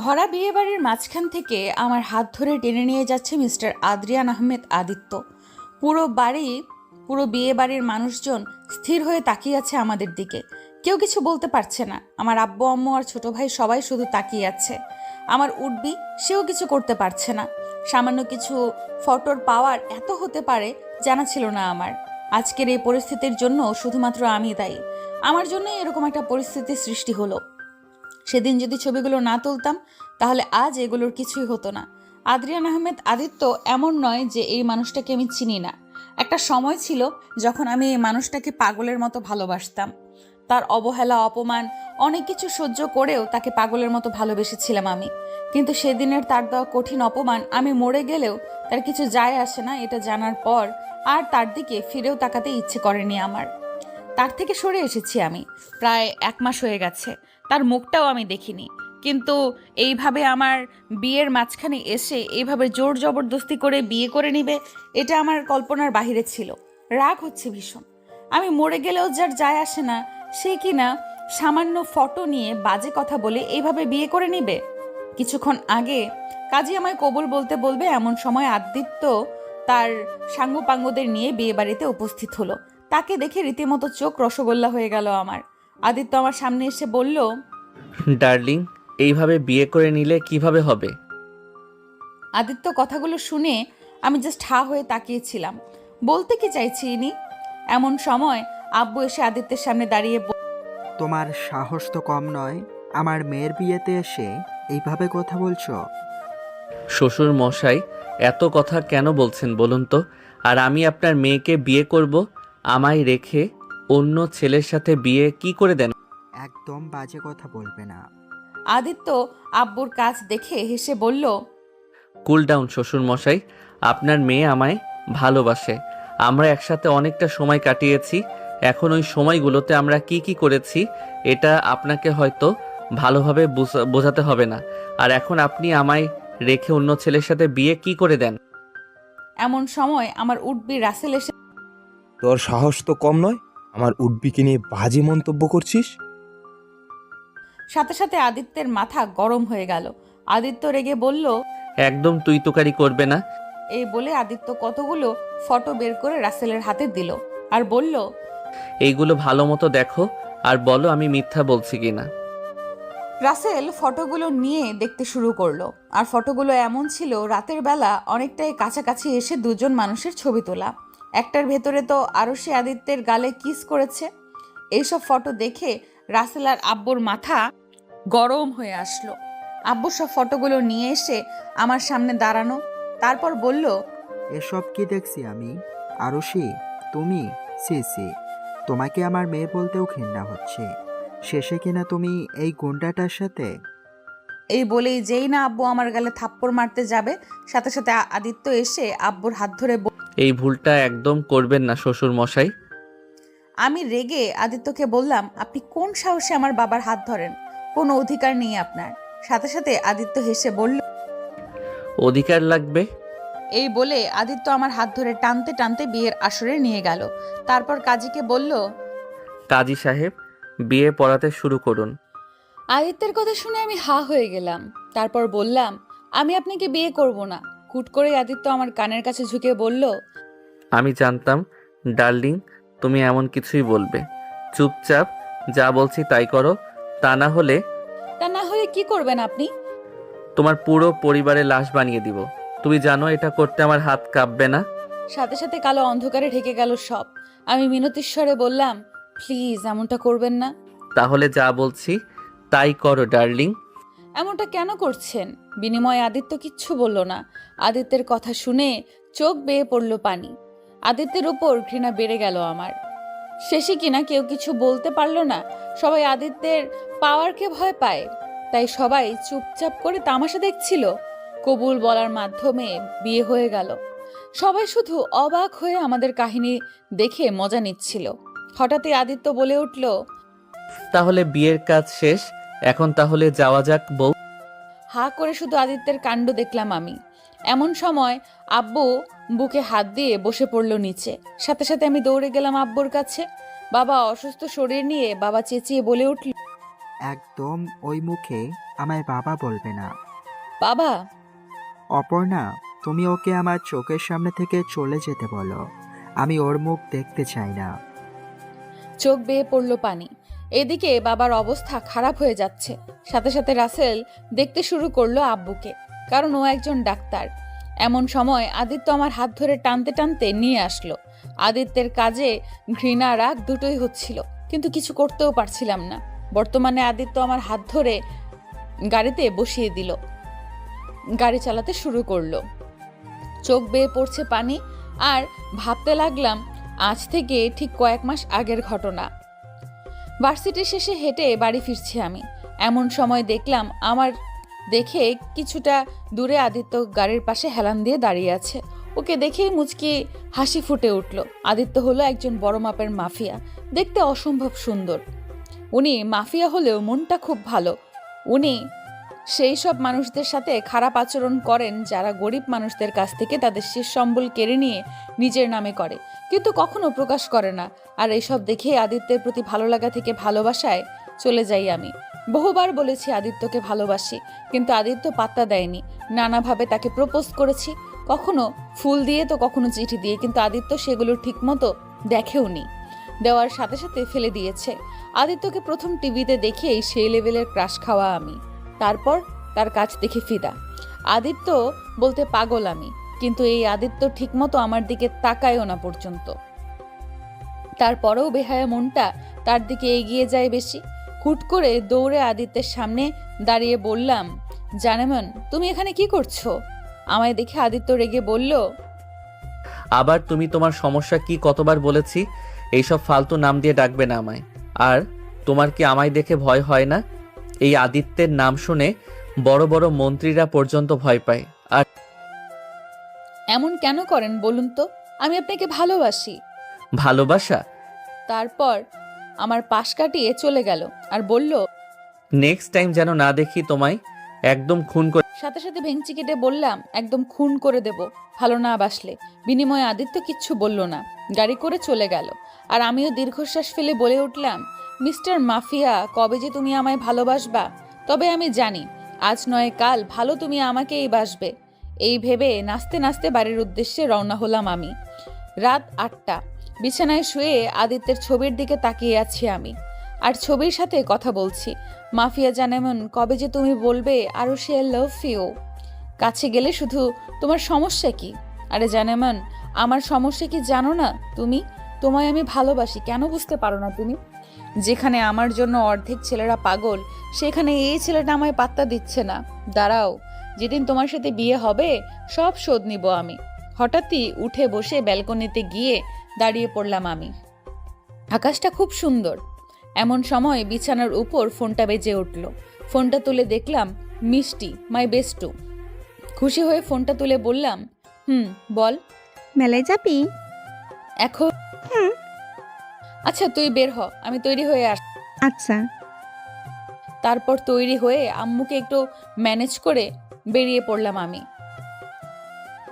ভরা বিয়েবাড়ির মাঝখান থেকে আমার হাত ধরে টেনে নিয়ে যাচ্ছে মিস্টার আদ্রিয়ান আহমেদ আদিত্য। পুরো বাড়ি, পুরো বিয়েবাড়ির মানুষজন স্থির হয়ে তাকিয়ে আছে আমাদের দিকে। কেউ কিছু বলতে পারছে না। আমার আব্বু আম্মু আর ছোট ভাই সবাই শুধু তাকিয়ে আছে। আমার উঠবি, সেও কিছু করতে পারছে না। সামান্য কিছু ফটোর পাওয়ার এত হতে পারে জানা ছিল না আমার। আজকের এই পরিস্থিতির জন্য শুধুমাত্র আমি দায়ী। আমার জন্যই এরকম একটা পরিস্থিতির সৃষ্টি হলো। সেদিন যদি ছবিগুলো না তুলতাম তাহলে আজ এগুলোর কিছুই হতো না। আদ্রিয়ান আহমেদ আদিত্য এমন নয় যে এই মানুষটাকে আমি চিনি না। একটা সময় ছিল যখন আমি এই মানুষটাকে পাগলের মতো ভালোবাসতাম। তার অবহেলা, অপমান, অনেক কিছু সহ্য করেও তাকে পাগলের মতো ভালোবেসেছিলাম আমি। কিন্তু সেদিনের তার দেওয়া কঠিন অপমান, আমি মরে গেলেও তার কিছু যায় আসে না এটা জানার পর আর তার দিকে ফিরেও তাকাতে ইচ্ছে করেনি আমার। তার থেকে সরে এসেছি আমি। প্রায় 1 মাস হয়ে গেছে। তার মুখটাও আমি দেখিনি। কিন্তু এইভাবে আমার বিয়ের মাঝখানে এসে এইভাবে জোর জবরদস্তি করে বিয়ে করে নিবে, এটা আমার কল্পনার বাহিরে ছিল। রাগ হচ্ছে ভীষণ। আমি মরে গেলেও যার যায় আসে না, সে কি না সামান্য ফটো নিয়ে বাজে কথা বলে এইভাবে বিয়ে করে নিবে। কিছুক্ষণ আগে কাজী আমায় কবুল বলতে বলবে এমন সময় আদিত্য তার সাঙ্গপাঙ্গদের নিয়ে বিয়ে বাড়িতে উপস্থিত হলো। তাকে দেখে রীতিমতো চোখ রসগোল্লা হয়ে গেল আমার। আদিত্য আমার সামনে এসে বলল, ডার্লিং, এইভাবে বিয়ে করে নিলে কিভাবে হবে? আদিত্য কথাগুলো শুনে আমি জাস্ট হা হয়ে তাকিয়েছিলাম। বলতে কি চাইছি ইনি? এমন সময় আব্বু এসে আদিত্যের সামনে দাঁড়িয়ে তোমার সাহস তো কম নয়, আমার মেয়ের বিয়েতে এসে এইভাবে কথা বলছো? শ্বশুর মশাই, এত কথা কেন বলছেন বলুন তো? আর আমি আপনার মেয়েকে বিয়ে করব, আমায় রেখে অন্য ছেলের সাথে বিয়ে কি করে দেন? একদম বাজে কথা বলবে না। আদিত্য আব্বুর কাজ দেখে হেসে বলল, কুল ডাউন শ্বশুর মশাই, আপনার মেয়ে আমায় ভালোবাসে। আমরা একসাথে অনেকটা সময় কাটিয়েছি। এখন ওই সময়গুলোতে আমরা কি কি করেছি এটা আপনাকে হয়তো ভালোভাবে বোঝাতে হবে না। আর এখন আপনি আমায় রেখে অন্য ছেলের সাথে বিয়ে কি করে দেন? এমন সময় আমার উঠবি রাসেল এসে তোর সাহস তো কম নয়, আমার উডবিকে নিয়ে বাজে মন্তব্য করছিস। সাথে সাথে আদিত্যের মাথা গরম হয়ে গেল। আদিত্য রেগে বলল, একদম তুই তোকারি করবে না। এই বলে আদিত্য কতগুলো ফটো বের করে রাসেলের হাতে দিল আর বলল, এইগুলো ভালো মতো দেখো আর বলো আমি মিথ্যা বলছি কিনা। রাসেল ফটোগুলো নিয়ে দেখতে শুরু করলো। আর ফটোগুলো এমন ছিল রাতের বেলা অনেকটাই কাছাকাছি এসে দুজন মানুষের ছবি তোলা। একটার ভেতরে তো আরশি আদিত্যের গালে কিস করেছে। এইসব ফটো দেখে রাসেল আর আব্বুর মাথা গরম হয়ে আসলো। আব্বু সব ফটোগুলো নিয়ে এসে আমার সামনে দাঁড়ানো, তারপর বলল, এসব কি দেখছি আমি? আরুষি, তুমি? সি সি, তোমাকে আমার মেয়ে বলতেও ঘৃণা হচ্ছে। শেষে কিনা তুমি এই গুন্ডাটার সাথে। এই বলেই যেই না আব্বু আমার গালে থাপ্পড় মারতে যাবে, সাথে সাথে আদিত্য এসে আব্বুর হাত ধরে এই ভুলটা একদম করবেন না শ্বশুর মশাই। আমি রেগে আদিত্যকে বললাম, আপনি কোন সাহসে আমার বাবার হাত ধরেন? কোনো অধিকার নেই আপনার। সাথে সাথে আদিত্য হেসে বলল, অধিকার লাগবে? এই বলে আদিত্য আমার হাত ধরে টানতে টানতে বিয়ের আসরে নিয়ে গেল। তারপর কাজীকে বলল, কাজী সাহেব, বিয়ে পড়াতে শুরু করুন। আদিত্যের কথা শুনে আমি হা হয়ে গেলাম। তারপর বললাম, আমি আপনাকে বিয়ে করব না। হুট করে আদিত্য আমার কানের কাছে ঝুঁকে বলল, আমি জানতাম ডার্লিং তুমি এমন কিছুই বলবে। চুপচাপ যা বলছি তাই করো, তা না হলে তা না হলে কি করবেন আপনি? তোমার পুরো পরিবারের লাশ বানিয়ে দিব। তুমি জানো এটা করতে আমার হাত কাঁপবে না? সাথে সাথে কালো অন্ধকারে ঢেকে গেল সব। আমি মিনতিস্বরে বললাম, প্লিজ এমনটা করবেন না। তাহলে যা বলছি তাই করো ডার্লিং। এমনটা কেন করছেন? বিনিময়ে আদিত্য কিচ্ছু বলল না। আদিত্যের কথা শুনে চোখ বেয়ে পড়ল পানি। আদিত্যের উপর ঘৃণা বেড়ে গেল আমার। শেষে কিনা কেউ কিছু বলতে পারল না। সবাই আদিত্যের পাওয়ারকে ভয় পায়, তাই সবাই চুপচাপ করে তামাশা দেখছিল। কবুল বলার মাধ্যমে বিয়ে হয়ে গেল। সবাই শুধু অবাক হয়ে আমাদের কাহিনী দেখে মজা নিচ্ছিল। হঠাৎই আদিত্য বলে উঠল, তাহলে বিয়ের কাজ শেষ, এখন তাহলে যাওয়া যাক বউ। হা করে শুধু আদিত্যের কাণ্ড দেখলাম আমি। এমন সময় আব্বু বুকে হাত দিয়ে বসে পড়ল নিচে। সাথে সাথে আমি দৌড়ে গেলাম আব্বুর কাছে। বাবা অসুস্থ শরীর নিয়ে বাবা চেঁচিয়ে বলে উঠল, একদম ওই মুখে আমায় বাবা বলবে না। বাবা, অপর্ণা, তুমি ওকে আমার চোখের সামনে থেকে চলে যেতে বলো। আমি ওর মুখ দেখতে চাই না। চোখ বেয়ে পড়ল পানি। এদিকে বাবার অবস্থা খারাপ হয়ে যাচ্ছে। সাথে সাথে রাসেল দেখতে শুরু করলো আব্বুকে, কারণ ও একজন ডাক্তার। এমন সময় আদিত্য আমার হাত ধরে টানতে টানতে নিয়ে আসলো। আদিত্যের কাজে ঘৃণা রাগ দুটোই হচ্ছিল, কিন্তু কিছু করতেও পারছিলাম না। বর্তমানে আদিত্য আমার হাত ধরে গাড়িতে বসিয়ে দিল, গাড়ি চালাতে শুরু করলো। চোখ বেয়ে পড়ছে পানি, আর ভাবতে লাগলাম আজ থেকে ঠিক কয়েক মাস আগের ঘটনা। ভার্সিটির শেষে হেঁটে বাড়ি ফিরছি আমি। এমন সময় দেখলাম আমার দেখে কিছুটা দূরে আদিত্য গাড়ির পাশে হেলান দিয়ে দাঁড়িয়ে আছে। ওকে দেখেই মুচকি হাসি ফুটে উঠল। আদিত্য হলো একজন বড় মাপের মাফিয়া, দেখতে অসম্ভব সুন্দর। উনি মাফিয়া হলেও মনটা খুব ভালো। উনি সেই সব মানুষদের সাথে খারাপ আচরণ করেন যারা গরিব মানুষদের কাছ থেকে তাদের শেষ সম্বল কেড়ে নিয়ে নিজের নামে করে, কিন্তু কখনো প্রকাশ করে না। আর এইসব দেখে আদিত্যের প্রতি ভালো লাগা থেকে ভালোবাসায় চলে যাই আমি। বহুবার বলেছি আদিত্যকে ভালোবাসি, কিন্তু আদিত্য পাত্তা দেয়নি। নানাভাবে তাকে প্রপোজ করেছি, কখনো ফুল দিয়ে তো কখনো চিঠি দিয়ে, কিন্তু আদিত্য সেগুলো ঠিকমতো দেখেওনি। দেওয়ার সাথে সাথে ফেলে দিয়েছে। আদিত্যকে প্রথম টিভিতে দেখেই সেই লেভেলের ক্রাশ খাওয়া আমি, তারপর তার কাজ দেখে ফিদা। আদিত্য বলতে পাগল আমি, কিন্তু এই আদিত্য ঠিকমতো আমার দিকে তাকায়ও না পর্যন্ত। তারপরেও বেহায়া মনটা তার দিকে এগিয়ে যায় বেশি। হুট করে দৌড়ে আদিত্যের সামনে দাঁড়িয়ে বললাম, জানেমন, তুমি এখানে কি করছো? আমায় দেখে আদিত্য রেগে বলল, আবার তুমি তোমার সমস্যা কি কতবার বলেছি এইসব ফালতু নাম দিয়ে ডাকবে না আমায়। আর তোমার কি আমায় দেখে ভয় হয় না? এই আদিত্যের নাম শুনে বড় বড় মন্ত্রীরা পর্যন্ত ভয় পায়। আর এমন কেন করেন বলুন তো? আমি আপনাকে ভালোবাসি। ভালোবাসা? তারপর আমার পাশ কাটিয়ে চলে গেল আর বলল, নেক্সট টাইম যেন না দেখি তোমায়, একদম খুন করে। সাথে সাথে ভেঙচি কেটে বললাম, একদম খুন করে দেব ভালো না বাসলে। বিনিময়ে আদিত্য কিচ্ছু বলল না, গাড়ি করে চলে গেল। আর আমিও দীর্ঘশ্বাস ফেলে বলে উঠলাম, মিস্টার মাফিয়া, কবে যে তুমি আমায় ভালোবাসবা? তবে আমি জানি আজ নয় কাল ভালো তুমি আমাকেই বাসবে। এই ভেবে নাচতে নাচতে বাড়ির উদ্দেশ্যে রওনা হলাম আমি। রাত 8টা। বিছানায় শুয়ে আদিত্যের ছবির দিকে তাকিয়ে আছি আমি, আর ছবির সাথে কথা বলছি। মাফিয়া জানেমন, কবে যে তুমি বলবে আরো সে লাভ ইউ? কাছে গেলে শুধু তোমার সমস্যা কি? আরে জানেমন, আমার সমস্যা কি জানো না তুমি? তোমায় আমি ভালোবাসি, কেন বুঝতে পারো না তুমি? যেখানে আমার জন্য অর্ধেক ছেলেরা পাগল, সেখানে এই ছেলেটা আমায় পাত্তা দিচ্ছে না। দাঁড়াও, যেদিন তোমার সাথে বিয়ে হবে সব শোধ নিব আমি। হঠাৎই উঠে বসে ব্যালকনিতে গিয়ে দাঁড়িয়ে পড়লাম আমি। আকাশটা খুব সুন্দর। এমন সময় বিছানার উপর ফোনটা বেজে উঠল। ফোনটা তুলে দেখলাম মিষ্টি, মাই বেস্টু। খুশি হয়ে ফোনটা তুলে বললাম, বল। মেলায় যাবি? এখন? আচ্ছা তুই বের হ, আমি তৈরি হয়ে আস। আচ্ছা। তারপর তৈরি হয়ে আম্মুকে একটু ম্যানেজ করে বেরিয়ে পড়লাম আমি।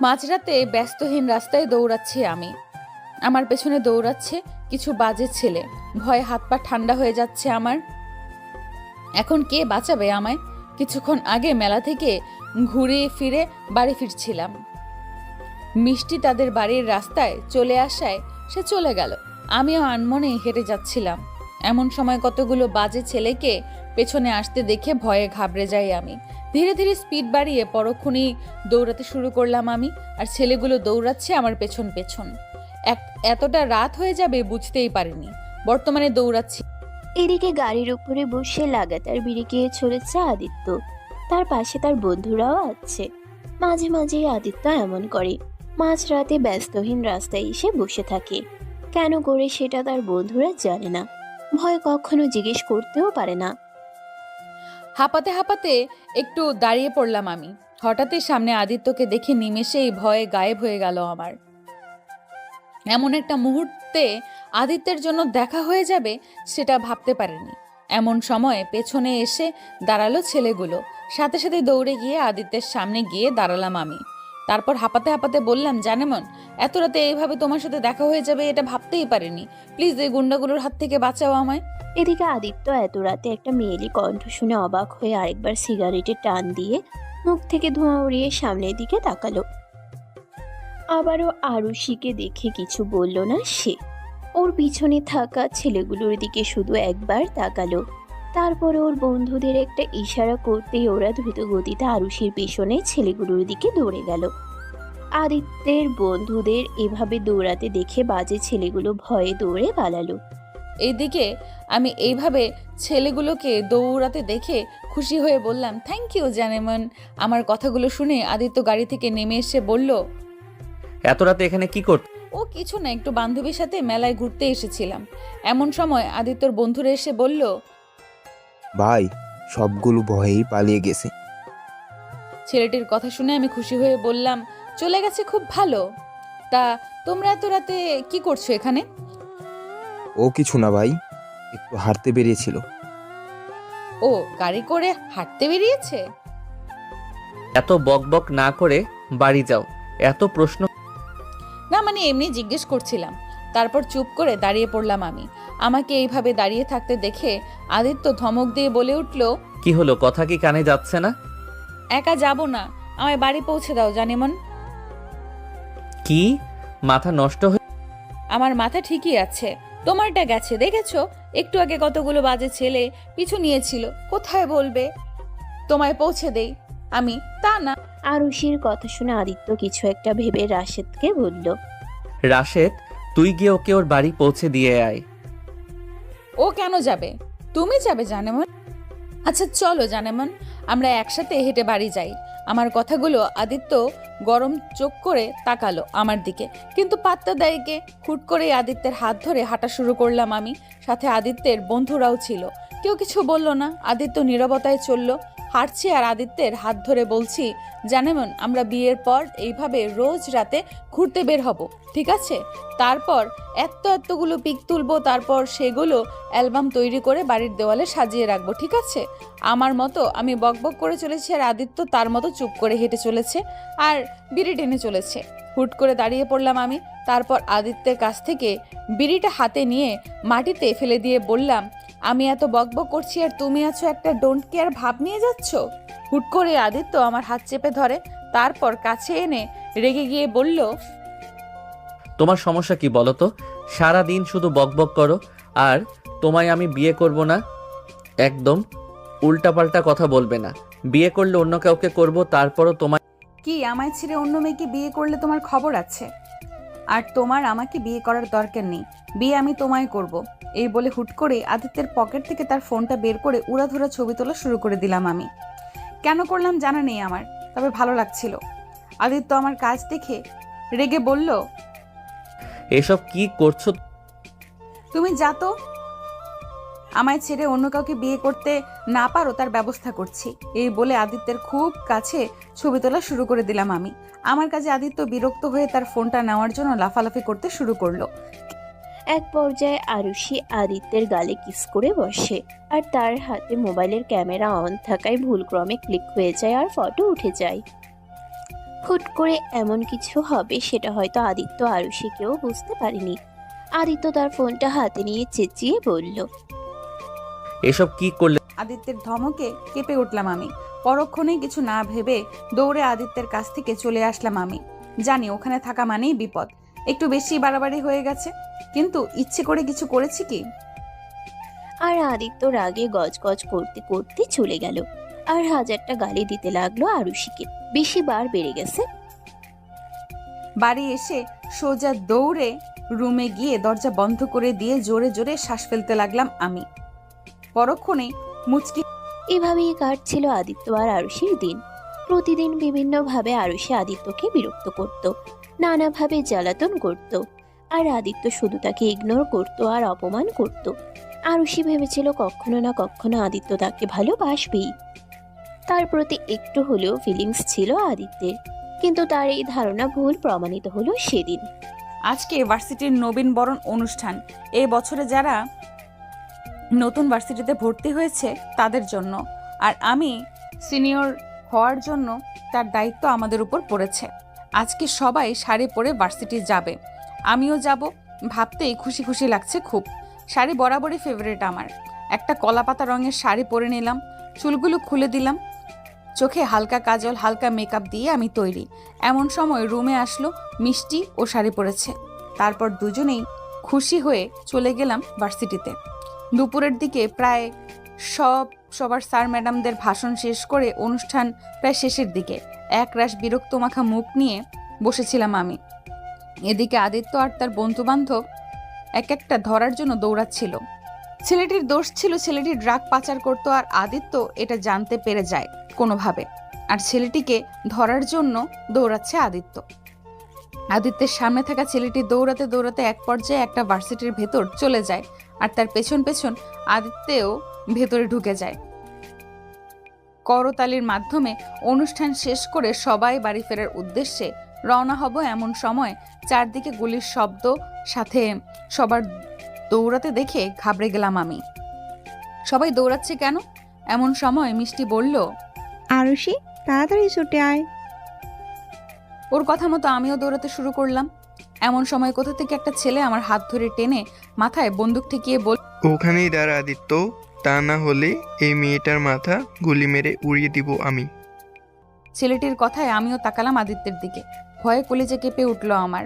মাঝরাতে ব্যস্তহীন রাস্তায় দৌড়াচ্ছি আমি। আমার পেছনে দৌড়াচ্ছে কিছু বাজে ছেলে। ভয়ে হাত পা ঠান্ডা হয়ে যাচ্ছে আমার। এখন কে বাঁচাবে আমায়? কিছুক্ষণ আগে মেলা থেকে ঘুরে ফিরে বাড়ি ফিরছিলাম। মিষ্টি তাদের বাড়ির রাস্তায় চলে আসায় সে চলে গেল। আমিও আনমনে হেঁটে যাচ্ছিলাম। এমন সময় কতগুলো বাজে ছেলেকে পেছনে আসতে দেখে ভয়ে ঘাবড়ে যাই আমি। ধীরে ধীরে স্পিড বাড়িয়ে পরক্ষণেই দৌড়াতে শুরু করলাম আমি, আর ছেলেগুলো দৌড়াচ্ছে আমার পেছন পেছন। এতটা রাত হয়ে যাবে বুঝতেই পারিনি। বর্তমানে দৌড়াচ্ছি। এদিকে গাড়ির উপরে বসে লাগাতার বিড়ি খেয়ে চলেছে আদিত্য। তার পাশে তার বন্ধুরাও আছে। মাঝে মাঝে আদিত্য এমন করে, মাঝরাতে ব্যস্তহীন রাস্তায় এসে বসে থাকে। কেন করে সেটা তার বন্ধুরা জানে না, ভয় কখনো জিজ্ঞেস করতেও পারে না। হাঁপাতে হাঁপাতে একটু দাঁড়িয়ে পড়লাম আমি। হঠাৎই সামনে আদিত্যকে দেখে নিমেষেই ভয়ে গায়েব হয়ে গেল আমার। এমন একটা মুহূর্তে আদিত্যের জন্য দেখা হয়ে যাবে সেটা ভাবতে পারিনি। এমন সময় পেছনে এসে দাঁড়ালো ছেলেগুলো। সাথে সাথে দৌড়ে গিয়ে আদিত্যের সামনে গিয়ে দাঁড়ালাম আমি। তারপর হাঁপাতে হাঁপাতে বললাম, জানেমন, এত রাতে এইভাবে তোমার সাথে দেখা হয়ে যাবে এটা ভাবতেই পারিনি। প্লিজ এই গুন্ডাগুলোর হাত থেকে বাঁচাও আমায়। এদিকে আদিত্য এত রাতে একটা মেয়েলি কণ্ঠ শুনে অবাক হয়ে আরেকবার সিগারেটে টান দিয়ে মুখ থেকে ধোঁয়া উড়িয়ে সামনের দিকে তাকালো। আবারও আরুষিকে দেখে কিছু বলল না সে। ওর পিছনে থাকা ছেলেগুলোর দিকে শুধু একবার তাকালো। তারপরে ওর বন্ধুদের একটা ইশারা করতেই ওরা দ্রুত গতিতে আরুষির পেছনে ছেলেগুলোর দিকে দৌড়ে গেল। আদিত্যের বন্ধুদের এভাবে দৌড়াতে দেখে বাজে ছেলেগুলো ভয়ে দৌড়ে পালালো। এইদিকে আমি এইভাবে ছেলেগুলোকে দৌড়াতে দেখে খুশি হয়ে বললাম, থ্যাংক ইউ জানেমন। আমার কথাগুলো শুনে আদিত্য গাড়ি থেকে নেমে এসে বলল, এত রাতে এখানে কি করতে? ও কিছু না, একটু বান্ধবীর সাথে মেলায় ঘুরতে এসেছিলাম। এমন সময় আদিত্যর বন্ধুরা এসে বলল, ভাই সবগুলো ভয়েই পালিয়ে গেছে। ছেলেটির কথা শুনে আমি খুশি হয়ে বললাম, চলে গেছে, খুব ভালো। তা তোমরা এত রাতে কি করছো এখানে? ও কিছু না ভাই, একটু হাঁটতে বেরিয়েছিল। ও গাড়ি করে হাঁটতে বেরিয়েছে? এত বকবক না করে বাড়ি যাও। এত প্রশ্ন না, মানে এমনি জিজ্ঞেস করছিলাম। তারপর চুপ করে দাঁড়িয়ে পড়লাম আমি। আমাকে এইভাবে দাঁড়িয়ে থাকতে দেখে আদিত্য ধমক দিয়ে বলে উঠল, কি হলো? কথা কি কানে যাচ্ছে না? একা যাব না, আমায় বাড়ি পৌঁছে দাও জানেমন। কি মাথা নষ্ট হয়ে? আমার মাথা ঠিকই আছে, তোমারটা গেছে দেখেছো? একটু আগে কতগুলো বাজে ছেলে পিছু নিয়েছিল, কোথায় বলবে তোমায় পৌঁছে দেই আমি? তা না। আরুষির কথা শুনে আদিত্য কিছু একটা ভেবে রাশেদকে বলল, রাশেদ, তুই গিয়ে ওকে ওর বাড়ি পৌঁছে দিয়ে আয়। ও কেন যাবে? তুমি যাবে জানেমন? আচ্ছা চলো জানেমন, আমরা একসাথে হেঁটে বাড়ি যাই। আমার কথাগুলো আদিত্য গরম চোখ করে তাকালো আমার দিকে, কিন্তু পাত্তা দেয় কে। হুট করে আদিত্যের হাত ধরে হাঁটা শুরু করলাম আমি। সাথে আদিত্যের বন্ধুরাও ছিল, কেউ কিছু বলল না। আদিত্য নীরবতায় চলল। হাঁটছি আর আদিত্যের হাত ধরে বলছি, জানেমন আমরা বিয়ের পর এইভাবে রোজ রাতে ঘুরতে বের হব, ঠিক আছে? তারপর এতগুলো পিক তুলবো, তারপর সেগুলো অ্যালবাম তৈরি করে বাড়ির দেওয়ালে সাজিয়ে রাখবো, ঠিক আছে? আমার মতো আমি বকবক করে চলেছি আর আদিত্য তার মতো চুপ করে হেঁটে চলেছে আর বিড়ি টেনে চলেছে। হুট করে দাঁড়িয়ে পড়লাম আমি। তারপর আদিত্যের কাছ থেকে বিড়িটা হাতে নিয়ে মাটিতে ফেলে দিয়ে বললাম, আমি এত বকবক করছি আর তুমি আছো একটা ডোন্ট কেয়ার ভাব নিয়ে যাচ্ছ। হুট করে আদিত্য আমার হাত চেপে ধরে, তারপর কাছে এনে রেগে গিয়ে বলল, তোমার সমস্যা কি বলো তো? সারা দিন শুধু বকবক করো আর তোমায় আমি বিয়ে করব না। একদম উল্টাপাল্টা কথা বলবে না। বিয়ে করলে অন্য কাউকে করব, তারপরও তোমায়। কি আমায় ছেড়ে অন্য মেয়েকে বিয়ে করলে তোমার খবর আছে? আর তোমার আমাকে বিয়ে করার দরকার নেই, বিয়ে আমি তোমায় করব। এই বলে হুট করে আদিত্যের পকেট থেকে তার ফোনটা বের করে উড়াধুরা ছবি তোলা শুরু করে দিলাম আমি। কেন করলাম জানা নেই আমার, তবে ভালো লাগছিল। আদিত্য আমার কাজ দেখে রেগে বলল, এসব কি করছো? তুমি যা তো, আমায় ছেড়ে অন্য কাউকে বিয়ে করতে না পারো তার ব্যবস্থা করছি। এই বলে আদিত্যের খুব কাছে ছবি তোলা শুরু করে দিলাম আমি। আমার কাছে আদিত্য বিরক্ত হয়ে তার ফোনটা নেওয়ার জন্য লাফালাফি করতে শুরু করলো। এক পর্যায়ে আরুষি আদিত্যের গালে কিস করে বসে আর তার হাতে মোবাইলের ক্যামেরা অন থাকায় ভুলক্রমে ক্লিক হয়ে যায় আর ফটো উঠে যায়। হুট করে এমন কিছু হবে সেটা হয়তো আদিত্য আরুষিকেও বুঝতে পারেনি। আদিত্য তার ফোনটা হাতে নিয়ে চেঁচিয়ে বলল, এসব কি করলে? আদিত্যের ধমকে কেঁপে উঠলাম আমি। পরক্ষণেই কিছু না ভেবে দৌড়ে আদিত্যের কাছ থেকে চলে আসলাম আমি। জানি ওখানে থাকা মানেই বিপদ। একটু বেশি বাড়াবাড়ি হয়ে গেছে, কিন্তু ইচ্ছে করে কিছু করেছি কি? আর আদিত্য রাগে গজগজ করতে করতে চলে গেল আর হাজারটা গালি দিতে লাগলো আরুষিকে। বেশি বার বেড়ে গেছে। বাড়ি এসে সোজা দৌড়ে রুমে গিয়ে দরজা বন্ধ করে দিয়ে জোরে জোরে শ্বাস ফেলতে লাগলাম আমি। পরক্ষণে মুচকি এভাবেই কাটছিল আদিত্য আর আরুষির দিন। প্রতিদিন বিভিন্নভাবে আরুষি আদিত্যকে বিরক্ত করত, নানাভাবে জ্বালাতন করত, আর আদিত্য শুধু তাকে ইগনোর করত আর অপমান করত। আরুষি ভেবেছিল কখনো না কখনো আদিত্য তাকে ভালোবাসবেই, তার প্রতি একটু হলেও ফিলিংস ছিল আদিত্যের। কিন্তু তার এই ধারণা ভুল প্রমাণিত হলো সেদিন। আজকে ভার্সিটির নবীন বরণ অনুষ্ঠান। এই বছরে যারা নতুন ভার্সিটিতে ভর্তি হয়েছে তাদের জন্য, আর আমি সিনিয়র হওয়ার জন্য তার দায়িত্ব আমাদের উপর পড়েছে। আজকে সবাই শাড়ি পরে ভার্সিটি যাবে, আমিও যাব। ভাবতেই খুশি খুশি লাগছে খুব। শাড়ি বরাবরই ফেভারিট আমার। একটা কলাপাতা রঙের শাড়ি পরে নিলাম, চুলগুলো খুলে দিলাম, চোখে হালকা কাজল, হালকা মেকআপ দিয়ে আমি তৈরি। এমন সময় রুমে আসলো মিষ্টি, ও শাড়ি পরেছে। তারপর দুজনেই খুশি হয়ে চলে গেলাম ভার্সিটিতে। দুপুরের দিকে প্রায় সবার স্যার ম্যাডামদের ভাষণ শেষ করে অনুষ্ঠান প্রায় শেষের দিকে একরাশ বিরক্ত মাখা মুখ নিয়ে বসেছিলাম আমি। এদিকে আদিত্য আর তার বন্ধুবান্ধব এক একটা ধরার জন্য দৌড়াচ্ছিল। ছেলেটির দোষ ছিল, ছেলেটি ড্রাগ পাচার করতো, আর আদিত্য এটা জানতে পেরে যায় কোনোভাবে, আর ছেলেটিকে ধরার জন্য দৌড়াচ্ছে আদিত্য। আদিত্যের সামনে থাকা ছেলেটি দৌড়াতে দৌড়াতে এক পর্যায়ে একটা ভার্সিটির ভেতর চলে যায়, আর তার পেছন পেছন আদিত্যও ভেতরে ঢুকে যায়। করতালির মাধ্যমে অনুষ্ঠান শেষ করে সবাই বাড়ি ফেরার উদ্দেশ্যে রওনা হব। এমন সময় চারদিকে গুলির শব্দ, সাথে সবার দৌড়াতে দেখে ঘাবড়ে গেলাম আমি। সবাই দৌড়াচ্ছে কেন? এমন সময় মিষ্টি বলল, আরুষি, তাড়াতাড়ি ছুটে আয়। ওর কথা মতো আমিও দৌড়াতে শুরু করলাম। এমন সময় কোথা থেকে একটা ছেলে আমার হাত ধরে টেনে মাথায় বন্দুক ঠেকিয়ে বলল, ওখানেই দাঁড়া আদিত্য, তা না হলে এই মেয়েটার মাথা গুলি মেরে উড়িয়ে দিব আমি। ছেলেটির কথায় আমিও তাকালাম আদিত্যের দিকে। ভয়ে কলিজা কেঁপে উঠল আমার।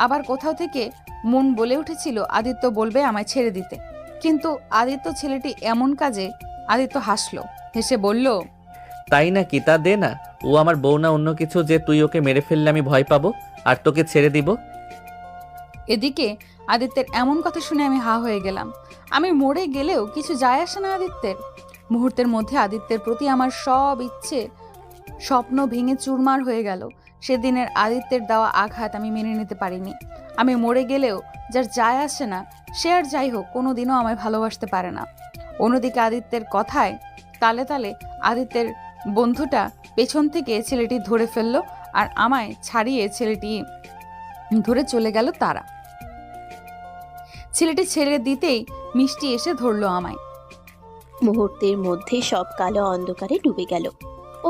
আবার কোথাও থেকে মন বলে উঠেছিল আদিত্য বলবে আমায় ছেড়ে দিতে, কিন্তু আদিত্য ছেলেটি এমন কাজে। আদিত্য হাসলো, হেসে বলল, তাই নাকি? তা দে না। ও আমার বউ না অন্য কিছু যে তুই ওকে মেরে ফেললে আমি ভয় পাবো আর তোকে ছেড়ে দিব? এদিকে আদিত্যের এমন কথা শুনে আমি হা হয়ে গেলাম। আমি মরে গেলেও কিছু যায় আসে না আদিত্যের। মুহূর্তের মধ্যে আদিত্যের প্রতি আমার সব ইচ্ছে, স্বপ্ন ভেঙে চুরমার হয়ে গেল। সেদিনের আদিত্যের দেওয়া আঘাত আমি মেনে নিতে পারিনি। আমি মরে গেলেও যার যায় আসে না, সে আর যাই হোক কোনোদিনও আমায় ভালোবাসতে পারে না। অন্যদিকে আদিত্যের কথায় তালে তালে আদিত্যের বন্ধুটা পেছন থেকে ছেলেটি ধরে ফেললো, আর আমায় ছাড়িয়ে ছেলেটি ধরে চলে গেল তারা। ছেলেটি ছেড়ে দিতেই মিষ্টি এসে ধরলো আমায়। মুহূর্তের মধ্যে সব কালো অন্ধকারে ডুবে গেল।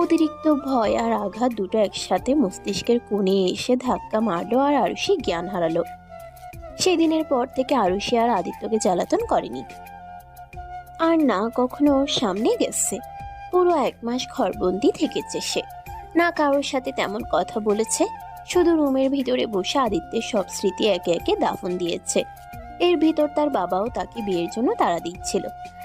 অতিরিক্ত ভয় আর আঘাত দুটো একসাথে মস্তিষ্কের কোণে এসে ধাক্কা মারলো, আর আরুষি জ্ঞান হারালো। সেদিনের পর থেকে আরুষি আর আদিত্যকে জ্বালাতন করেনি, আর না কখনো ওর সামনে গেছে। পুরো 1 মাস ঘরবন্দি থেকেছে সে, না কারোর সাথে তেমন কথা বলেছে, শুধু রুমের ভিতরে বসে আদিত্যের সব স্মৃতি একে একে দাফন দিয়েছে। এর ভিতর তার বাবাও তাকে বিয়ের জন্য তাড়া দিচ্ছিল,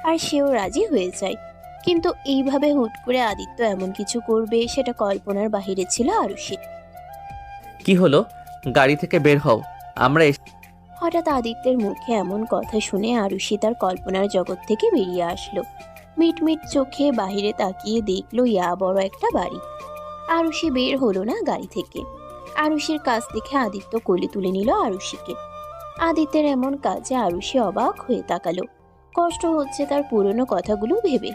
আর সেও রাজি হয়ে যায়। কিন্তু এইভাবে হুট করে আদিত্য এমন কিছু করবে সেটা কল্পনার বাহিরে ছিল আরুষি। কি হলো? গাড়ি থেকে বের হও, আমরা হঠাৎ আদিত্যের মুখে এমন কথা শুনে আরুষি তার কল্পনার জগৎ থেকে বেরিয়ে আসলো। মিটমিট চোখে বাহিরে তাকিয়ে দেখলো ইয়া বড় একটা বাড়ি। আরুষি বের হলো না গাড়ি থেকে। আরুষির কাছ থেকে আদিত্য কোলে তুলে নিল আরুষিকে। আদিত্যের এমন কাজে আরুষি অবাক হয়ে তাকালো। কষ্ট হচ্ছে তার পুরনো কথাগুলো ভেবে।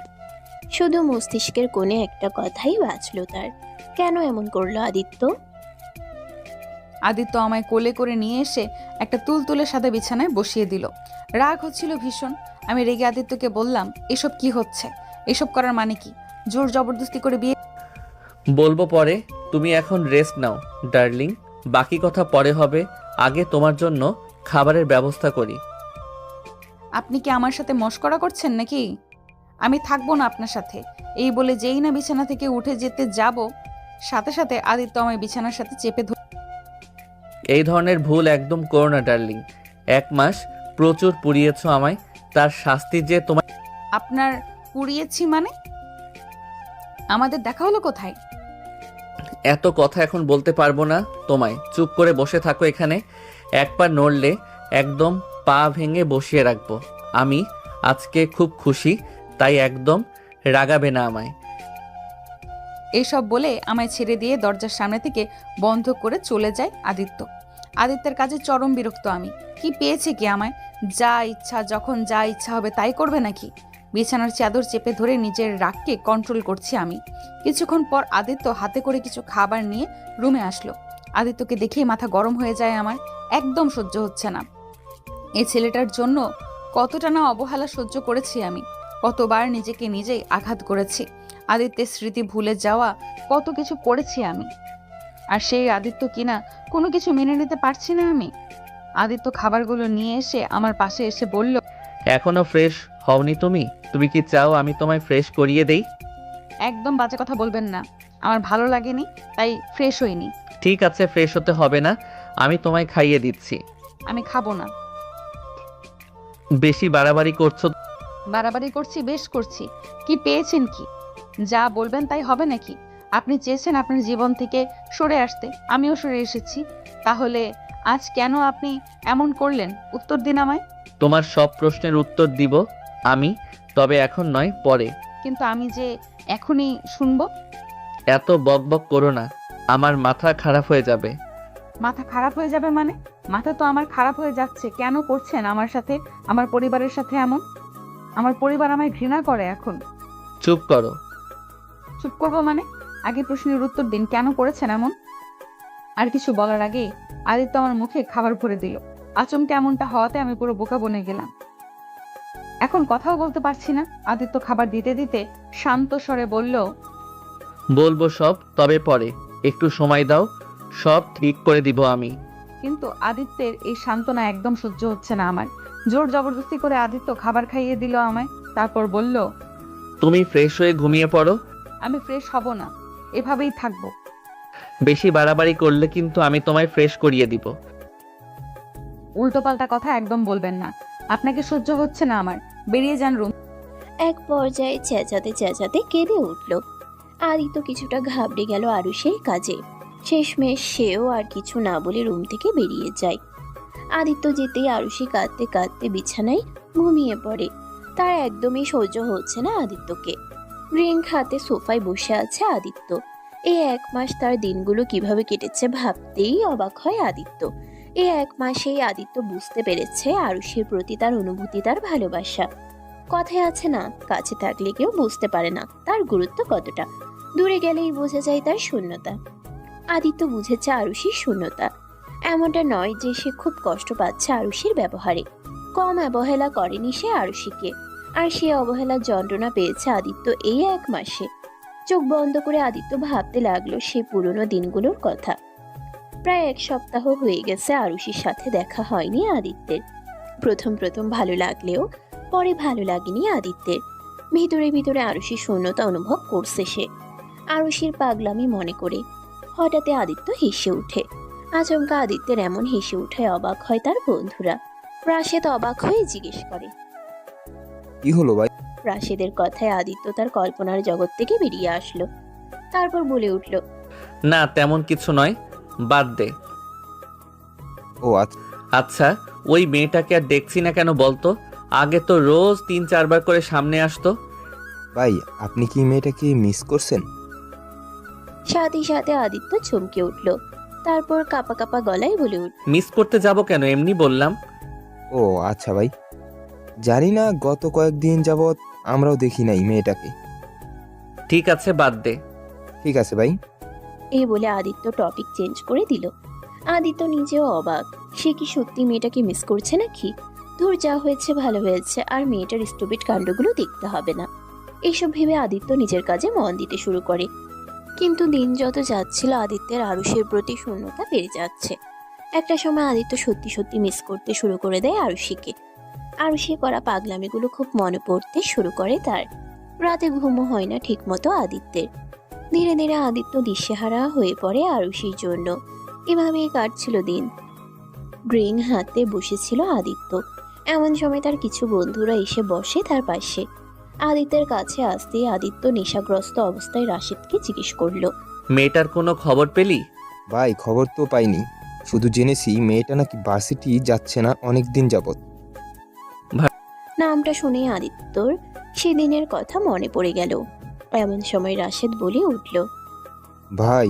শুধু মস্তিষ্কের কোণে একটা কথাই বাজলো তার, কেন এমন করলো আদিত্য? আদিত্য আমায় কোলে করে নিয়ে এসে একটা তুলতুলে সাদা বিছানায় বসিয়ে দিল। রাগ হচ্ছিল ভীষণ। আমি রেগে আদিত্যকে বললাম, এসব কি হচ্ছে? এসব করার মানে কি? জোর জবরদস্তি করে বিয়ে? বলবো পরে, তুমি এখন রেস্ট নাও ডার্লিং, বাকি কথা পরে হবে। আগে তোমার জন্য খাবারের ব্যবস্থা করি। আপনি কি আমার সাথে মশকরা করছেন নাকি? আমি থাকবো না আপনার সাথে। এই বলে যেই না বিছানা থেকে উঠে যেতে যাব, সাথে সাথে আদিত্য আমায় বিছানার সাথে চেপে ধরে। এই ধরনের ভুল একদম করো না ডার্লিং। 1 মাস প্রচুর পুড়িয়েছ আমায়, তার শাস্তি যে তোমার। আপনার পুড়িয়েছি মানে? আমাদের দেখা হলো কোথায়? এত কথা এখন বলতে পারবো না তোমায়। চুপ করে বসে থাকো এখানে। একবার নড়লে একদম পা ভেঙে বসিয়ে রাখবো। আমি আজকে খুব খুশি, তাই একদম রাগাবে না আমায়। এসব বলে আমায় ছেড়ে দিয়ে দরজার সামনে থেকে বন্ধ করে চলে যায় আদিত্য। আদিত্যের কাজে চরম বিরক্ত আমি। কি পেয়েছে কি আমায়? যা ইচ্ছা যখন যা ইচ্ছা হবে তাই করবে নাকি? বিছানার চাদর চেপে ধরে নিজের রাগকে কন্ট্রোল করছি আমি। কিছুক্ষণ পর আদিত্য হাতে করে কিছু খাবার নিয়ে রুমে আসলো। আদিত্যকে দেখেই মাথা গরম হয়ে যায় আমার। একদম সহ্য হচ্ছে না। এই ছেলেটার জন্য কতটা না অবহেলা সহ্য করেছি আমি। কতবার নিজেকে নিজেই আঘাত করেছি। আদিত্যের স্মৃতি ভুলে যাওয়া কত কিছু করেছি আমি, আর সেই আদিত্য কিনা কোনো কিছু মেনে নিতে পারছি না আমি। আদিত্য খাবারগুলো নিয়ে এসে আমার পাশে এসে বলল, এখনো ফ্রেশ হওনি তুমি? তুমি কি চাও আমি তোমায় ফ্রেশ করিয়ে দেই? একদম বাজে কথা বলবেন না। আমার ভালো লাগেনি, তাই ফ্রেশ হইনি। ঠিক আছে, ফ্রেশ হতে হবে না, আমি তোমায় খাইয়ে দিচ্ছি। আমি খাবো না। বেশি বাড়াবাড়ি করছো। বাড়াবাড়ি করছি, বেশ করছি। কি পেয়েছেন কি? যা বলবেন তাই হবে নাকি? আপনি চেয়েছেন আপনার জীবন থেকে সরে আসতে, আমিও সরে এসেছি। তাহলে আজ কেন আপনি এমন করলেন? উত্তর দিন আমায়। তোমার সব প্রশ্নের উত্তর দিব আমি, তবে এখন নয়, পরে। কিন্তু আমি যে এখনই শুনবো। এত বকবক করো না, আমার মাথা খারাপ হয়ে যাবে। মাথা খারাপ হয়ে যাবে মানে? মাথা তো আমার খারাপ হয়ে যাচ্ছে। কেন করছেন আমার সাথে, আমার পরিবারের সাথে এমন? আমার পরিবার আমায় ঘৃণা করে এখন। চুপ করো। চুপ করবো মানে? আগে প্রশ্নের উত্তর দিন, কেন করেছেন এমন? আর কিছু বলার আগে আদিত্য আমার মুখে খাবার ভরে দিল। আচমকে এমনটা হওয়াতে আমি পুরো বোকা বনে গেলাম। এখন কথাও বলতে পারছি না। আদিত্য খাবার দিতে দিতে শান্ত স্বরে বলল, বলবো সব, তবে পরে। একটু সময় দাও, সব ঠিক করে দিব আমি। কিন্তু আদিত্যের এই সান্ত্বনা একদম সহ্য হচ্ছে না আমার। জোর জবরদস্তি করে আদিত্য খাবার খাইয়ে দিল আমায়। তারপর বলল, তুমি ফ্রেশ হয়ে ঘুমিয়ে পড়ো। আমি ফ্রেশ হব না, এভাবেই থাকবো। বেশি বাড়াবাড়ি করলে কিন্তু আমি তোমায় ফ্রেশ করিয়ে দিব। উল্টোপাল্টা কথা একদম বলবেন না। আপনাকে সহ্য হচ্ছে না আমার, বেরিয়ে যান রুম। এক পর্যায়ে চেঁচাতে চেঁচাতে কেঁদে উঠল। আদিত্য কিছুটা ঘাবড়ে গেল আরুষের কাজে। শেষমেশ সেও আর কিছু না বলে রুম থেকে বেরিয়ে যায়। আদিত্য যেতেই আরুষি কাঁদতে কাঁদতে বিছানায় ঘুমিয়ে পড়ে। তার একদমই সহ্য হচ্ছে না আদিত্যকে। ড্রিঙ্ক হাতে সোফায় বসে আছে আদিত্য। এই 1 মাস তার দিনগুলো কিভাবে কেটেছে ভাবতেই অবাক হয় আদিত্য। এই 1 মাসেই আদিত্য বুঝতে পেরেছে আরুষির প্রতি তার অনুভূতি, তার ভালোবাসা। কথায় আছে না, কাছে থাকলে কেউ বুঝতে পারে না তার গুরুত্ব কতটা, দূরে গেলেই বোঝা যায় তার শূন্যতা। আদিত্য বুঝেছে আরুষির শূন্যতা। এমনটা নয় যে সে খুব কষ্ট পাচ্ছে আরুষির ব্যবহারে। কম অবহেলা করেনি সে আরুষিকে, আর সে অবহেলার যন্ত্রণা পেয়েছে আদিত্য এই 1 মাসে। চোখ বন্ধ করে আদিত্য ভাবতে লাগলো সেই পুরনো দিনগুলোর কথা। প্রায় 1 সপ্তাহ হয়ে গেছে আরুষির সাথে দেখা হয়নি আদিত্যের। প্রথম প্রথম ভালো লাগলেও পরে ভালো লাগেনি আদিত্যের। ভিতরে ভিতরে আরুষির শূন্যতা অনুভব করছে সে, আরুষির পাগলামি মনে করে। হঠাৎ আদিত্য হেসে উঠে। আচমকা আদিত্যের এমন হেসে উঠায় অবাক হয় তার বন্ধুরা। রাশেদ অবাক হয়ে জিজ্ঞেস করে, কি হলো ভাই? রাশেদের কথায় আদিত্য তার কল্পনার জগৎ থেকে বেরিয়ে আসলো। তারপর বলে উঠল, না, তেমন কিছু নয়, বাদ দে। ও আচ্ছা। আচ্ছা, ওই মেয়েটাকে আর দেখছি না কেন বলতো? আগে তো রোজ 3-4 বার করে সামনে আসতো। ভাই, আপনি কি মেয়েটাকে মিস করছেন? সাথে সাথে আদিত্য চমকে উঠল। তারপর কাপা কাপা গলায় বলে উঠল, মিস করতে যাব কেন, এমনি বললাম। ও আচ্ছা ভাই, জানি না, গত কয়েকদিন যাবৎ আমরাও দেখি নাই মেয়েটাকে। ঠিক আছে, বাদ দে। ঠিক আছে ভাই। এই বলে আদিত্য টপিক চেঞ্জ করে দিল। আদিত্য নিজেও অবাক, সে কি সত্যি মেয়েটাকে মিস করছে নাকি? ধুর, যা হয়েছে ভালো হয়েছে, আর মেয়েটার স্টুপিড কাণ্ডগুলো দেখতে হবে না। এইসব ভেবে আদিত্য নিজের কাজে মন দিতে শুরু করে। কিন্তু দিন যত যাচ্ছিল আদিত্যের আরুষের প্রতি শূন্যতা বেড়ে যাচ্ছে। একটা সময় আদিত্য সত্যি সত্যি মিস করতে শুরু করে দেয় আরুষিকে। আরুষি করা পাগলামিগুলো খুব মনে পড়তে শুরু করে তার। রাতে ঘুমও হয় না ঠিক মতো আদিত্যের। ধীরে ধীরে আদিত্য দিশেহারা হয়ে পড়ে আরুষির জন্য। এভাবেই কাটছিল দিন। ড্রিঙ্ক হাতে বসেছিল আদিত্য। এমন সময় তার কিছু বন্ধুরা এসে বসে তার পাশে। আদিত্যের কাছে আসতেই আদিত্য নেশাগ্রস্ত অবস্থায় রাশিদকে জিজ্ঞেস করলো, মেয়েটার কোনো খবর পেলি? ভাই, খবর তো পাইনি, শুধু জেনেছি মেয়েটা নাকি ভার্সিটি যাচ্ছে না অনেক দিন যাবৎ। নামটা শুনে আদিত্যর সেদিনের কথা মনে পড়ে গেল। এমন সময় রাশেদ বলে উঠল, ভাই,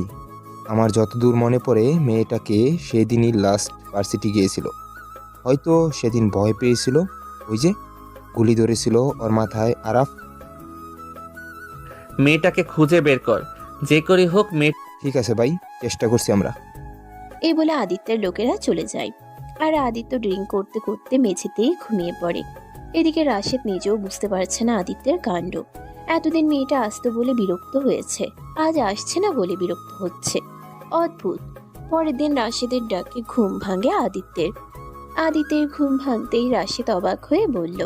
আমার যতদূর মনে পড়ে মেয়েটাকে সেদিনই লাস্ট ভার্সিটি গিয়েছিল। হয়তো সেদিন ভয় পেয়েছিল, ওই যে গুলি ধরেছিল ওর মাথায় আরাফ। মেয়েটাকে খুঁজে বের কর, যে করে হোক। ঠিক আছে ভাই, চেষ্টা করছি আমরা। এই বলে আদিত্যের লোকেরা চলে যায়। আর আদিত্য ড্রিঙ্ক করতে করতে মেঝেতেই ঘুমিয়ে পড়ে। এদিকে রাশেদ নিজেও বুঝতে পারছে না আদিত্যের কাণ্ড। এতদিন মেয়েটা আসতো বলে বিরক্ত হয়েছে, আজ আসছে না বলে বিরক্ত হচ্ছে। অদ্ভুত। পরের দিন রাশেদের ডাকে ঘুম ভাঙে আদিত্যের। আদিত্যের ঘুম ভাঙতেই রাশেদ অবাক হয়ে বলল,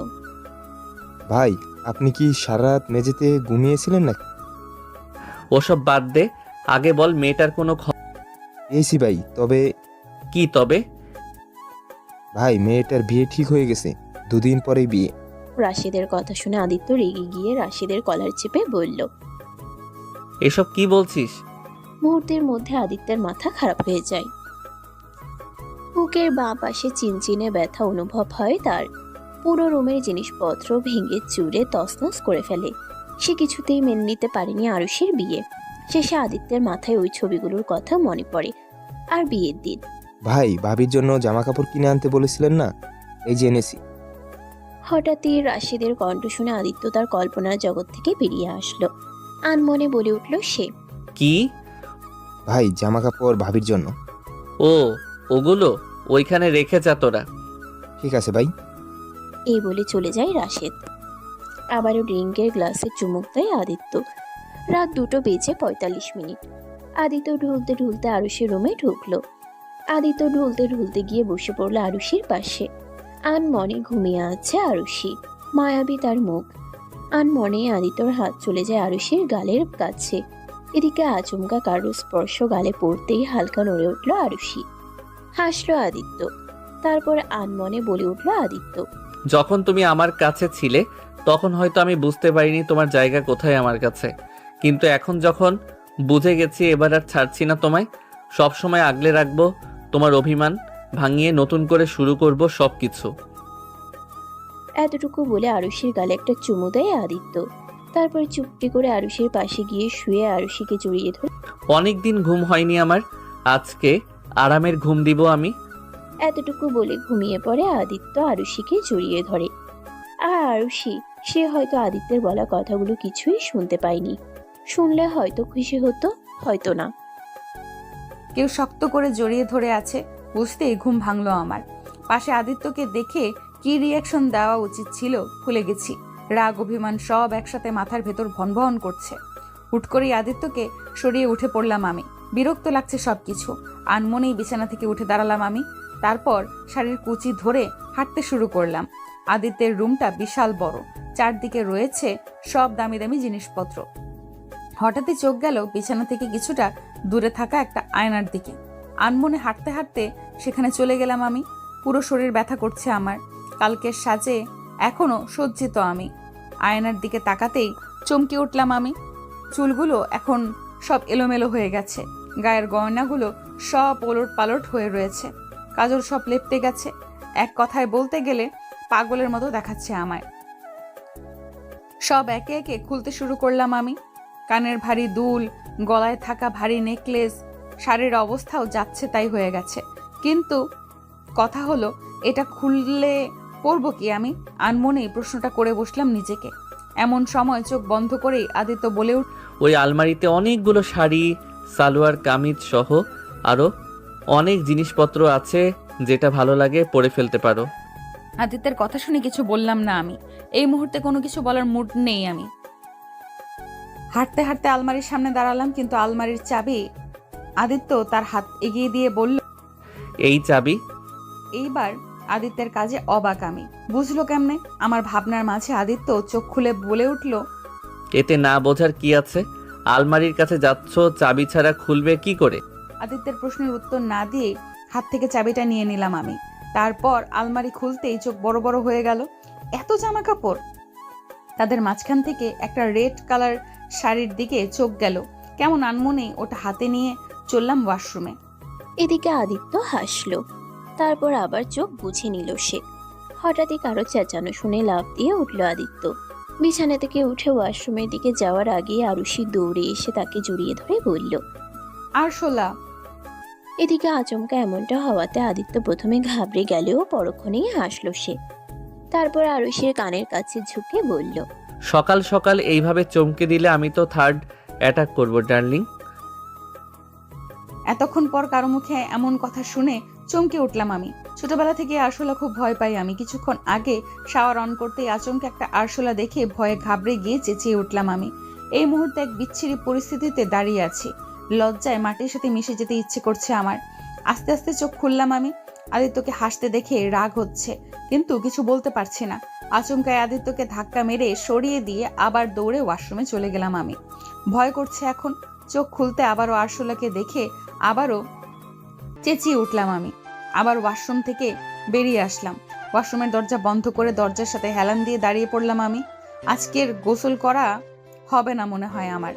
ভাই, আপনি কি সারা রাত মেঝেতে ঘুমিয়েছিলেন নাকি? ওসব বাদ দে, আগে বল মেয়েটার কোনো পেয়েছি ভাই, তবে কি তবে? ভাই মেয়েটার বিয়ে ঠিক হয়ে গেছে, 2 দিন পরেই বিয়ে। রাশেদের কথা শুনে আদিত্য রেগে গিয়ে রাশেদের কলার চেপে বলল। এসব কি বলছিস? মুহূর্তের মধ্যে আদিত্যের মাথা খারাপ হয়ে যায়। বুকের বাঁ পাশে চিনচিনে ব্যথা অনুভব হয় তার। পুরো রুমের জিনিসপত্র ভেঙে চুরে তছনছ করে ফেলে। সে কিছুতেই মেনে নিতে পারেনি আরুষির বিয়ে। শেষে আদিত্যের মাথায় ওই ছবিগুলোর কথা মনে পড়ে, আর বিয়ের দিন। ভাই, ভাবির জন্য জামা কাপড় কিনে আনতে বলেছিলেন না, এই যে এনেছি। হঠাৎই রাশিদের কণ্ঠ শুনে আদিত্য তার কল্পনার জগৎ থেকে বেরিয়ে আসলো। আনমনে বলে উঠল সে। কি? ভাই, জামা কাপড় ভাবির জন্য। ও, ওগুলো ওইখানে রেখে যা তোরা। ঠিক আছে ভাই। এই বলে চলে যায় রাশেদ। আবারও ড্রিঙ্কের গ্লাসে চুমুক দেয় আদিত্য। রাত 2:45। আদিত্য ঢুলতে ঢুলতে আরুষির রুমে ঢুকলো। আদিত্য ঢুলতে ঢুলতে গিয়ে বসে পড়লো আরুষির পাশে। আনমনে ঘুমিয়ে আছে আরুষি, মায়াবী তার মুখ। আনমনে আদিত্যর হাত চলে যায় আরুষির গালের কাছে। এদিকে আচমকা কারোর স্পর্শ গালে পড়তেই হালকা নড়ে উঠল আরুষি। হাসলো আদিত্য। তারপর আনমনে বলে উঠল আদিত্য। যখন তুমি আমার কাছে ছিলে তখন হয়তো আমি বুঝতে পারিনি তোমার জায়গা কোথায় আমার কাছে, কিন্তু এখন যখন বুঝে গেছি এবার আর ছাড়ছি না তোমায়। সব সময় আগলে রাখবো তোমার অভিমান, ভাঙিয়ে নতুন করে শুরু করব সব কিছু। এতটুকু বলে আরুষির গালে একটা চুমু দেয় আদিত্য। তারপর চুপটি করে আরুষির পাশে গিয়ে শুয়ে আরুষিকে জড়িয়ে ধরে। অনেকদিন ঘুম হয়নি আমার, আজকে আরামের ঘুম দিব আমি। এতটুকু বলে ঘুমিয়ে পড়ে আদিত্য আরুষিকে জড়িয়ে ধরে। আর আরুষি, সে হয়তো আদিত্যের বলা কথাগুলো কিছুই শুনতে পায়নি। শুনলে হয়তো খুশি হতো, হয়তো না। কেউ শক্ত করে জড়িয়ে ধরে আছে, বুঝতেই ঘুম ভাঙলো আমার। পাশে আদিত্যকে দেখে কি রিয়াকশন দেওয়া উচিত ছিল ভুলে গেছি। রাগ অভিমান সব একসাথে মাথার ভেতর ভনভন করছে। হুট করেই আদিত্যকে সরিয়ে উঠে পড়লাম আমি। বিরক্ত লাগছে সবকিছু। আনমনেই বিছানা থেকে উঠে দাঁড়ালাম আমি। তারপর শাড়ির কুচি ধরে হাঁটতে শুরু করলাম। আদিত্যের রুমটা বিশাল বড়, চারদিকে রয়েছে সব দামি দামি জিনিসপত্র। হঠাৎই চোখ গেল বিছানা থেকে কিছুটা দূরে থাকা একটা আয়নার দিকে। আনমনে হাঁটতে হাঁটতে সেখানে চলে গেলাম আমি। পুরো শরীর ব্যথা করছে আমার। কালকের সাজে এখনো সজ্জিত আমি। আয়নার দিকে তাকাতেই চমকে উঠলাম আমি। চুলগুলো এখন সব এলোমেলো হয়ে গেছে, গায়ের গয়নাগুলো সব ওলট পালট হয়ে রয়েছে, কাজল সব লেপটে গেছে। এক কথায় বলতে গেলে পাগলের মতো দেখাচ্ছে আমায়। সব একে একে খুলতে শুরু করলাম আমি। কানের ভারী দুল, গলায় থাকা ভারী নেকলেস, শাড়ির অবস্থাও যাচ্ছে তাই হয়ে গেছে। কিন্তু কথা হলো, এটা খুললে পরবো কি আমি? আনমনেই প্রশ্নটা করে বসলাম নিজেকে। এমন সময় চোখ বন্ধ করেই আদিত্য বলে উঠল, ওই আলমারিতে অনেকগুলো শাড়ি, সালোয়ার কামিজ সহ আরো অনেক জিনিসপত্র আছে, যেটা ভালো লাগে পরে ফেলতে পারো। আদিত্যের কথা শুনে কিছু বললাম না আমি। এই মুহূর্তে কোনো কিছু বলার মুড নেই আমি। হাঁটতে হাঁটতে আলমারির সামনে দাঁড়ালাম, কিন্তু আলমারির চাবি আদিত্য তার হাত এগিয়ে দিয়ে বলল, এই চাবি? এইবার আদিত্যের কাজে অবাক আমি। বুঝলো কেমনে আমার ভাবনার মাঝে? আদিত্য চোখ খুলে বলে উঠল, এতে না বোঝার কি আছে? আলমারির কাছে যাচ্ছ, চাবি ছাড়া খুলবে কি করে? আদিত্যের প্রশ্নের উত্তর না দিয়ে হাত থেকে চাবিটা নিয়ে নিলাম আমি। তারপর আলমারি খুলতেই চোখ বড় বড় হয়ে গেল। এত জামা কাপড়! তাদের মাঝখান থেকে একটা রেড কালার শাড়ির দিকে চোখ গেল। কেমন আনমনেই ওটা হাতে নিয়ে চললাম ওয়াশরুমে। এদিকে আদিত্য হাসলো। তারপর আবার চোখ বুঝে নিল সে। হঠাৎই কারো চেঁচানো শুনে লাফ দিয়ে উঠল আদিত্য। বিছানা থেকে উঠে ওয়াশরুমের দিকে যাওয়ার আগে আরুষি দৌড়ে এসে তাকে জড়িয়ে ধরে বলল, আরশোলা। এদিকে আচমকা এমনটা হওয়াতে আদিত্য প্রথমে ঘাবড়ে গেলেও পরক্ষণেই হাসলো সে। তারপর আরুষির কানের কাছে ঝুঁকে বলল, সকাল সকাল এইভাবে চমকে দিলে আমি তো থার্ড অ্যাটাক করব ডার্লিং। এতক্ষণ পর কারো মুখে এমন কথা শুনে চমকে উঠলাম আমি। ছোটবেলা থেকে আরশোলা খুব ভয় পাই আমি। কিছুক্ষণ আগে শাওয়ার অন করতেই আচমকা একটা আরশোলা দেখে ভয়ে ঘাবড়ে গিয়ে চেঁচিয়ে উঠলাম আমি। এই মুহূর্তে এক বিচ্ছিরি পরিস্থিতিতে দাঁড়িয়ে আছি। লজ্জায় মাটির সাথে মিশে যেতে ইচ্ছে করছে আমার। আস্তে আস্তে চোখ খুললাম আমি। আদিত্যকে হাসতে দেখে রাগ হচ্ছে, কিন্তু কিছু বলতে পারছি না। আচমকায় আদিত্যকে ধাক্কা মেরে সরিয়ে দিয়ে আবার দৌড়ে ওয়াশরুমে চলে গেলাম আমি। ভয় করছে এখন। চোখ খুলতে আবারও আরশোলাকে দেখে আবারও চেঁচিয়ে উঠলাম আমি। আবার ওয়াশরুম থেকে বেরিয়ে আসলাম। ওয়াশরুমের দরজা বন্ধ করে দরজার সাথে হেলান দিয়ে দাঁড়িয়ে পড়লাম আমি। আজকের গোসল করা হবে না মনে হয় আমার।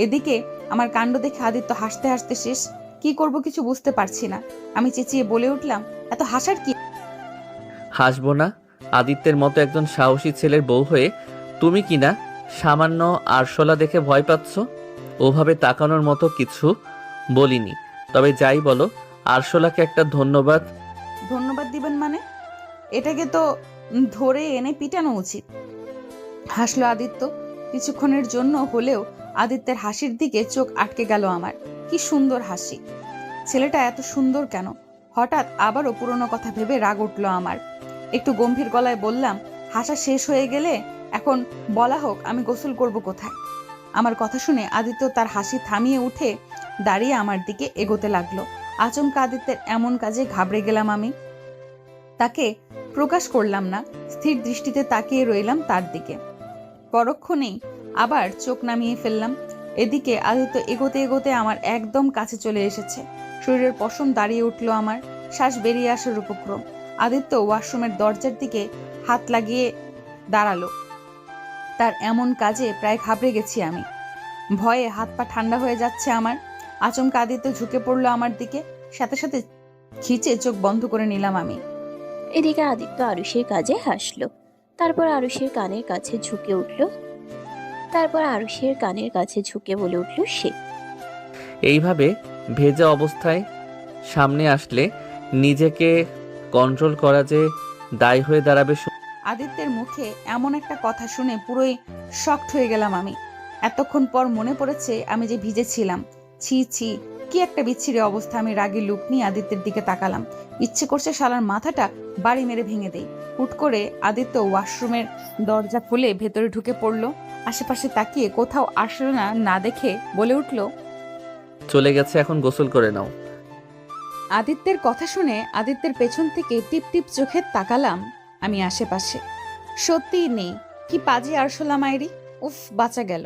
এদিকে আমার কাণ্ড দেখে আদিত্য হাসতে হাসতে শেষ। কি করব কিছু বুঝতে পারছি না। আমি চেঁচিয়ে বলে উঠলাম, এত হাসার কি? হাসবো না? আদিত্যের মতো একজন সাহসী ছেলের বউ হয়ে তুমি কিনা সামান্য আরশোলা দেখে ভয় পাচ্ছ? ওভাবে তাকানোর মতো কিছু বলিনি। তবে যাই বলো, আরশোলাকে একটা ধন্যবাদ। ধন্যবাদ দিবেন মানে? এটাকে তো ধরে এনে পিটানো উচিত। হাসলো আদিত্য। কিছুক্ষণের জন্য হলেও আদিত্যের হাসির দিকে চোখ আটকে গেল আমার। কি সুন্দর হাসি! ছেলেটা এত সুন্দর কেন? হঠাৎ আবারও পুরনো কথা ভেবে রাগ উঠল আমার। একটু গম্ভীর গলায় বললাম, হাসা শেষ হয়ে গেলে এখন বলা হোক আমি গোসল করব কোথায়? আমার কথা শুনে আদিত্য তার হাসি থামিয়ে উঠে দাঁড়িয়ে আমার দিকে এগোতে লাগলো। আচমকা আদিত্যের এমন কাজে ঘাবড়ে গেলাম আমি। তাকে প্রকাশ করলাম না, স্থির দৃষ্টিতে তাকিয়ে রইলাম তার দিকে। পরক্ষণেই আবার চোখ নামিয়ে ফেললাম। এদিকে আদিত্য এগোতে এগোতে আমার একদম কাছে চলে এসেছে। শরীরের পশম দাঁড়িয়ে উঠল আমার, শ্বাস বেরিয়ে আসার উপক্রম। আদিত্য ওয়াশরুমের দরজার দিকে হাত লাগিয়ে দাঁড়ালো। তার এমন কাজে প্রায় ঘাবড়ে গেছি আমি। ভয়ে হাত পা ঠান্ডা হয়ে যাচ্ছে আমার। আচমকা আদিত্য ঝুঁকে পড়লো আমার দিকে, সাথে সাথে খিচে চোখ বন্ধ করে নিলাম আমি। এদিকে আদিত্য আরুষের কাজে হাসলো। তারপর আরুষের কানের কাছে ঝুঁকে উঠল। বলে উঠল সে। এইভাবে ভেজা অবস্থায় সামনে আসলে নিজেকে কন্ট্রোল করা যে দায় হয়ে দাঁড়াবে। আদিত্যের মুখে এমন একটা কথা শুনে পুরোই শকড হয়ে গেলাম আমি। এতক্ষণ পর মনে পড়েছে আমি যে ভিজেছিলাম। ছি ছি, কি একটা বিচ্ছিরি অবস্থা। আমি রাগী লুক নিয়ে আদিত্যের দিকে তাকালাম। ইচ্ছে করছে শালার মাথাটা বাড়ি মেরে ভেঙে দেই। হুট করে আদিত্য ওয়াশরুমের দরজা খুলে ভেতরে ঢুকে পড়লো। আশেপাশে তাকিয়ে কোথাও আসলো না দেখে বলে উঠল, চলে গেছে, এখন গোসল করে নাও। আদিত্যের কথা শুনে আদিত্যের পেছন থেকে টিপ টিপ চোখে তাকালাম আমি আশেপাশে। সত্যিই নেই। কি পাজি আরশোলা মায়েরি! উফ, বাঁচা গেল।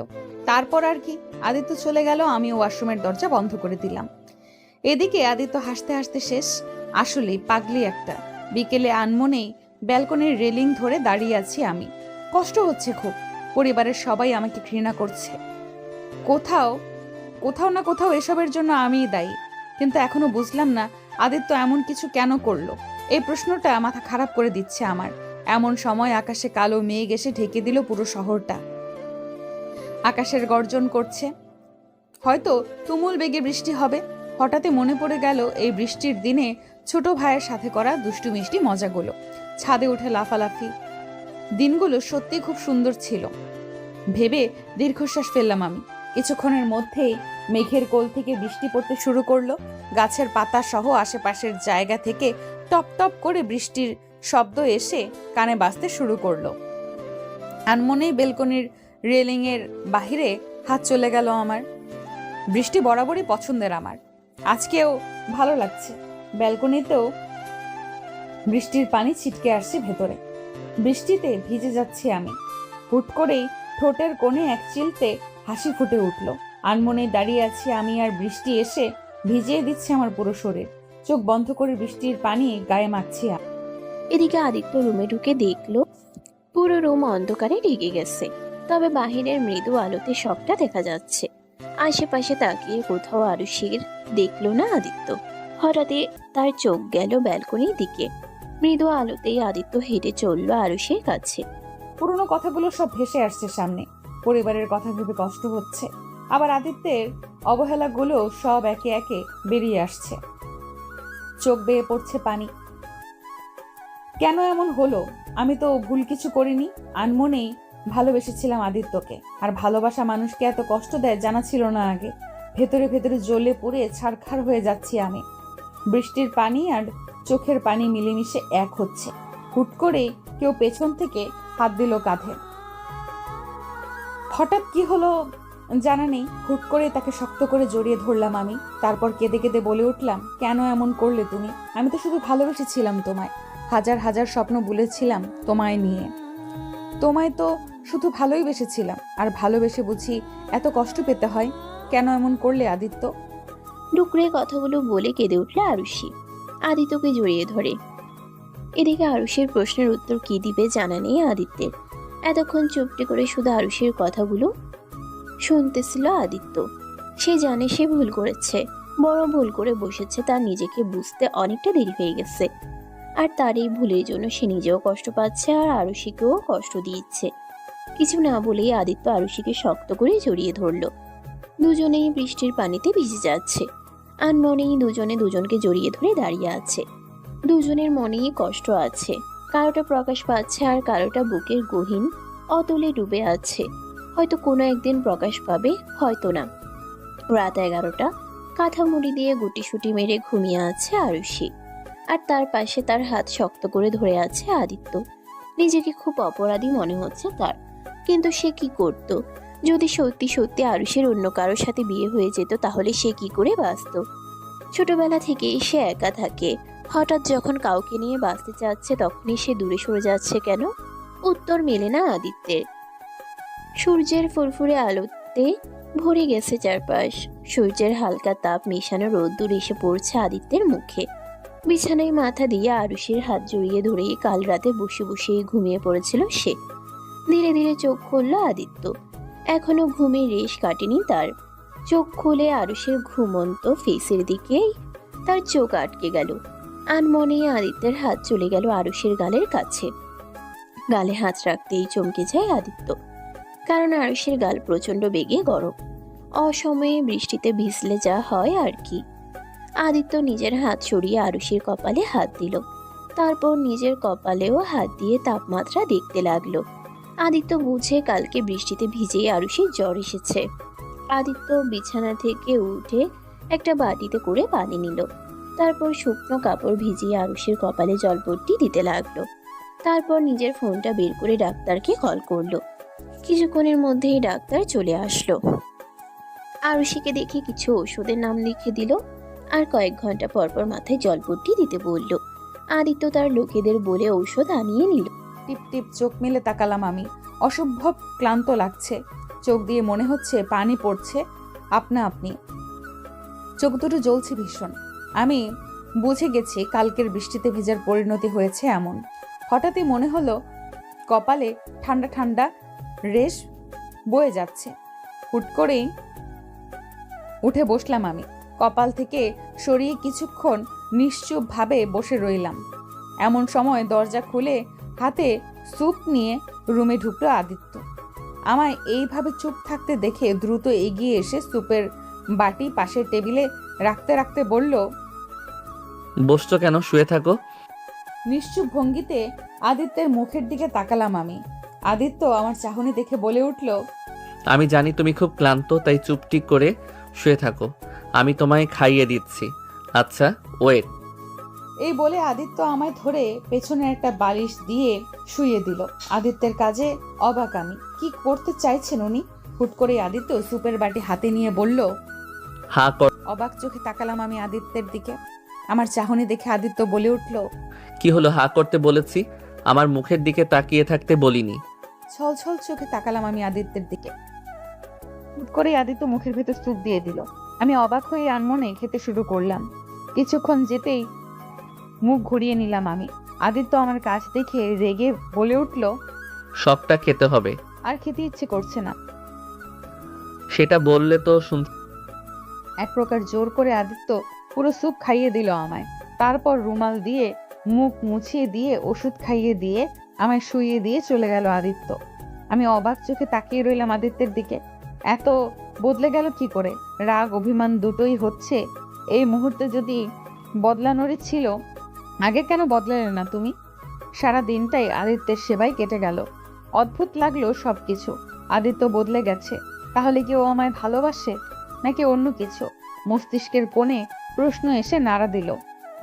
তারপর আর কি, আদিত্য চলে গেল, আমি ওয়াশরুমের দরজা বন্ধ করে দিলাম। এদিকে আদিত্য হাসতে হাসতে শেষ। আসলেই পাগলি একটা। বিকেলে আনমনেই ব্যালকনির রেলিং ধরে দাঁড়িয়ে আছি আমি। কষ্ট হচ্ছে খুব। পরিবারের সবাই আমাকে ঘৃণা করছে। কোথাও না কোথাও এসবের জন্য আমিই দায়ী। কিন্তু এখনো বুঝলাম না আদিত্য এমন কিছু কেন করলো। এই প্রশ্নটা মাথা খারাপ করে দিচ্ছে আমার। এমন সময় আকাশে কালো মেঘ এসে ঢেকে দিল পুরো শহরটা। আকাশের গর্জন করছে, হয়তো তুমুল বেগে বৃষ্টি হবে। হঠাৎই মনে পড়ে গেল এই বৃষ্টির দিনে ছোট ভাইয়ের সাথে করা দুষ্টু মিষ্টি মজাগুলো, ছাদে উঠে লাফালাফি। দিনগুলো সত্যি খুব সুন্দর ছিল ভেবে দীর্ঘশ্বাস ফেললাম আমি। কিছুক্ষণের মধ্যেই মেঘের কোল থেকে বৃষ্টি পড়তে শুরু করলো। গাছের পাতা সহ আশেপাশের জায়গা থেকে টপ টপ করে বৃষ্টির শব্দ এসে কানে বাজতে শুরু করলো। আনমনেই বেলকনির রেলিংয়ের বাহিরে হাত চলে গেল আমার। বৃষ্টি বরাবরই পছন্দের আমার। আজকেও ভালো লাগছে। ব্যালকনিতেও বৃষ্টির পানি ছিটকে আসছে ভেতরে। বৃষ্টিতে ভিজে যাচ্ছি আমি। হুট করেই ঠোঁটের কোণে এক চিলতে হাসি ফুটে উঠল। আনমনে দাঁড়িয়ে আছি আমি, আর বৃষ্টি এসে ভিজিয়ে দিচ্ছে আমার পুরো শরীর। চোখ বন্ধ করে বৃষ্টির পানি গায়ে মাখছি। এদিকে আদিত্য রুমে ঢুকে দেখলো পুরো রুম অন্ধকারে ঢেকে গেছে, তবে বাহিরের মৃদু আলোতে সবটা দেখা যাচ্ছে। আশেপাশে তাকিয়ে কোথাও আরুষির দেখলো না আদিত্য। হঠাৎই তার চোখ গেল ব্যালকনির দিকে। মৃদু আলোতেই আদিত্য হেঁটে চলল আরুষের কাছে। পুরনো কথাগুলো সব ভেসে আসছে সামনে। পরিবারের কথা ভেবে কষ্ট হচ্ছে, আবার আদিত্যের অবহেলাগুলো সব একে একে বেরিয়ে আসছে। চোখ বেয়ে পড়ছে পানি। কেন এমন হলো? আমি তো ভুল কিছু করিনি। আনমনেই ভালোবেসেছিলাম আদিত্যকে, আর ভালোবাসা মানুষকে এত কষ্ট দেয় জানা ছিল না আগে। ভেতরে ভেতরে জ্বলে পুড়ে ছারখার হয়ে যাচ্ছি আমি। বৃষ্টির পানি আর চোখের পানি মিলেমিশে এক হচ্ছে। হুট করে কেউ পেছন থেকে হাত দিল কাঁধে। হঠাৎ কি হলো জানা নেই। হুট করে তাকে শক্ত করে জড়িয়ে ধরলাম আমি। তারপর কেঁদে কেঁদে বলে উঠলাম, কেন এমন করলে তুমি? আমি তো শুধু ভালোবেসেছিলাম তোমায়। হাজার হাজার স্বপ্ন বুলেছিলাম তোমায় নিয়ে। তোমায় তো শুধু ভালোই বেসেছিলাম, আর ভালোবেসে বুঝি এত কষ্ট পেতে হয়? কেন এমন করলে আদিত্য? ডুকরে কথাগুলো বলে কেঁদে উঠল আরুষি। আদিত্যকে জড়িয়ে ধরে। এদিকে আরুষির প্রশ্নের উত্তর কি দিবে জানা নেই আদিত্যের। এতক্ষণ চুপটি করে শুধু আরুষির কথাগুলো শুনতেছিল আদিত্য। সে জানে সে ভুল করেছে, বড় ভুল করে বসেছে। তার নিজেকে বুঝতে অনেকটা দেরি হয়ে গেছে, আর তার এই ভুলের জন্য সে নিজেও কষ্ট পাচ্ছে আর আরুষিকেও কষ্ট দিচ্ছে। কিছু না বলেই আদিত্য আরুষিকে শক্ত করে জড়িয়ে ধরল। দুজনেই বৃষ্টির পানিতে ভিজে যাচ্ছে, আর মনেই দুজনে দুজনকে জড়িয়ে ধরে দাঁড়িয়ে আছে। দুজনের মনেই কষ্ট আছে, কারোটা প্রকাশ পাচ্ছে আর কারোটা বুকের গহীন অতলে ডুবে আছে। হয়তো কোনো একদিন প্রকাশ পাবে, হয়তো না। রাত 11টা, কাঁথা মুড়ি দিয়ে গুটিসুটি মেরে ঘুমিয়ে আছে আরুষি, আর তার পাশে তার হাত শক্ত করে ধরে আছে আদিত্য। নিজেকে খুব অপরাধী মনে হচ্ছে তার, কিন্তু সে কি করত? যদি সত্যি সত্যি আরুষের অন্য কারোর সাথে বিয়ে হয়ে যেত, তাহলে সে কি করে বাঁচত? ছোটবেলা থেকেই সে একা থাকে, হঠাৎ যখন কাউকে নিয়ে বাঁচতে চাচ্ছে তখনই সে দূরে সরে যাচ্ছে কেন? উত্তর মেলে না আদিত্যের। সূর্যের ফুরফুরে আলোতে ভরে গেছে চারপাশ। সূর্যের হালকা তাপ মেশানো রোদ্দুর এসে পড়ছে আদিত্যের মুখে। বিছানায় মাথা দিয়ে আরুষির হাত জড়িয়ে ধরেই কাল রাতে বসে বসেই ঘুমিয়ে পড়েছিল সে। ধীরে ধীরে চোখ খুলল আদিত্য। এখনো ঘুমের রেশ কাটেনি তার। চোখ খুলে আরুষের ঘুমন্ত ফেসের দিকেই তার চোখ আটকে গেল। আনমনে আদিত্যের হাত চলে গেল আরুষের গালের কাছে। গালে হাত রাখতেই চমকে যায় আদিত্য, কারণ আরুষের গাল প্রচন্ড বেগে গরম। অসময়ে বৃষ্টিতে ভিজলে যা হয় আর কি। আদিত্য নিজের হাত সরিয়ে আরুষির কপালে হাত দিল, তারপর নিজের কপালেও হাত দিয়ে তাপমাত্রা দেখতে লাগলো। আদিত্য বুঝে কালকে বৃষ্টিতে ভিজেই আরুষির জ্বর এসেছে। আদিত্য বিছানা থেকে উঠে একটা বাটিতে করে পানি নিল, তারপর শুকনো কাপড় ভিজিয়ে আরুষির কপালে জলপট্টি দিতে লাগলো। তারপর নিজের ফোনটা বের করে ডাক্তারকে কল করলো। কিছুক্ষণের মধ্যেই ডাক্তার চলে আসলো। আরুষিকে দেখে কিছু ওষুধের নাম লিখে দিল, আর কয়েক ঘন্টা পরপর মাথায় জলপট্টি দিতে বলল। আদিত্য তার লোকেদের বলে ঔষধ আনিয়ে নিল। টিপ টিপ চোখ মেলে তাকালাম আমি। অসম্ভব ক্লান্ত লাগছে, চোখ দিয়ে মনে হচ্ছে পানি পড়ছে আপনা আপনি। চোখ দুটো জ্বলছে ভীষণ। আমি বুঝে গেছি কালকের বৃষ্টিতে ভেজার পরিণতি হয়েছে এমন। হঠাৎই মনে হলো কপালে ঠান্ডা ঠান্ডা রেশ বয়ে যাচ্ছে। হুট করেই উঠে বসলাম আমি। কপাল থেকে সরিয়ে কিছুক্ষণ নিশ্চুপভাবে বসে রইলাম। এমন সময় দরজা খুলে হাতে স্যুপ নিয়ে রুমে ঢুকলো আদিত্য। আমায় এইভাবে চুপ থাকতে দেখে দ্রুত এগিয়ে এসে স্যুপের বাটি পাশের টেবিলে রাখতে রাখতে বলল, বসছো কেন? শুয়ে থাকো। নিশ্চুপ ভঙ্গিতে আদিত্যের মুখের দিকে তাকালাম আমি। আদিত্য আমার চাহনি দেখে বলে উঠল, আমি জানি তুমি খুব ক্লান্ত, তাই চুপটি করে শুয়ে থাকো, আমি তোমায় খাইয়ে দিচ্ছি। আচ্ছা ওয়েট। এই বলে আদিত্য আমায় ধরে পেছনে একটা বালিশ দিয়ে শুইয়ে দিল। আদিত্যের কাজে অবাক আমি। কি করতে চাইছেন উনি? হুট করে আদিত্য স্যুপের বাটি হাতে নিয়ে বলল। হা কর। অবাক চোখে তাকালাম আমি আদিত্যের দিকে। আমার চাহনি দেখে আদিত্য বলে উঠল, কি হলো? হা করতে বলেছি, আমার মুখের দিকে তাকিয়ে থাকতে বলিনি। ছল ছল চোখে তাকালাম আমি আদিত্যের দিকে। হুট করে আদিত্য মুখের ভেতর স্যুপ দিয়ে দিল। আমি অবাক হয়ে আনমনে খেতে শুরু করলাম। কিছুক্ষণ যেতেই মুখ ঘুরিয়ে নিলাম আমি। আদিত্য আমার কাছ দেখে রেগে বলে উঠল, সবটা খেতে হবে। আর খেতে ইচ্ছে করছে না। সেটা বললে তো শুন। এক প্রকার জোর করে আদিত্য পুরো স্যুপ খাইয়ে দিল আমায়। তারপর রুমাল দিয়ে মুখ মুছিয়ে দিয়ে ওষুধ খাইয়ে দিয়ে আমায় শুইয়ে দিয়ে চলে গেল আদিত্য। আমি অবাক চোখে তাকিয়ে রইলাম আদিত্যের দিকে। এত বদলে গেল কি করে? রাগ অভিমান দুটোই হচ্ছে। এই মুহূর্তে যদি বদলানোরই ছিল, আগে কেন বদলালে না তুমি? সারা দিনটাই আদিত্যের সেবায় কেটে গেল। অদ্ভুত লাগলো সবকিছু। আদিত্য বদলে গেছে, তাহলে কি ও আমায় ভালোবাসে নাকি অন্য কিছু? মস্তিষ্কের কোণে প্রশ্ন এসে নাড়া দিল।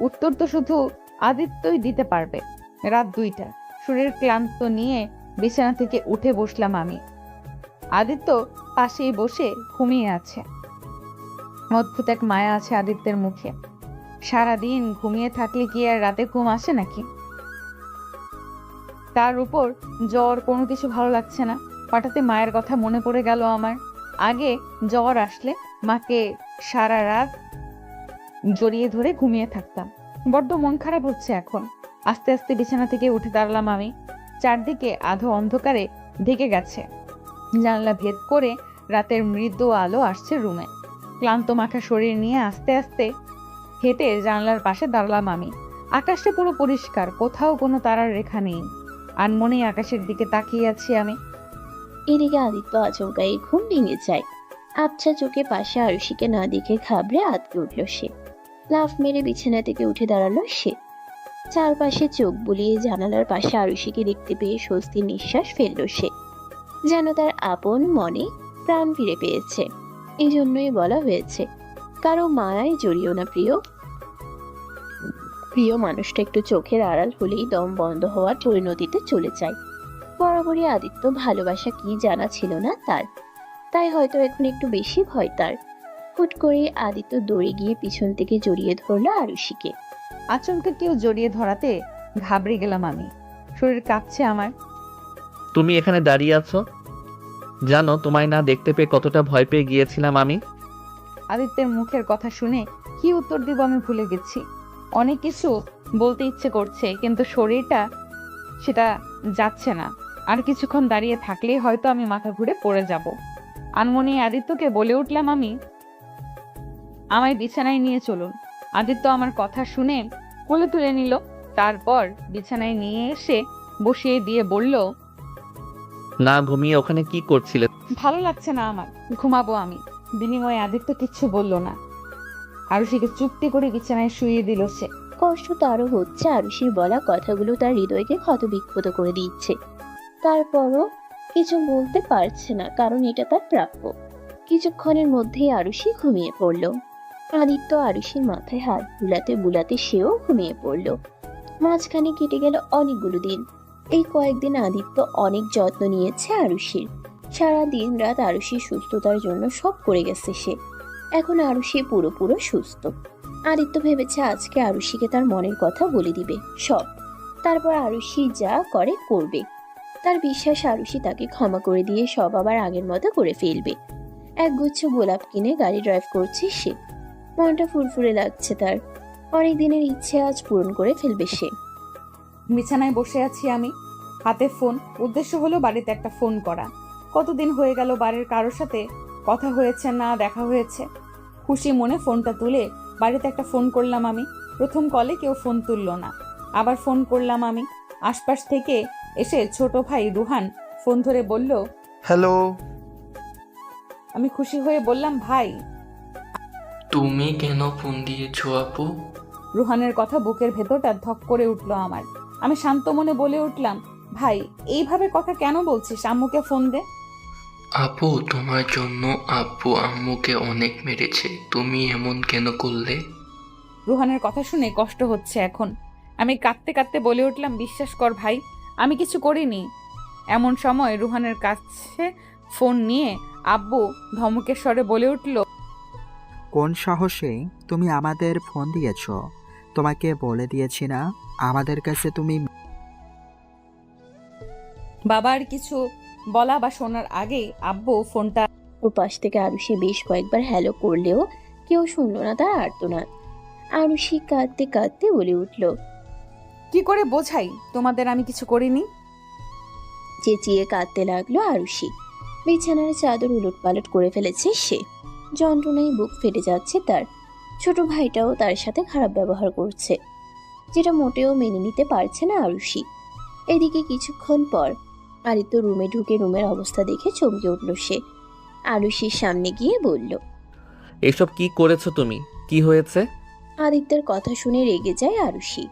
উত্তর তো শুধু আদিত্যই দিতে পারবে। রাত 2টা, শরীর ক্লান্ত নিয়ে বিছানা থেকে উঠে বসলাম আমি। আদিত্য পাশেই বসে ঘুমিয়ে আছে। অদ্ভুত এক মায়া আছে আদিত্যের মুখে। সারাদিন ঘুমিয়ে থাকলে কি আর রাতে ঘুম আসে নাকি? তার উপর জ্বর, কোনো কিছু ভালো লাগছে না। হঠাৎই মায়ের কথা মনে পড়ে গেল আমার। আগে জ্বর আসলে মাকে সারা রাত জড়িয়ে ধরে ঘুমিয়ে থাকতাম। বড্ড মন খারাপ হচ্ছে এখন। আস্তে আস্তে বিছানা থেকে উঠে দাঁড়ালাম আমি। চারদিকে আধো অন্ধকারে ঢেকে গেছে। জানলা ভেদ করে রাতের মৃদু আলো আসছে রুমে। ক্লান্ত মাখা শরীর নিয়ে আস্তে আস্তে হেঁটে জানলার পাশে দাঁড়ালাম আমি। আকাশটা পুরো পরিষ্কার, কোথাও কোনো তারার রেখা নেই। আনমনেই আকাশের দিকে তাকিয়ে আছি আমি। এদিকে আদিত্য আচমকাই ঘুম ভেঙে যায়। আবছা চোখে পাশে আরুষিকে না দেখে ঘাবড়ে আঁতকে উঠল সে। লাফ মেরে বিছানা থেকে উঠে দাঁড়ালো সে। চারপাশে চোখ বুলিয়ে জানালার পাশে আরুষিকে দেখতে পেয়ে স্বস্তির নিঃশ্বাস ফেলল সে। যেন তার আপন মনে প্রাণ ফিরে পেয়েছে। এই জন্যই বলা হয়েছে, কারো মায়ায় জড়িও না প্রিয়। প্রিয় মানুষটা একটু চোখের আড়াল হলেই দম বন্ধ হওয়ার পরিণতিতে চলে যায়। বরাবরই আদিত্য ভালোবাসা কি জানা ছিল না তার, তাই হয়তো এখন একটু বেশি ভয় তার। হুট করে আদিত্য দৌড়ে গিয়ে পিছন থেকে জড়িয়ে ধরলো আরুষিকে। আচমকা কেউ জড়িয়ে ধরাতে ঘাবড়ে গেলাম আমি। শরীর কাঁপছে আমার। তুমি এখানে দাঁড়িয়ে আছো? জানো তোমায় না দেখতে পেয়ে কতটা ভয় পেয়ে গিয়েছিলাম আমি। আদিত্যের মুখের কথা শুনে কি উত্তর দিব আমি ভুলে গেছি। অনেক কিছু বলতে ইচ্ছে করছে, কিন্তু শরীরটা সেটা যাচ্ছে না। আর কিছুক্ষণ দাঁড়িয়ে থাকলেই হয়তো আমি মাথা ঘুরে পড়ে যাব। আনমনি আদিত্যকে বলে উঠলাম আমি, আমায় বিছানায় নিয়ে চলুন। আদিত্য আমার কথা শুনে কোলে তুলে নিল। তারপর বিছানায় নিয়ে এসে বসিয়ে দিয়ে বলল, না ঘুমিয়ে ওখানে কি করছিলে? ভালো লাগছে না আমার, ঘুমাবো আমি। বিনিময়ে আদিত্য কিচ্ছু বলল না। আরুষিকে চুপটি করে বিছানায় শুইয়ে দিল সে। কষ্ট তারও হচ্ছে, আরুষির বলা কথাগুলো তার হৃদয়কে ক্ষতবিক্ষত করে দিচ্ছে। তারপরও কিছু বলতে পারছে না, কারণ এটা তার প্রাপ্য। কিছুক্ষণের মধ্যেই আরুষি ঘুমিয়ে পড়ল। আদিত্য আরুষির মাথায় হাত বুলাতে বুলাতে সেও ঘুমিয়ে পড়ল। মাঝখানে কেটে গেল অনেকগুলো দিন। এই কয়েকদিন আদিত্য অনেক যত্ন নিয়েছে আরুষির। সারা দিন রাত আরুষির সুস্থতার জন্য সব করে গেছে সে। এখন আরুষি পুরোপুরো সুস্থ। আদিত্য ভেবেছে আজকে আরুষিকে তার মনের কথা বলে দিবে সব। তারপর আরুষি যা করে করবে। তার বিশ্বাস আরুষি তাকে ক্ষমা করে দিয়ে সব আবার আগের মতো করে ফেলবে। একগুচ্ছ গোলাপ কিনে গাড়ি ড্রাইভ করছে সে। মনটা ফুরফুরে লাগছে তার। অনেক দিনের ইচ্ছে আজ পূরণ করে ফেলবে সে। বিছানায় বসে আছি আমি, হাতে ফোন। উদ্দেশ্য হলো বাড়িতে একটা ফোন করা। কতদিন হয়ে গেল বাড়ির কারোর সাথে কথা হয়েছে না, দেখা হয়েছে। খুশি মনে ফোনটা তুলে বাড়িতে একটা ফোন করলাম আমি। প্রথম কলে কেউ ফোন তুললো না। আবার ফোন করলাম আমি। আশপাশ থেকে এসে ছোট ভাই রুহান ফোন ধরে বলল, হ্যালো। আমি খুশি হয়ে বললাম, ভাই। তুমি কেন ফোন দিয়েছো আপু? রুহানের কথা বুকের ভেতরটা ধক করে উঠলো আমার। আমি শান্ত মনে বলে উঠলাম, ভাই এইভাবে কথা কেন বলছিস? আম্মুকে ফোন দে। আপু তোমার জন্য আব্বু আম্মুকে অনেক মেরেছে, তুমি এমন কেন করলে? রুহানের কথা শুনে কষ্ট হচ্ছে এখন। আমি কাঁদতে কাঁদতে বলে উঠলাম, বিশ্বাস কর ভাই, আমি কিছু করিনি। এমন সময় রুহানের কাছে ফোন নিয়ে আব্বু ধমকের স্বরে বলে উঠল, কোন সাহসে তুমি আমাদের ফোন দিয়েছ? তোমাকে বলে দিয়েছি না আমাদের কাছে তুমি। বাবা আর কিছু বলা বা শোনার আগেই আব্বু ফোনটা ওপাশ থেকে আরুষি বেশ কয়েকবার হ্যালো করলেও কেউ শুনল না তার আর্তনাদ। আরুষি কাঁদতে কাঁদতে বলে উঠল, কি করে বোঝাই তোমাদের আমি কিছু করিনি? চেঁচিয়ে কাঁদতে লাগলো আরুষি। বিছানার চাদর উলটপালট করে ফেলেছে সে। যন্ত্রণায় বুক ফেটে যাচ্ছে তার। ছোট ভাইটাও তার সাথে খারাপ ব্যবহার করছে, যেটা মোটেও মেনে নিতে পারছে না আরুষি। এদিকে কিছুক্ষণ পর আদিত্য রুমে ঢুকে রুমের অবস্থা দেখে চমকে উঠল সে। আরুষির সামনে গিয়ে বলল, এসব কি করেছো তুমি? কি হয়েছে? আদিত্যের কথা শুনে রেগে যায় আরুষি।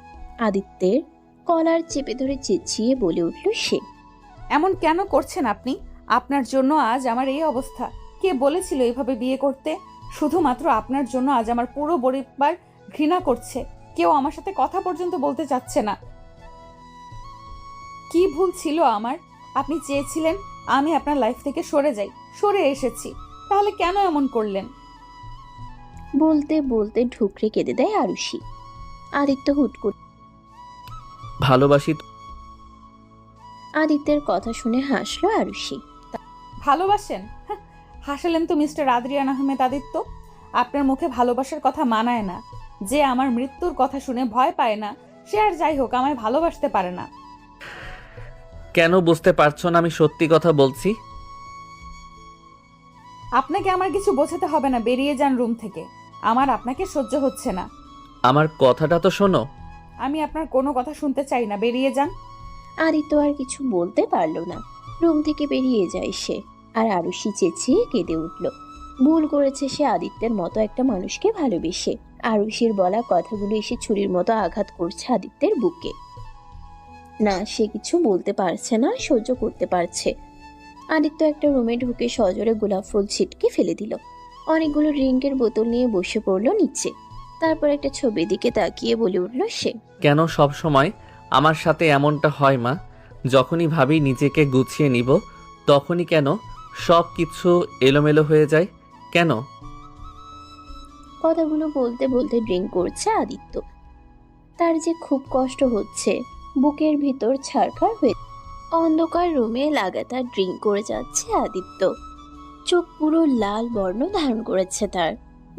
আদিত্যের কলার চেপে ধরে চেঁচিয়ে বলে উঠল সে, এমন কেন করছেন আপনি? আপনার জন্য আজ আমার এই অবস্থা। কে বলেছিল এভাবে বিয়ে করতে? শুধুমাত্র আপনার জন্য আজ আমার পুরো পরিবার ঘৃণা করছে। কেউ আমার সাথে কথা পর্যন্ত বলতে চাচ্ছে না। কি ভুল ছিল আমার? আপনি চেয়েছিলেন আমি আপনার লাইফ থেকে সরে যাই, সরে এসেছি। তাহলে কেন এমন করলেন? বলতে বলতে ঢুকরে কেঁদে দেয় আরুষি। আদিত্য হুট করে ভালোবাসি আদিত্যের কথা শুনে হাসলো আরুষি। ভালোবাসেন? হ্যাঁ, হাসালেন তো মিস্টার আদ্রিয়ান আহমেদ আদিত্য। আপনার মুখে ভালোবাসার কথা মানায় না। যে আমার মৃত্যুর কথা শুনে ভয় পায় না, সে আর যাই হোক আমায় ভালোবাসতে পারে না। কেন বুঝতে পারছো না আমি সত্যি কথা বলছি? আপনাকে আমার কিছু বোঝাতে হবে না, বেরিয়ে যান রুম থেকে। আমার আপনাকে সহ্য হচ্ছে না। আমার কথাটা তো শোনো। আমি আপনার কোনো কথা শুনতে চাই না, বেরিয়ে যান। আদিত্য আর কিছু বলতে পারলো না, রুম থেকে বেরিয়ে যায় সে। আর আরুষি চেঁচিয়ে কেঁদে উঠল। ভুল করেছে সে আদিত্যের মতো একটা মানুষকে ভালোবেসে। আরুষির বলা কথাগুলো এসে ছুরির মতো আঘাত করছে আদিত্যের বুকে। না, সে কিছু বলতে পারছে না, সহ্য করতে পারছে। আদিত্য একটা রুমে ঢুকে সজোরে গোলাপ ফুল ছিটকে ফেলে দিল। অনেকগুলো ড্রিঙ্কের বোতল নিয়ে বসে পড়লো নিচে। তারপর একটা ছবির দিকে তাকিয়ে বলে উঠল সে। কেন সব সময় আমার সাথে এমনটা হয় মা? যখনই ভাবি নিজেকে গুছিয়ে নিব, তখনই কেন সব কিছু এলোমেলো হয়ে যায়? কেন? কথাগুলো বলতে বলতে ড্রিঙ্ক করছে আদিত্য। তার যে খুব কষ্ট হচ্ছে, বুকের ভিতর ছারখার হয়ে। অন্ধকার রুমে লাগাতার ড্রিঙ্ক করে যাচ্ছে আদিত্য। চোখ পুরো লাল বর্ণ ধারণ করেছে তার।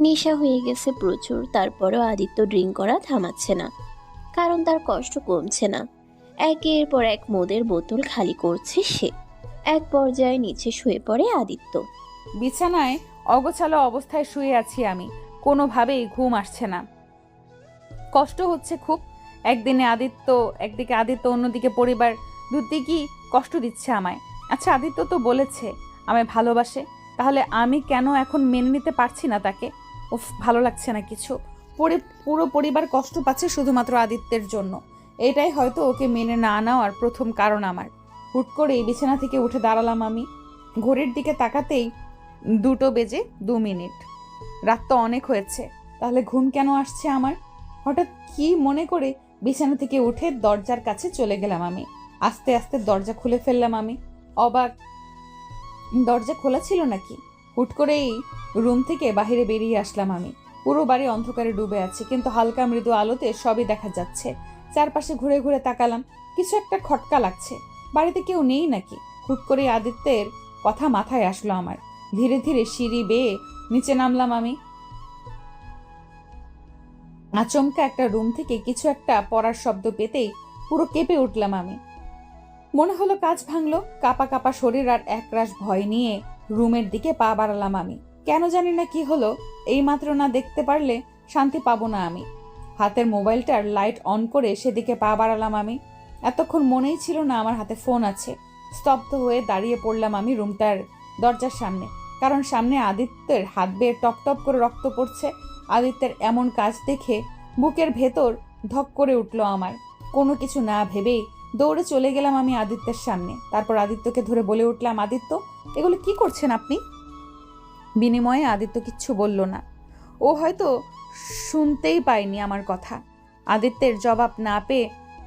নেশা হয়ে গেছে প্রচুর, তারপরও আদিত্য ড্রিঙ্ক করা থামাচ্ছে না, কারণ তার কষ্ট কমছে না। একের পর এক মদের বোতল খালি করছে সে। এক পর্যায়ে নিচে শুয়ে পড়ে আদিত্য। বিছানায় অগোছালো অবস্থায় শুয়ে আছি আমি, কোনোভাবেই ঘুম আসছে না। কষ্ট হচ্ছে খুব। একদিকে আদিত্য, অন্যদিকে পরিবার, দুদিকেই কষ্ট দিচ্ছে আমায়। আচ্ছা, আদিত্য তো বলেছে আমায় ভালোবাসে, তাহলে আমি কেন এখন মেনে নিতে পারছি না তাকে? উফ, ভালো লাগছে না কিছু। পুরো পরিবার কষ্ট পাচ্ছে শুধুমাত্র আদিত্যের জন্য। এটাই হয়তো ওকে মেনে না নেওয়ার প্রথম কারণ আমার। হুট করে বিছানা থেকে উঠে দাঁড়ালাম আমি। ঘড়ির দিকে তাকাতেই 2:02। রাত তো অনেক হয়েছে, তাহলে ঘুম কেন আসছে আমার? হঠাৎ কি মনে করে বিছানা থেকে উঠে দরজার কাছে চলে গেলাম আমি। আস্তে আস্তে দরজা খুলে ফেললাম আমি। অবাক, দরজা খোলা ছিল নাকি? হুট করেই রুম থেকে বাইরে বেরিয়ে আসলাম আমি। পুরো বাড়ি অন্ধকারে ডুবে আছে, কিন্তু হালকা মৃদু আলোতে সবই দেখা যাচ্ছে। চারপাশে ঘুরে ঘুরে তাকালাম, কিছু একটা খটকা লাগছে। বাড়িতে কেউ নেই নাকি? হুট করে আদিত্যের কথা মাথায় আসলো আমার। ধীরে ধীরে সিঁড়ি বেয়ে নিচে নামলাম আমি। আচমকা একটা রুম থেকে কিছু একটা পড়ার শব্দ পেতেই পুরো কেঁপে উঠলাম আমি। মনে হলো কাঁচ ভাঙলো। কাপা কাপা শরীর আর একরাশ ভয় নিয়ে রুমের দিকে পা বাড়ালাম আমি। কেন জানি না কি হলো, এই মাত্র না দেখতে পারলে শান্তি পাবো না আমি। হাতের মোবাইলটার লাইট অন করে সেদিকে পা বাড়ালাম আমি। এতক্ষণ মনেই ছিল না আমার হাতে ফোন আছে। স্তব্ধ হয়ে দাঁড়িয়ে পড়লাম আমি রুমটার দরজার সামনে, কারণ সামনে আদিত্যের হাত বেয়ে টপ টপ করে রক্ত পড়ছে। আদিত্যের এমন কাজ দেখে বুকের ভেতর ধক করে উঠলো আমার। কোনো কিছু না ভেবেই দৌড়ে চলে গেলাম আমি আদিত্যের সামনে। তারপর আদিত্যকে ধরে বলে উঠলাম, আদিত্য, এগুলো কি করছেন আপনি? বিনিময়ে আদিত্য কিচ্ছু বলল না। ও হয়তো শুনতেই পায়নি আমার কথা। আদিত্যের জবাব না পেয়ে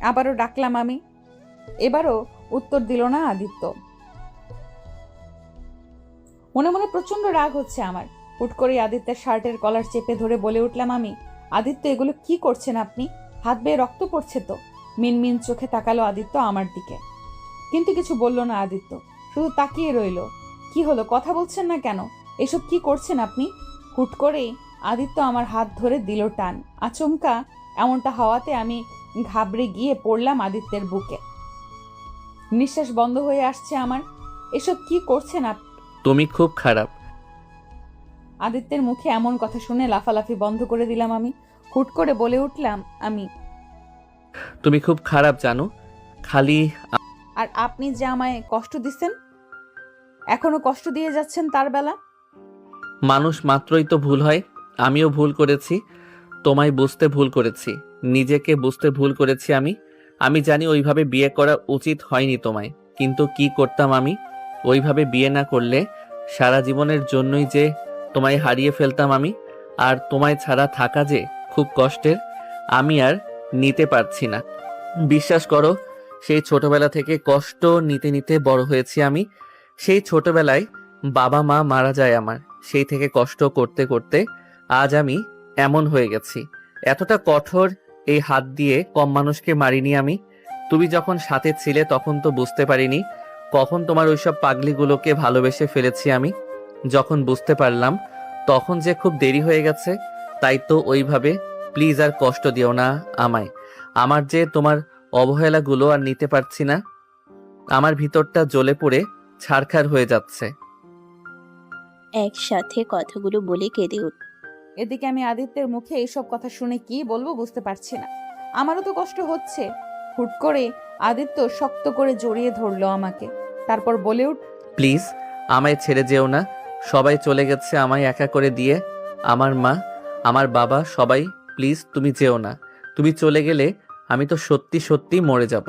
আবারও ডাকলাম আমি। এবারও উত্তর দিল না আদিত্য। মনে মনে প্রচন্ড রাগ হচ্ছে আমার। হুট করে আদিত্যের শার্টের কলার চেপে ধরে বলে উঠলাম আমি, আদিত্য, এগুলো কি করছেন আপনি? হাত বেয়ে রক্ত পড়ছে তো। মিনমিন চোখে তাকালো আদিত্য আমার দিকে, কিন্তু কিছু বলল না আদিত্য, শুধু তাকিয়ে রইল। কি হলো, কথা বলছেন না কেন? এসব কি করছেন আপনি? হুট করেই আদিত্য আমার হাত ধরে দিল টান। আচমকা এমনটা হওয়াতে আমি ঘাবড়ে গিয়ে পড়লাম আদিত্যের বুকে। নিঃশ্বাস বন্ধ হয়ে আসছে আমার। এসব কি করছেন আপনি? তুমি খুব খারাপ। আদিত্যের মুখে এমন কথা শুনে লাফালাফি বন্ধ করে দিলাম আমি। হুট করে বলে উঠলাম আমি, তুমি খুব খারাপ জানো। খালি আর আপনি যে আমায় কষ্ট দিচ্ছেন, এখনো কষ্ট দিয়ে যাচ্ছেন তার বেলা। মানুষ মাত্রই তো ভুল হয়। আমিও ভুল করেছি, তোমায় বুঝতে ভুল করেছি, নিজেকে বুঝতে ভুল করেছি আমি জানি ওইভাবে বিয়ে করা উচিত হয়নি তোমায়, কিন্তু কি করতাম আমি? ওইভাবে বিয়ে না করলে সারা জীবনের জন্যই যে তোমায় হারিয়ে ফেলতাম আমি। আর তোমায় ছাড়া থাকা যে খুব কষ্টের, আমি আর নিতে পারছি না। বিশ্বাস করো, সেই ছোটবেলা থেকে কষ্ট নিতে নিতে বড় হয়েছি আমি। সেই ছোটবেলায় বাবা মা মারা যায় আমার, সেই থেকে কষ্ট করতে করতে আজ আমি এমন হয়ে গেছি। এতটা কঠোর এই হাত দিয়ে কম মানুষকে মারিনি আমি, তুমি যখন সাথে ছিলে তখন তো বুঝতে পারিনি কখন তোমার ওইসব পাগলিগুলোকে ভালোবেসে ফেলেছি আমি। যখন বুঝতে পারলাম তখন যে খুব দেরি হয়ে গেছে। তাই তো ওইভাবে প্লিজ আর কষ্ট দিও না আমায়। আমার যে তোমার অবহেলাগুলো আর নিতে পারছি না। আমার ভিতরটা জ্বলে পড়ে ছারখার হয়ে যাচ্ছে। একসাথে কথাগুলো বলে কেঁদে উঠল। এদিকে আমি আদিত্যের মুখে এইসব কথা শুনে কি বলবো বুঝতে পারছি না। আমারও তো কষ্ট হচ্ছে। হুট করে আদিত্য শক্ত করে জড়িয়ে ধরলো আমাকে, তারপর বলে প্লিজ আমায় ছেড়ে যেও না। সবাই চলে গেছে আমায় একা করে দিয়ে। আমার মা, আমার বাবা, সবাই। প্লিজ তুমি যেও না। তুমি চলে গেলে আমি তো সত্যি সত্যি মরে যাব।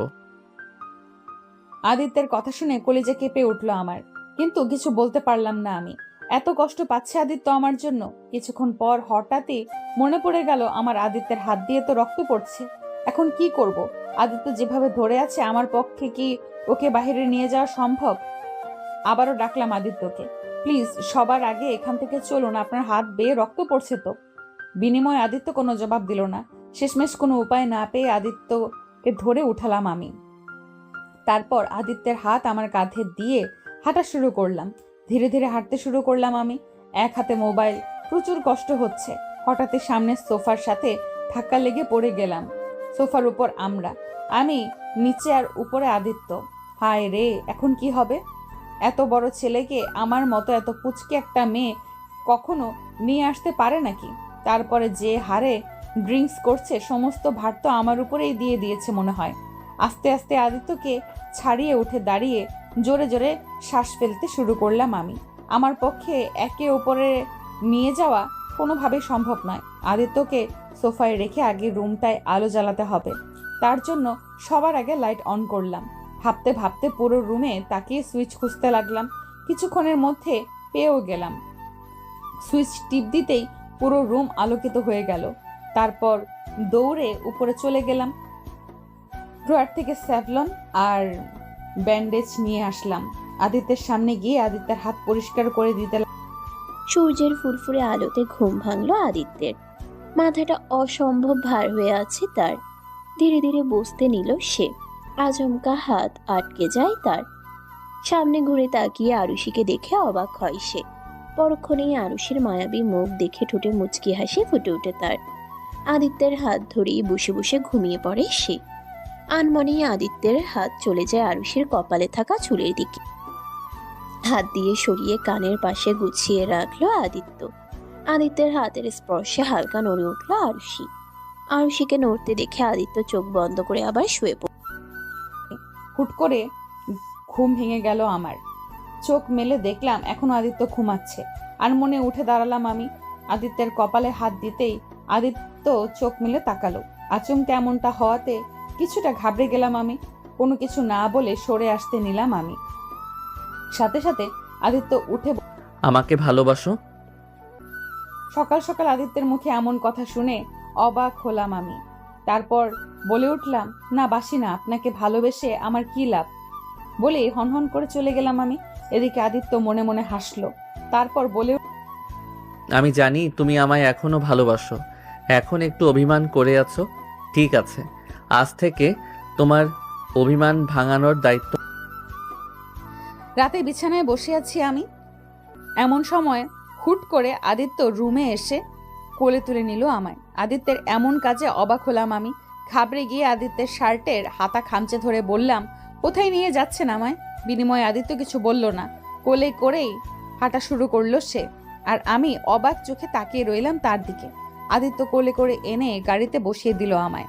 আদিত্যের কথা শুনে কলিজা কেঁপে উঠলো আমার, কিন্তু কিছু বলতে পারলাম না আমি। এত কষ্ট পাচ্ছে আদিত্য আমার জন্য। কিছুক্ষণ পর হঠাৎই মনে পড়ে গেল আমার আদিত্যের হাত দিয়ে তো রক্ত পড়ছে। এখন কি করব? আদিত্য যেভাবে ধরে আছে আমার পক্ষে কি ওকে বাইরে নিয়ে যাওয়া সম্ভব? আবারও ডাকলাম আদিত্যকে, প্লিজ সবার আগে এখান থেকে চলুন, আপনার হাত বেয়ে রক্ত পড়ছে তো। বিনিময়ে আদিত্য কোনো জবাব দিল না। শেষমেশ কোনো উপায় না পেয়ে আদিত্যকে ধরে উঠালাম আমি। তারপর আদিত্যের হাত আমার কাঁধে দিয়ে হাঁটা শুরু করলাম। ধীরে ধীরে হাঁটতে শুরু করলাম আমি। এক হাতে মোবাইল, প্রচুর কষ্ট হচ্ছে। হঠাৎ সামনের সোফার সাথে ধাক্কা লেগে পড়ে গেলাম। সোফার উপর আমি নিচে আর উপরে আদিত্য। হায় রে, এখন কি হবে? এত বড় ছেলেকে আমার মতো এত পুচকে একটা মেয়ে কখনো নিয়ে আসতে পারে নাকি? তারপরে যে হারে ড্রিঙ্কস করছে, সমস্ত ভার তো আমার উপরেই দিয়ে দিয়েছে মনে হয়। আস্তে আস্তে আদিত্যকে ছাড়িয়ে উঠে দাঁড়িয়ে জোরে জোরে শ্বাস ফেলতে শুরু করলাম আমি। আমার পক্ষে একে ওপরে নিয়ে যাওয়া কোনোভাবেই সম্ভব নয়। আদিত্যকে সোফায় রেখে আগে রুমটায় আলো জ্বালাতে হবে। তার জন্য সবার আগে লাইট অন করলাম। ভাবতে ভাবতে পুরো রুমে তাকিয়ে সুইচ খুঁজতে লাগলাম। কিছুক্ষণের মধ্যে পেয়েও গেলাম। সুইচ টিপ দিতেই পুরো রুম আলোকিত হয়ে গেল। তারপর দৌড়ে উপরে চলে গেলাম। ড্রয়ার থেকে স্যাভলন আর ব্যান্ডেজ নিয়ে আসলাম। আদিত্যের সামনে গিয়ে আদিত্যের হাত পরিষ্কার করে দিতে সূর্যের ফুরফুরে আলোতে ঘুম ভাঙলো আদিত্যের। মাথাটা অসম্ভব ভার হয়ে আছে তার। ধীরে ধীরে বসতে নিল সে। আচমকা হাত আটকে যায় তার। সামনে ঘুরে তাকিয়ে আরুষিকে দেখে অবাক হয় সে। পরক্ষণেই আরুষির মায়াবী মুখ দেখে ঠোঁটে মুচকি হাসি ফুটে ওঠে তার। আদিত্যের হাত ধরেই বসে বসে ঘুমিয়ে পড়ে সে। আনমনেই আদিত্যের হাত চলে যায় আরুষির কপালে থাকা চুলের দিকে। হাত দিয়ে সরিয়ে কানের পাশে গুছিয়ে রাখলো আদিত্য। আদিত্যের হাতের স্পর্শে হালকা নড়ে উঠল আরুষি। আরুষিকে নড়তে দেখে আদিত্য চোখ বন্ধ করে আবার শুয়ে পড়ল। হুট করে ঘুম ভেঙে গেল আমার। চোখ মেলে দেখলাম এখনো আদিত্য ঘুমাচ্ছে। আর মনে উঠে দাঁড়ালাম আমি। আদিত্যের কপালে হাত দিতেই আদিত্য চোখ মেলে তাকালো। আচমকা এমনটা হওয়াতে কিছুটা ঘাবড়ে গেলাম আমি। কোনো কিছু না বলে সরে আসতে নিলাম আমি। সাথে সাথে আদিত্য উঠে আমাকে ভালোবাসো? সকাল সকাল আদিত্যের মুখে এমন কথা শুনে অবাক হলাম আমি। তারপর বলে উঠলাম, না বাসি না, আপনাকে ভালোবেসে আমার কি লাভ? বলে হনহন করে চলে গেলাম আমি। এদিকে আদিত্য মনে মনে হাসলো। তারপর বলে আমি জানি তুমি আমায় এখনো ভালোবাসো। এখন একটু অভিমান করে আছো। ঠিক আছে, আজ থেকে তোমার অভিমান ভাঙানোর দায়িত্ব। রাতে বিছানায় বসে আছি আমি। এমন সময় হুট করে আদিত্য রুমে এসে কোলে তুলে নিল আমায়। আদিত্যের এমন কাজে অবাক হলাম আমি। ঘাবড়ে গিয়ে আদিত্যের শার্টের হাতা খামচে ধরে বললাম, কোথায় নিয়ে যাচ্ছেন আমায়? বিনিময়ে আদিত্য কিছু বলল না। কোলে করেই হাঁটা শুরু করলো সে। আর আমি অবাক চোখে তাকিয়ে রইলাম তার দিকে। আদিত্য কোলে করে এনে গাড়িতে বসিয়ে দিল আমায়।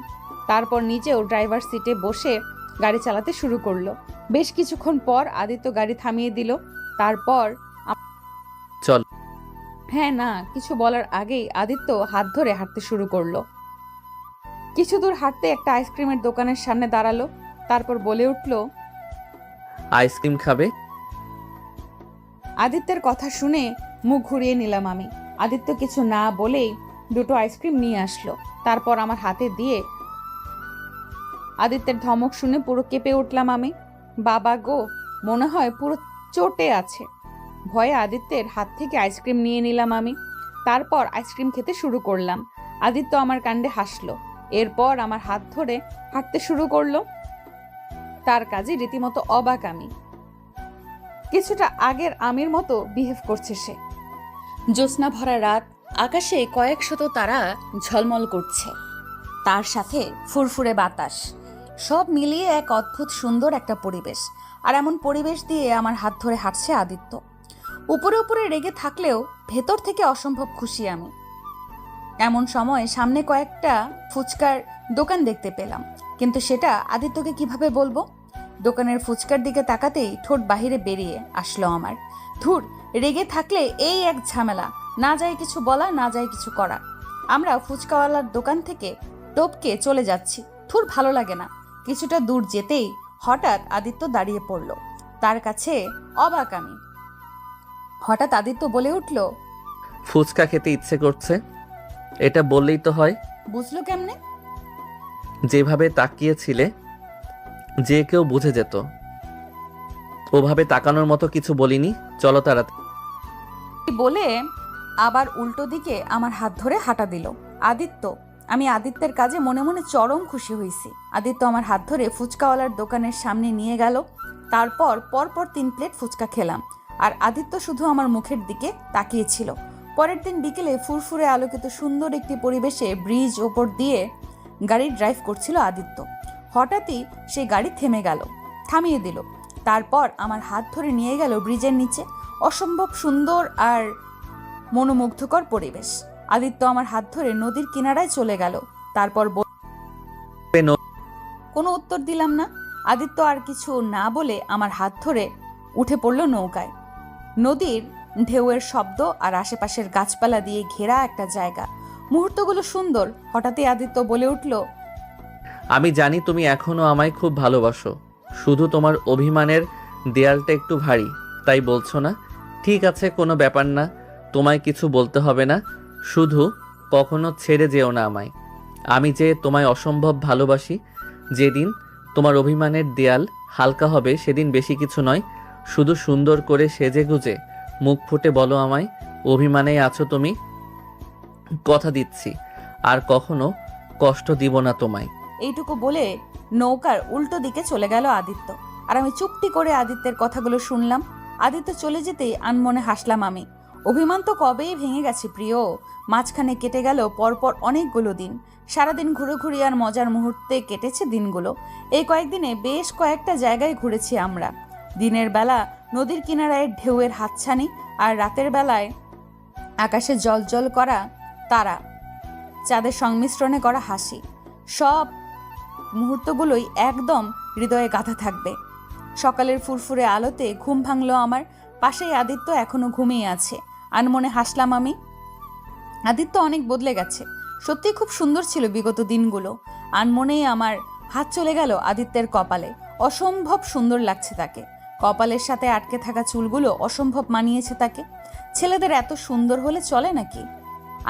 তারপর নিজেও ড্রাইভার সিটে বসে গাড়ি চালাতে শুরু করলো। বেশ কিছুক্ষণ পর আদিত্য গাড়ি থামিয়ে দিল। তারপর চল। হ্যাঁ, না কিছু বলার আগেই আদিত্য হাত ধরে হাঁটতে শুরু করলো। কিছু দূর হাঁটতে একটা আইসক্রিমের দোকানের সামনে দাঁড়ালো। তারপর বলে উঠল, আইসক্রিম খাবে? আদিত্যের কথা শুনে মুখ ঘুরিয়ে নিলাম আমি। আদিত্য কিছু না বলেই দুটো আইসক্রিম নিয়ে আসলো। তারপর আমার হাতে দিয়ে আদিত্যের ধমক শুনে পুরো কেঁপে উঠলাম আমি। বাবা গো, মনে হয় পুরো চটে আছে। ভয়ে আদিত্যের হাত থেকে আইসক্রিম নিয়ে নিলাম আমি। তারপর আইসক্রিম খেতে শুরু করলাম। আদিত্য আমার কাণ্ডে হাসলো। এরপর আমার হাত ধরে হাঁটতে শুরু করলো। তার কাজে রীতিমতো অবাক আমি। কিছুটা আগের আমির মতো বিহেভ করছে সে। জ্যোৎস্না ভরা রাত, আকাশে কয়েক শত তারা ঝলমল করছে, তার সাথে ফুরফুরে বাতাস, সব মিলিয়ে এক অদ্ভুত সুন্দর একটা পরিবেশ। আর এমন পরিবেশ দিয়ে আমার হাত ধরে হাঁটছে আদিত্য। উপরে উপরে রেগে থাকলেও ভেতর থেকে অসম্ভব খুশি আমি। এমন সময় সামনে কয়েকটা ফুচকার দোকান দেখতে পেলাম, কিন্তু সেটা আদিত্যকে কিভাবে বলবো? দোকানের ফুচকার দিকে তাকাতেই ঠোঁট বাহিরে বেরিয়ে আসলো আমার। ধুর, রেগে থাকলে এই এক ঝামেলা, না যায় কিছু বলা, না যায় কিছু করা। আমরা ফুচকাওয়ালার দোকান থেকে টপকে চলে যাচ্ছি, ধুর ভালো লাগে না। কিছুটা দূর যেতেই হঠাৎ আদিত্য দাঁড়িয়ে পড়ল। তার কাছে অবাক আমি। হঠাৎ আদিত্য বলে উঠল, ফুচকা খেতে ইচ্ছে করছে। এটা বললেই তো হয়। বুঝলো কেমনে? যেভাবে তাকিয়েছিলে যে কেউ বুঝে যেত। ওভাবে তাকানোর মতো কিছু বলিনি। চলো তাড়াতাড়ি। বলে আবার উল্টো দিকে আমার হাত ধরে হাঁটা দিল আদিত্য। আমি আদিত্যের কাজে মনে মনে চরম খুশি হয়েছি। আদিত্য আমার হাত ধরে ফুচকাওয়ালার দোকানের সামনে নিয়ে গেল। তারপর পরপর 3 প্লেট ফুচকা খেলাম, আর আদিত্য শুধু আমার মুখের দিকে তাকিয়েছিল। পরের দিন বিকেলে ফুরফুরে আলোকিত সুন্দর একটি পরিবেশে ব্রিজ ওপর দিয়ে গাড়ি ড্রাইভ করছিল আদিত্য। হঠাৎই সে গাড়ি থেমে গেল, থামিয়ে দিল। তারপর আমার হাত ধরে নিয়ে গেল ব্রিজের নিচে। অসম্ভব সুন্দর আর মনোমুগ্ধকর পরিবেশ। আদিত্য আমার হাত ধরে নদীর কিনারায় চলে গেল। তারপর কোনো উত্তর দিলাম না। আদিত্য আর কিছু না বলে আমার হাত ধরে উঠে পড়ল নৌকায়। নদীর ঢেউয়ের শব্দ আর আশেপাশের গাছপালা দিয়ে ঘেরা একটা জায়গা। মুহূর্তগুলো সুন্দর। হঠাৎই আদিত্য বলে উঠল, আমি জানি তুমি এখনো আমায় খুব ভালোবাসো, শুধু তোমার অভিমানের দেয়ালটা একটু ভারী, তাই বলছো না। ঠিক আছে, কোনো ব্যাপার না, তোমায় কিছু বলতে হবে না। শুধু কখনো ছেড়ে যেও না আমায়। আমি যে তোমায় অসম্ভব ভালোবাসি। যেদিন তোমার অভিমানের দেয়াল হালকা হবে সেদিন বেশি কিছু নয়, শুধু সুন্দর করে সেজে গুজে মুখ ফুটে বলো আমায় অভিমানেই আছো তুমি। কথা দিচ্ছি আর কখনো কষ্ট দিব না তোমায়। এইটুকু বলে নৌকার উল্টো দিকে চলে গেল আদিত্য। আর আমি চুপটি করে আদিত্যের কথাগুলো শুনলাম। আদিত্য চলে যেতেই আনমনে হাসলাম আমি। অভিমান তো কবেই ভেঙে গেছে প্রিয়। মাঝখানে কেটে গেল পরপর অনেকগুলো দিন। সারাদিন ঘুরে আর মজার মুহূর্তে কেটেছে দিনগুলো। এই কয়েকদিনে বেশ কয়েকটা জায়গায় ঘুরেছি আমরা। দিনের বেলা নদীর কিনারায় ঢেউয়ের হাতছানি, আর রাতের বেলায় আকাশে জল করা তারা, চাঁদের সংমিশ্রণে করা হাসি। সব মুহূর্তগুলোই একদম হৃদয়ে গাঁথা থাকবে। সকালের ফুরফুরে আলোতে ঘুম ভাঙলো আমার। পাশেই আদিত্য এখনো ঘুমিয়ে আছে। আনমনে হাসলাম আমি। আদিত্য অনেক বদলে গেছে। সত্যি খুব সুন্দর ছিল বিগত দিনগুলো। আনমনেই আমার হাত চলে গেল আদিত্যের কপালে। অসম্ভব সুন্দর লাগছে তাকে। কপালের সাথে আটকে থাকা চুলগুলো অসম্ভব মানিয়েছে তাকে। ছেলেদের এত সুন্দর হলে চলে নাকি?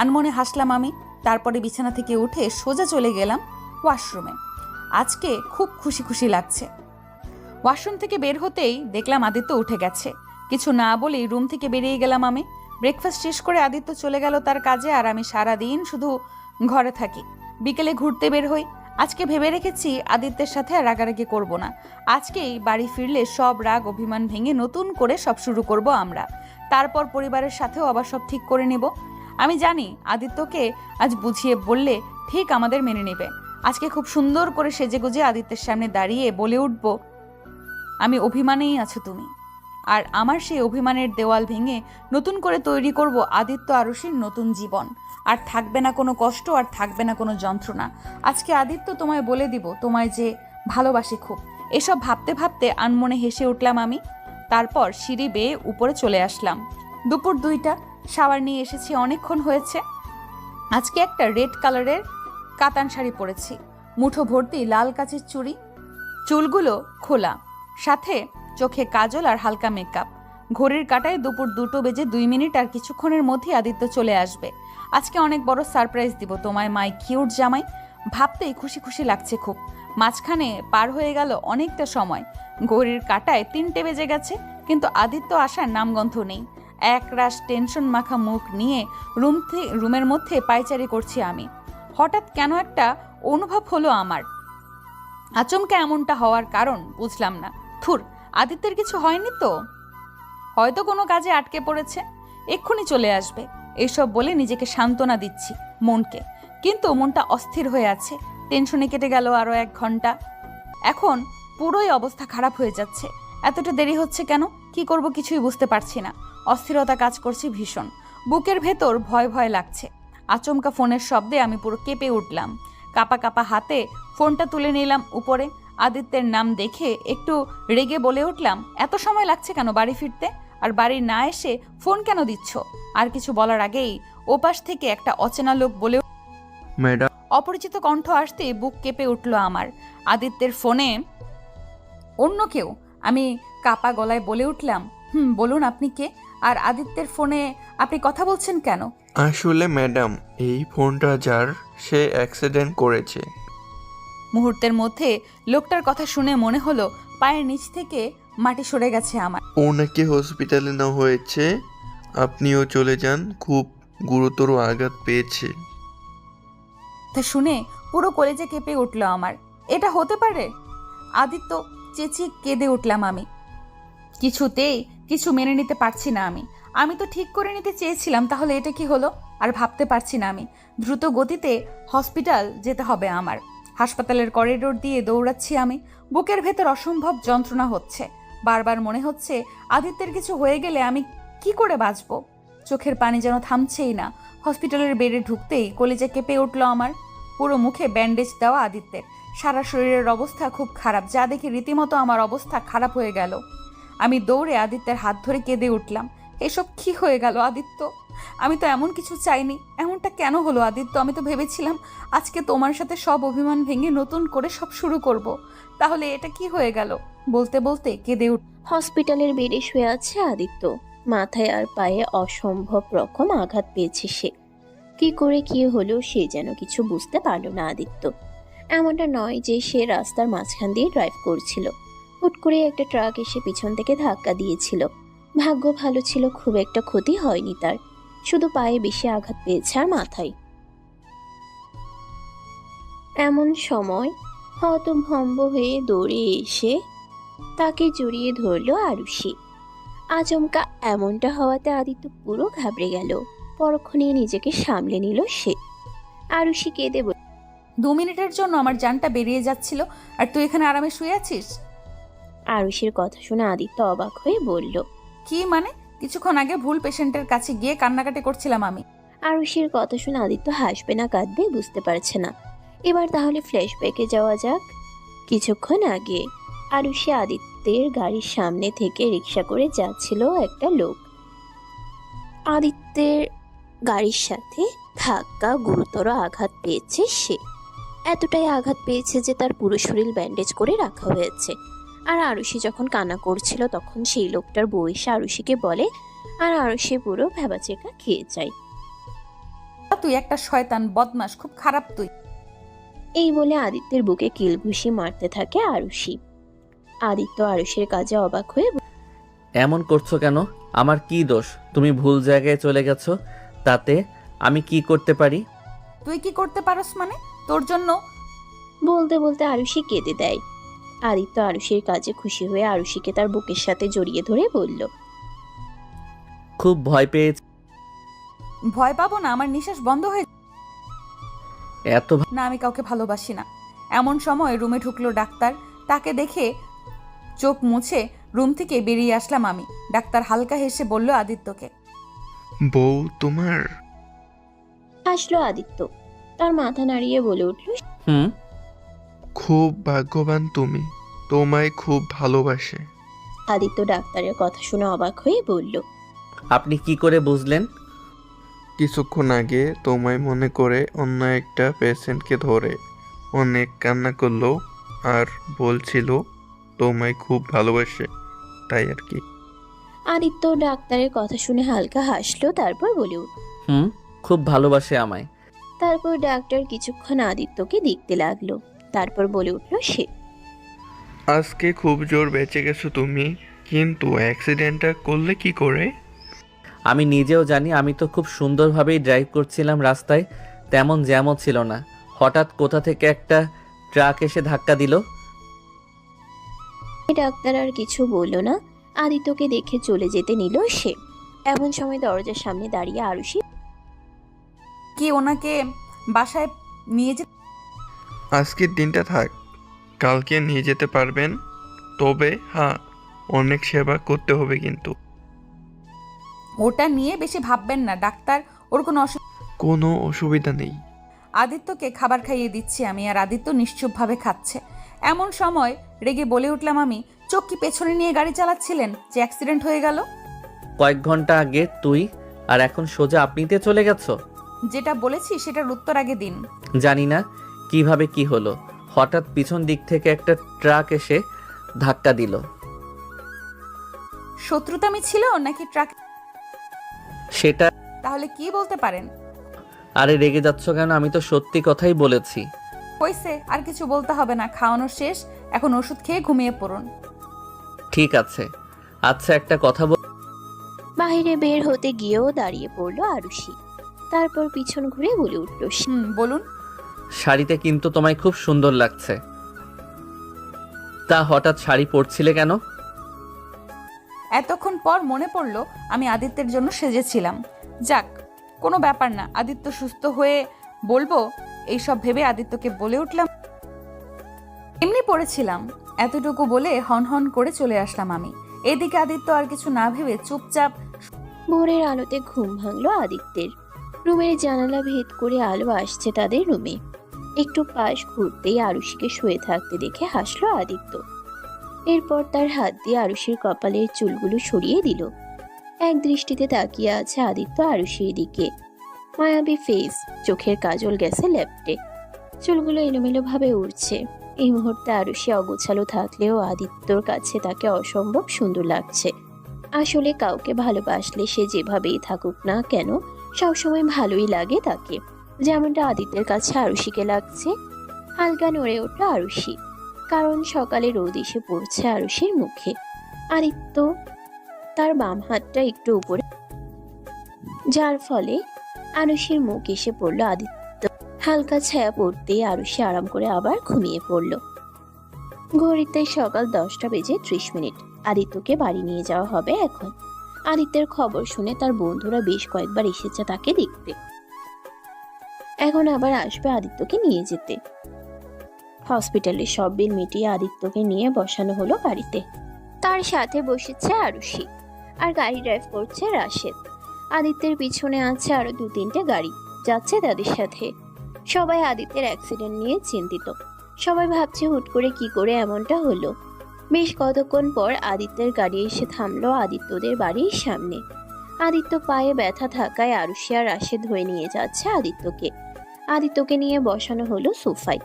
আনমনে হাসলাম আমি। তারপরে বিছানা থেকে উঠে সোজা চলে গেলাম ওয়াশরুমে। আজকে খুব খুশি লাগছে। ওয়াশরুম থেকে বের হতেই দেখলাম আদিত্য উঠে গেছে। কিছু না বলেই রুম থেকে বেরিয়ে গেলাম আমি। ব্রেকফাস্ট শেষ করে আদিত্য চলে গেল তার কাজে, আর আমি সারাদিন শুধু ঘরে থাকি। বিকেলে ঘুরতে বের হই। আজকে ভেবে রেখেছি আদিত্যের সাথে আর রাগারাগি করব না। আজকেই বাড়ি ফিরলে সব রাগ অভিমান ভেঙে নতুন করে সব শুরু করব আমরা। তারপর পরিবারের সাথেও আবার সব ঠিক করে নেব। আমি জানি আদিত্যকে আজ বুঝিয়ে বললে ঠিক আমাদের মেনে নেবে। আজকে খুব সুন্দর করে সেজেগুজে আদিত্যের সামনে দাঁড়িয়ে বলে উঠব, আমি অভিমানেই আছো তুমি। আর আমার সেই অভিমানের দেওয়াল ভেঙে নতুন করে তৈরি করব আদিত্য আরুষির নতুন জীবন। আর থাকবে না কোনো কষ্ট, আর থাকবে না কোনো যন্ত্রণা। আজকে আদিত্য তোমায় বলে দিব তোমায় যে ভালোবাসি খুব। এসব ভাবতে ভাবতে আনমনে হেসে উঠলাম আমি। তারপর সিঁড়ি বেয়ে উপরে চলে আসলাম। দুপুর 2টা। শাওয়ার নিয়ে এসেছি, অনেকক্ষণ হয়েছে। আজকে একটা রেড কালারের কাতান শাড়ি পরেছি, মুঠো ভর্তি লাল কাচের চুড়ি, চুলগুলো খোলা, সাথে চোখে কাজল আর হালকা মেকআপ। ঘড়ির কাঁটায় দুপুর 2:02 আর কিছুক্ষণের মধ্যে আদিত্য চলে আসবে। আজকে অনেক বড় সারপ্রাইজ দিব তোমায় মাই কিউট জামাই। ভাবতেই খুশি লাগছে খুব। মাঝখানে পার হয়ে গেল অনেকটা সময়। ঘড়ির কাঁটায় 3টে বেজে গেছে, কিন্তু আদিত্য আসার নামগন্ধ নেই। একরাশ টেনশন মাখা মুখ নিয়ে রুমের মধ্যে পায়চারি করছি আমি। হঠাৎ কেন একটা অনুভব হলো আমার। আচমকা এমনটা হওয়ার কারণ বুঝলাম না। থুর, আদিত্যের কিছু হয়নি তো? হয়তো কোনো কাজে আটকে পড়েছে, এক্ষুনি চলে আসবে এইসব বলে নিজেকে সান্ত্বনা দিচ্ছি মনকে, কিন্তু মনটা অস্থির হয়ে আছে। টেনশনে কেটে গেল আরও 1 ঘন্টা। এখন পুরোই অবস্থা খারাপ হয়ে যাচ্ছে। এতটা দেরি হচ্ছে কেন, কি করব কিছুই বুঝতে পারছি না। অস্থিরতা কাজ করছে ভীষণ, বুকের ভেতর ভয় ভয় লাগছে। আচমকা ফোনের শব্দে আমি পুরো কেঁপে উঠলাম। কাপা কাপা হাতে ফোনটা তুলে নিলাম উপরে। আদিত্যের নাম দেখে একটু রেগে বলে উঠলাম, এত সময় লাগছে কেন বাড়ি ফিরতে? আর বাড়ি না এসে ফোন কেন দিচ্ছ? আর কিছু বলার আগেই ওপাশ থেকে একটা অচেনা লোক বলে ম্যাডাম, অপরিচিত কণ্ঠ আসতে বুক কেঁপে উঠল আমার। আদিত্যের ফোনে অন্য কেউ। আমি কাপা গলায় বলে উঠলাম, বলুন আপনি কে? আর আদিত্যের ফোনে আপনি কথা বলছেন কেন? আসলে ম্যাডাম, এই ফোনটা যার, সে অ্যাক্সিডেন্ট করেছে। মুহূর্তের মধ্যে লোকটার কথা শুনে মনে হলো পায়ের নিচ থেকে মাটি সরে গেছে আমার। ওনাকে হসপিটালে নেওয়া হয়েছে, আপনিও চলে যান, খুব গুরুতর আঘাত পেয়েছে। তা শুনে পুরো কলেজে কেঁপে উঠলো আমার। এটা হতে পারে? আদিত্য, চেঁচিয়ে কেঁদে উঠলাম আমি। কিছুতেই কিছু মেনে নিতে পারছি না আমি তো ঠিক করে নিতে চেয়েছিলাম, তাহলে এটা কি হলো? আর ভাবতে পারছি না আমি। দ্রুত গতিতে হসপিটাল যেতে হবে আমার। হাসপাতালের করিডোর দিয়ে দৌড়াচ্ছি আমি। বুকের ভেতর অসম্ভব যন্ত্রণা হচ্ছে। বারবার মনে হচ্ছে আদিত্যের কিছু হয়ে গেলে আমি কি করে বাঁচবো। চোখের পানি যেন থামছেই না। হসপিটালের বেডে ঢুকতেই কলিজা কেঁপে উঠলো আমার। পুরো মুখে ব্যান্ডেজ দেওয়া আদিত্যের, সারা শরীরের অবস্থা খুব খারাপ, যা দেখে রীতিমতো আমার অবস্থা খারাপ হয়ে গেল। আমি দৌড়ে আদিত্যের হাত ধরে কেঁদে উঠলাম। এসব কি হয়ে গেল আদিত্য? আমি তো এমন কিছু চাইনি। এমনটা কেন হলো আদিত্য? আমি তো ভেবেছিলাম আজকে তোমার সাথে সব অভিমান ভেঙে নতুন করে সব শুরু করব। তাহলে এটা কি হয়ে গেল? বলতে বলতে কেঁদে উঠ। হসপিটালের বেডে শুয়ে আছে আদিত্য। মাথায় আর পায়ে অসম্ভব রকম আঘাত পেয়েছে সে। কি করে কি হলো সে যেন কিছু বুঝতে পারল না আদিত্য। এমনটা নয় যে সে রাস্তার মাঝখান দিয়ে ড্রাইভ করছিল। হুট করে একটা ট্রাক এসে পিছন থেকে ধাক্কা দিয়েছিল। ভাগ্য ভালো ছিল, খুব একটা ক্ষতি হয়নি তার, শুধু পায়ে বেশি আঘাত পেয়েছে আর মাথায়। এমন সময় হতভম্ব হয়ে দৌড়ে এসে তাকে জড়িয়ে ধরলো আরুষি। আচমকা এমনটা হওয়াতে আদিত্য পুরো ঘাবড়ে গেল। পরক্ষণে নিজেকে সামলে নিল সে। আরুষি কেঁদে বলল, 2 মিনিটের জন্য আমার জানটা বেরিয়ে যাচ্ছিল, আর তুই এখানে আরামে শুয়ে আছিস? আরুষির কথা শুনে আদিত্য অবাক হয়ে বলল, কি মানে? কিছুক্ষণ আগে ভুল পেশেন্টের কাছে গিয়ে কান্নাকাটি করছিলাম আমি। আরুষির কথা শুনে আদিত্য হাসবে না কাঁদবে বুঝতে পারছে না। এবার তাহলে ফ্ল্যাশব্যাকে যাওয়া যাক। কিছুক্ষণ আগে আরুষি আদিত্যের গাড়ির সামনে থেকে রিক্সা করে যাচ্ছিল একটা লোক। আদিত্যের গাড়ির সাথে ধাক্কা, গুরুতর আঘাত পেয়েছে সে। এতটাই আঘাত পেয়েছে যে তার পুরো শরীর ব্যান্ডেজ করে রাখা হয়েছে। আর আরুষি যখন কান্না করছিল তখন সেই লোকটার বউ এসে আরুষিকে বলে, আর আরুষি পুরো ভেবাচেকা খেয়ে যায়। তুই একটা শয়তান, বদমাশ, খুব খারাপ তুই। এই বলে আদিত্যের বুকে কিল ঘুষি মারতে থাকে আরুষি। আদিত্য আরুষির কাজে অবাক হয়ে এমন করছো কেন? আমার কি দোষ? তুমি ভুল জায়গায় চলে গেছো, তাতে আমি কি করতে পারি? তুই কি করতে পারস মানে? তোর জন্য বলতে বলতে আরুষি কেঁদে দেয়। আদিত্য আরুষির কাজে খুশি হয়ে আরুষিকে তার বুকের সাথে জড়িয়ে ধরে বলল, খুব ভয় পেয়েছি। ভয় পাবো না? আমার নিঃশ্বাস বন্ধ হয়ে এত না, আমি কাউকে ভালোবাসি না। এমন সময় রুমে ঢুকলো ডাক্তার। তাকে দেখে চোখ মুছে রুম থেকে বেরিয়ে আসলাম আমি। ডাক্তার হালকা হেসে বলল আদিত্যকে, বউ তোমার? হাসলো আদিত্য। তার মাথা নাড়িয়ে বলে উঠল, হুম। খুব ভাগ্যবান তুমি, তোমায় খুব ভালোবাসে। আদিত্য ডাক্তারের কথা শুনে অবাক হয়ে বলল, আপনি কি করে বুঝলেন? কিছুক্ষণ আগে তোমায় মনে করে অন্য একটা পেশেন্টকে ধরে অনেক কান্না করলো আর বলছিল তোমায় খুব ভালোবাসে, তাই আর কি। আদিত্য ডাক্তারের কথা শুনে হালকা হাসলো, তারপর বলে উঠল। হুম, খুব ভালোবাসে আমায়। তারপর ডাক্তার কিছুক্ষণ আদিত্যকে দেখতে লাগলো, তারপর বলে উঠল সে, আজকে খুব জোর বেঁচে গেছো তুমি, কিন্তু অ্যাক্সিডেন্টটা করলে কি করে? আমি নিজেও জানি। আমি তো খুব সুন্দরভাবেই ড্রাইভ করছিলাম রাস্তায়, তেমন জ্যামও ছিল না। হঠাৎ কোথা থেকে একটা ট্রাক এসে ধাক্কা দিল। ডাক্তার আর কিছু বলল না, আদিত্যকে দেখে চলে যেতে নিল সে। এমন সময় দরজার সামনে দাঁড়িয়ে আরুষি। কি ওনাকে বাসায় নিয়ে যেতে? আজকের দিনটা থাক, কালকে নিয়ে যেতে পারবেন। তবে হ্যাঁ, অনেক সেবা করতে হবে কিন্তু। ওটা নিয়ে বেশি ভাববেন না ডাক্তার, ওর কোনো কোনো অসুবিধা নেই। আদিত্যকে খাবার খাইয়ে দিচ্ছি আমি, আর আদিত্য নিশ্চুপভাবে খাচ্ছে। এমন সময় রেগে বলে উঠলাম আমি, চোখ কি পেছনে নিয়ে গাড়ি চালাচ্ছিলেন যে অ্যাক্সিডেন্ট হয়ে গেল? কয়েক ঘন্টা আগে তুই, আর এখন সোজা আপনিতে চলে গেছো। যেটা বলেছি সেটার উত্তর আগে দিন। জানি না কিভাবে কি হলো, হঠাৎ পিছন দিক থেকে একটা ট্রাক এসে ধাক্কা দিল। শত্রুতামি ছিল নাকি ট্রাক? সেটা তাহলে কি বলতে পারেন? আরে রেগে যাচ্ছ কেন? আমি তো সত্যি কথাই বলেছি। হইছে, আর কিছু বলতে হবে না, খাওয়ানো শেষ, এখন ওষুধ খেয়ে ঘুমিয়ে পড়ুন। ঠিক আছে। আচ্ছা একটা কথা বল। বাইরে বের হতে গিয়েও দাঁড়িয়ে পড়লো আরুষি। তারপর পিছন ঘুরে বলে উঠল সে। বলুন। শাড়িতে কিন্তু তোমায় খুব সুন্দর লাগছে। তা হঠাৎ শাড়ি পরছিলে কেন? এতক্ষণ পর মনে পড়লো আমি আদিত্যের জন্য সেজেছিলাম। যাক, কোনো ব্যাপার না, আদিত্য সুস্থ হয়ে বলবো এইসব ভেবে আদিত্যকে বলে উঠলাম, এমনি পড়েছিলাম। এতটুকু বলে হন হন করে চলে আসলাম আমি। এদিকে আদিত্য আর কিছু না ভেবে চুপচাপ। ভোরের আলোতে ঘুম ভাঙলো আদিত্যের। রুমের জানালা ভেদ করে আলো আসছে তাদের রুমে। একটু পাশ ঘুরতেই আরুষিকে শুয়ে থাকতে দেখে হাসলো আদিত্য। এরপর তার হাত দিয়ে আরুষির কপালের চুলগুলো সরিয়ে দিল। এক দৃষ্টিতে তাকিয়ে আছে আদিত্য আরুষির দিকে। মায়াবী ফেস, চোখের কাজল গেছে লেপ্টে, চুলগুলো এলোমেলো ভাবে উড়ছে। এই মুহূর্তে আরুষি অগোছালো থাকলেও আদিত্যর কাছে তাকে অসম্ভব সুন্দর লাগছে। আসলে কাউকে ভালোবাসলে সে যেভাবেই থাকুক না কেন, সবসময় ভালোই লাগে তাকে, যেমনটা আদিত্যের কাছে আরুষিকে লাগছে। হালকা নড়ে উঠল আরুষি, কারণ সকালে রোদ এসে পড়ছে আরুষির মুখে। আদিত্য তার বাম হাতটা একটু উপরে, যার ফলে আরুষির মুখ এসে পড়ল আদিত্য। হালকা ছায়া পড়তেই আরুষি আরাম করে আবার ঘুমিয়ে পড়ল। ঘড়িতে সকাল 10:30। আদিত্যকে বাড়ি নিয়ে যাওয়া হবে এখন। আদিত্যের খবর শুনে তার বন্ধুরা বেশ কয়েকবার এসেছে তাকে দেখতে, এখন আবার আসবে আদিত্যকে নিয়ে যেতে। হসপিটালে সব বিল মিটিয়ে আদিত্যকে নিয়ে বসানো হলো গাড়িতে। তার সাথে বসেছে আরুষি, আর গাড়ি ড্রাইভ করছে রাশেদ। আদিত্যের পিছনে আছে আরো 2-3টে গাড়ি যাচ্ছে তাদের সাথে। সবাই আদিত্যের অ্যাক্সিডেন্ট নিয়ে চিন্তিত। সবাই ভাবছে হুট করে কি করে এমনটা হলো। বেশ কতক্ষণ পর আদিত্যের গাড়ি এসে থামলো আদিত্যদের বাড়ির সামনে। আদিত্য পায়ে ব্যথা থাকায় আরুষি আর রাশেদ ধরে নিয়ে যাচ্ছে আদিত্যকে। আদিত্যকে নিয়ে বসানো হলো সোফায়।